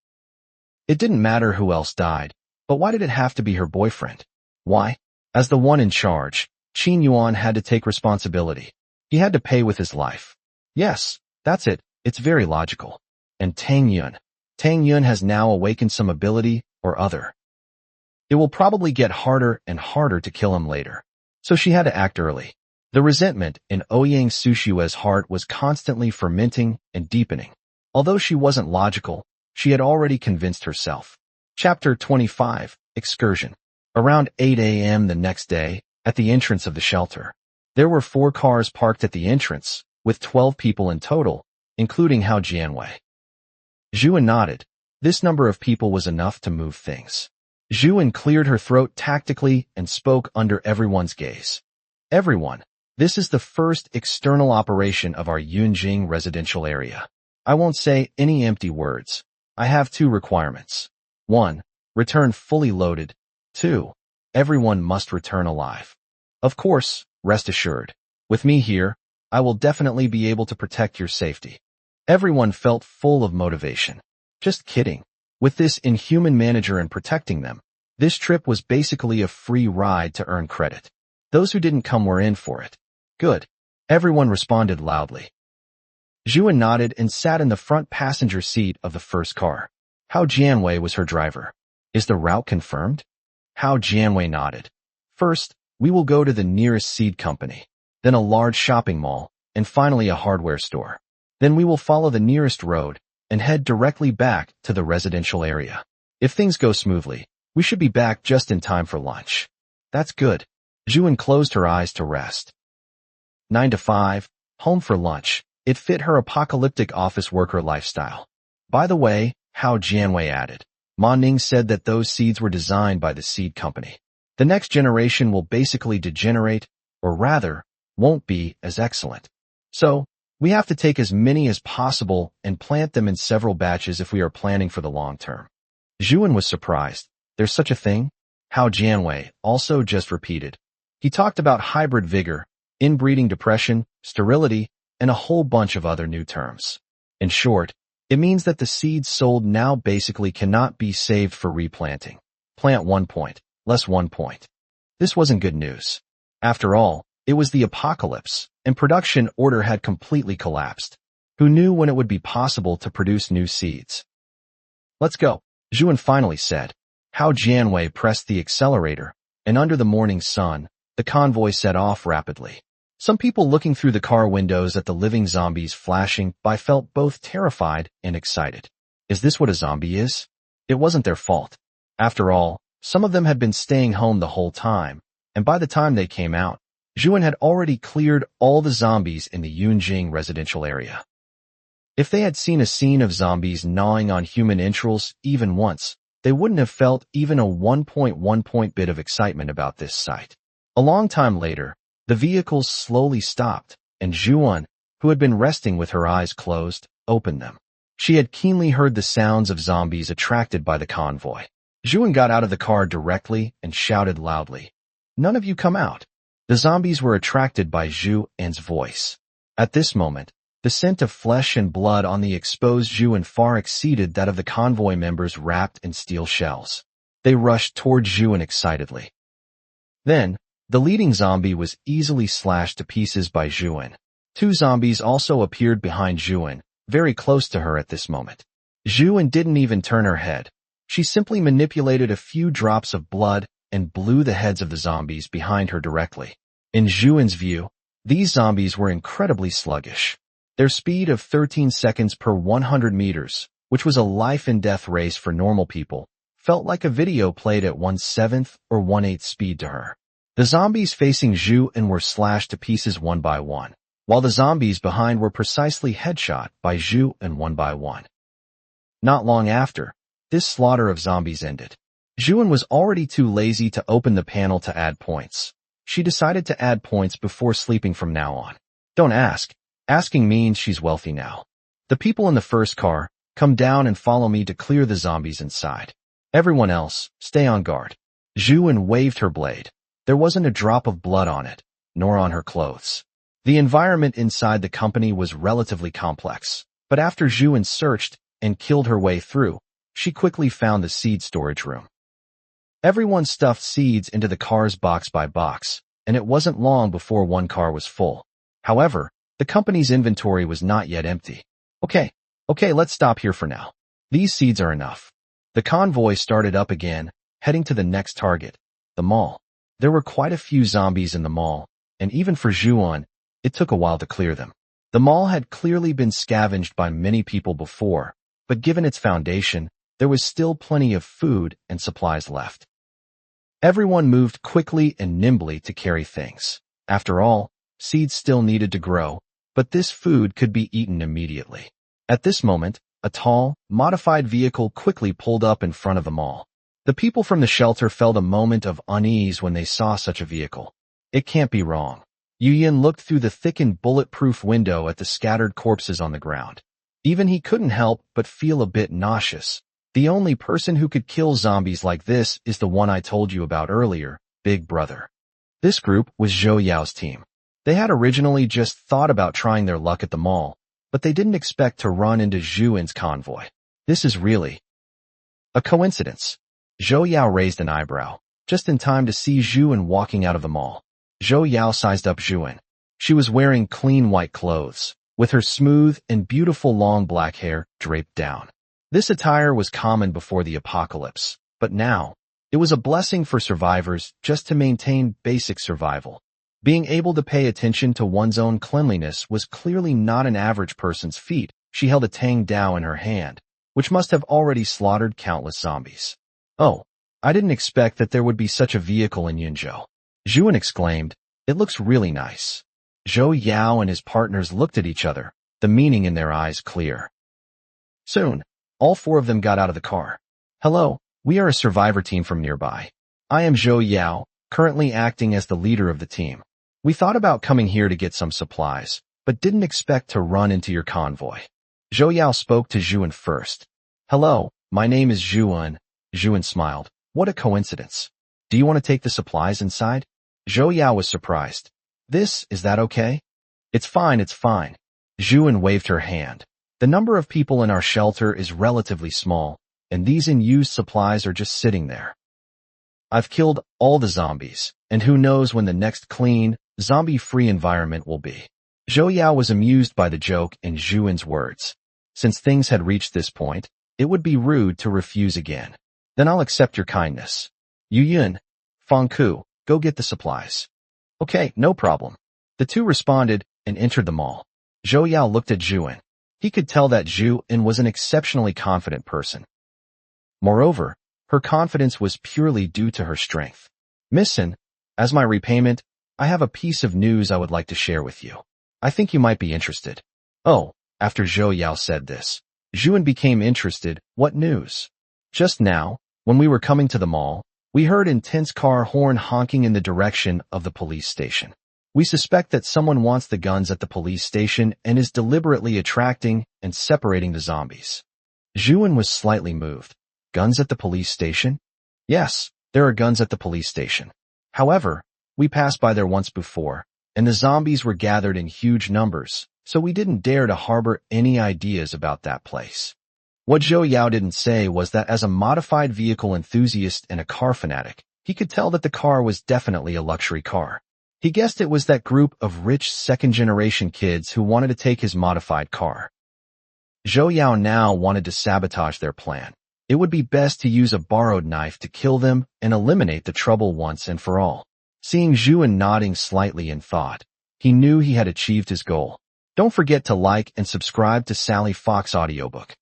It didn't matter who else died, but why did it have to be her boyfriend? Why? As the one in charge, Qin Yuan had to take responsibility. He had to pay with his life. Yes, that's it. It's very logical. And Tang Yun has now awakened some ability or other. It will probably get harder and harder to kill him later. So she had to act early. The resentment in Ouyang Sushua's heart was constantly fermenting and deepening. Although she wasn't logical, she had already convinced herself. Chapter 25, Excursion. Around 8 a.m. the next day, at the entrance of the shelter, there were 4 cars parked at the entrance, with 12 people in total, including Hao Jianwei. Zhu An nodded. This number of people was enough to move things. Zhu An cleared her throat tactically and spoke under everyone's gaze. Everyone, this is the first external operation of our Yunjing residential area. I won't say any empty words. I have 2 requirements. 1. Return fully loaded. 2. Everyone must return alive. Of course, rest assured. With me here, I will definitely be able to protect your safety. Everyone felt full of motivation. Just kidding. With this inhuman manager and protecting them, this trip was basically a free ride to earn credit. Those who didn't come were in for it. Good. Everyone responded loudly. Zhu An nodded and sat in the front passenger seat of the first car. Hao Jianwei was her driver. Is the route confirmed? Hao Jianwei nodded. First, we will go to the nearest seed company, then a large shopping mall, and finally a hardware store. Then we will follow the nearest road and head directly back to the residential area. If things go smoothly, we should be back just in time for lunch. That's good. Zhu An closed her eyes to rest. 9 to 5, home for lunch. It fit her apocalyptic office worker lifestyle. By the way, Hao Jianwei added, Ma Ning said that those seeds were designed by the seed company. The next generation will basically degenerate, or rather, won't be as excellent. So, we have to take as many as possible and plant them in several batches if we are planning for the long term. Zhu An was surprised. There's such a thing? Hao Jianwei also just repeated. He talked about hybrid vigor, inbreeding depression, sterility, and a whole bunch of other new terms. In short, it means that the seeds sold now basically cannot be saved for replanting. Plant 1 point, less 1 point. This wasn't good news. After all, it was the apocalypse, and production order had completely collapsed. Who knew when it would be possible to produce new seeds? Let's go, Zhu An finally said. Hao Jianwei pressed the accelerator, and under the morning sun, the convoy set off rapidly. Some people looking through the car windows at the living zombies flashing by felt both terrified and excited. Is this what a zombie is? It wasn't their fault. After all, some of them had been staying home the whole time, and by the time they came out, Zhu An had already cleared all the zombies in the Yunjing residential area. If they had seen a scene of zombies gnawing on human entrails even once, they wouldn't have felt even a 1.1 point bit of excitement about this sight. A long time later, the vehicles slowly stopped, and Zhu An, who had been resting with her eyes closed, opened them. She had keenly heard the sounds of zombies attracted by the convoy. Zhu An got out of the car directly and shouted loudly, "None of you come out." The zombies were attracted by Zhu An's voice. At this moment, The scent of flesh and blood on the exposed Zhu An far exceeded that of the convoy members wrapped in steel shells. They rushed toward Zhu An excitedly. Then, the leading zombie was easily slashed to pieces by Zhu An. Two zombies also appeared behind Zhu An, very close to her at this moment. Zhu An didn't even turn her head. She simply manipulated a few drops of blood and blew the heads of the zombies behind her directly. In Zhu An's view, these zombies were incredibly sluggish. Their speed of 13 seconds per 100 meters, which was a life-and-death race for normal people, felt like a video played at 1/7 or 1/8 speed to her. The zombies facing Zhu An were slashed to pieces one by one, while the zombies behind were precisely headshot by Zhu An one by one. Not long after, this slaughter of zombies ended. Zhu An was already too lazy to open the panel to add points. She decided to add points before sleeping from now on. Don't ask. Asking means she's wealthy now. The people in the first car, come down and follow me to clear the zombies inside. Everyone else, stay on guard. Zhu An waved her blade. There wasn't a drop of blood on it, nor on her clothes. The environment inside the company was relatively complex, but after Zhu An searched and killed her way through, she quickly found the seed storage room. Everyone stuffed seeds into the cars box by box, and it wasn't long before one car was full. However, the company's inventory was not yet empty. Okay, let's stop here for now. These seeds are enough. The convoy started up again, heading to the next target, the mall. There were quite a few zombies in the mall, and even for Zhu An, it took a while to clear them. The mall had clearly been scavenged by many people before, but given its foundation, there was still plenty of food and supplies left. Everyone moved quickly and nimbly to carry things. After all, seeds still needed to grow, but this food could be eaten immediately. At this moment, a tall, modified vehicle quickly pulled up in front of the mall. The people from the shelter felt a moment of unease when they saw such a vehicle. It can't be wrong. Yin looked through the thickened bulletproof window at the scattered corpses on the ground. Even he couldn't help but feel a bit nauseous. The only person who could kill zombies like this is the one I told you about earlier, Big Brother. This group was Zhou Yao's team. They had originally just thought about trying their luck at the mall, but they didn't expect to run into Zhu An's convoy. This is really a coincidence. Zhou Yao raised an eyebrow, just in time to see Zhu An walking out of the mall. Zhou Yao sized up Zhu An. She was wearing clean white clothes, with her smooth and beautiful long black hair draped down. This attire was common before the apocalypse, but now, it was a blessing for survivors just to maintain basic survival. Being able to pay attention to one's own cleanliness was clearly not an average person's feat. She held a Tang Dao in her hand, which must have already slaughtered countless zombies. Oh, I didn't expect that there would be such a vehicle in Yunzhou. Zhu An exclaimed, it looks really nice. Zhou Yao and his partners looked at each other, the meaning in their eyes clear. Soon, all four of them got out of the car. Hello, we are a survivor team from nearby. I am Zhou Yao, currently acting as the leader of the team. We thought about coming here to get some supplies, but didn't expect to run into your convoy. Zhou Yao spoke to Zhu An first. Hello, my name is Zhu An. Zhu An smiled. What a coincidence. Do you want to take the supplies inside? Zhou Yao was surprised. Is that okay? It's fine. Zhu An waved her hand. The number of people in our shelter is relatively small, and these unused supplies are just sitting there. I've killed all the zombies, and who knows when the next clean, zombie-free environment will be. Zhou Yao was amused by the joke in Zhu An's words. Since things had reached this point, it would be rude to refuse again. Then I'll accept your kindness. Yin, Feng Ku, go get the supplies. Okay, no problem. The two responded and entered the mall. Zhou Yao looked at Zhu An. He could tell that Zhu An was an exceptionally confident person. Moreover, her confidence was purely due to her strength. Miss An, as my repayment, I have a piece of news I would like to share with you. I think you might be interested. Oh, after Zhou Yao said this, Zhu An became interested. What news? Just now, when we were coming to the mall, we heard intense car horn honking in the direction of the police station. We suspect that someone wants the guns at the police station and is deliberately attracting and separating the zombies. Zhu An was slightly moved. Guns at the police station? Yes, there are guns at the police station. However, we passed by there once before, and the zombies were gathered in huge numbers, so we didn't dare to harbor any ideas about that place. What Zhou Yao didn't say was that as a modified vehicle enthusiast and a car fanatic, he could tell that the car was definitely a luxury car. He guessed it was that group of rich second-generation kids who wanted to take his modified car. Zhou Yao now wanted to sabotage their plan. It would be best to use a borrowed knife to kill them and eliminate the trouble once and for all. Seeing Zhu An nodding slightly in thought, he knew he had achieved his goal. Don't forget to like and subscribe to Sally Fox Audiobook.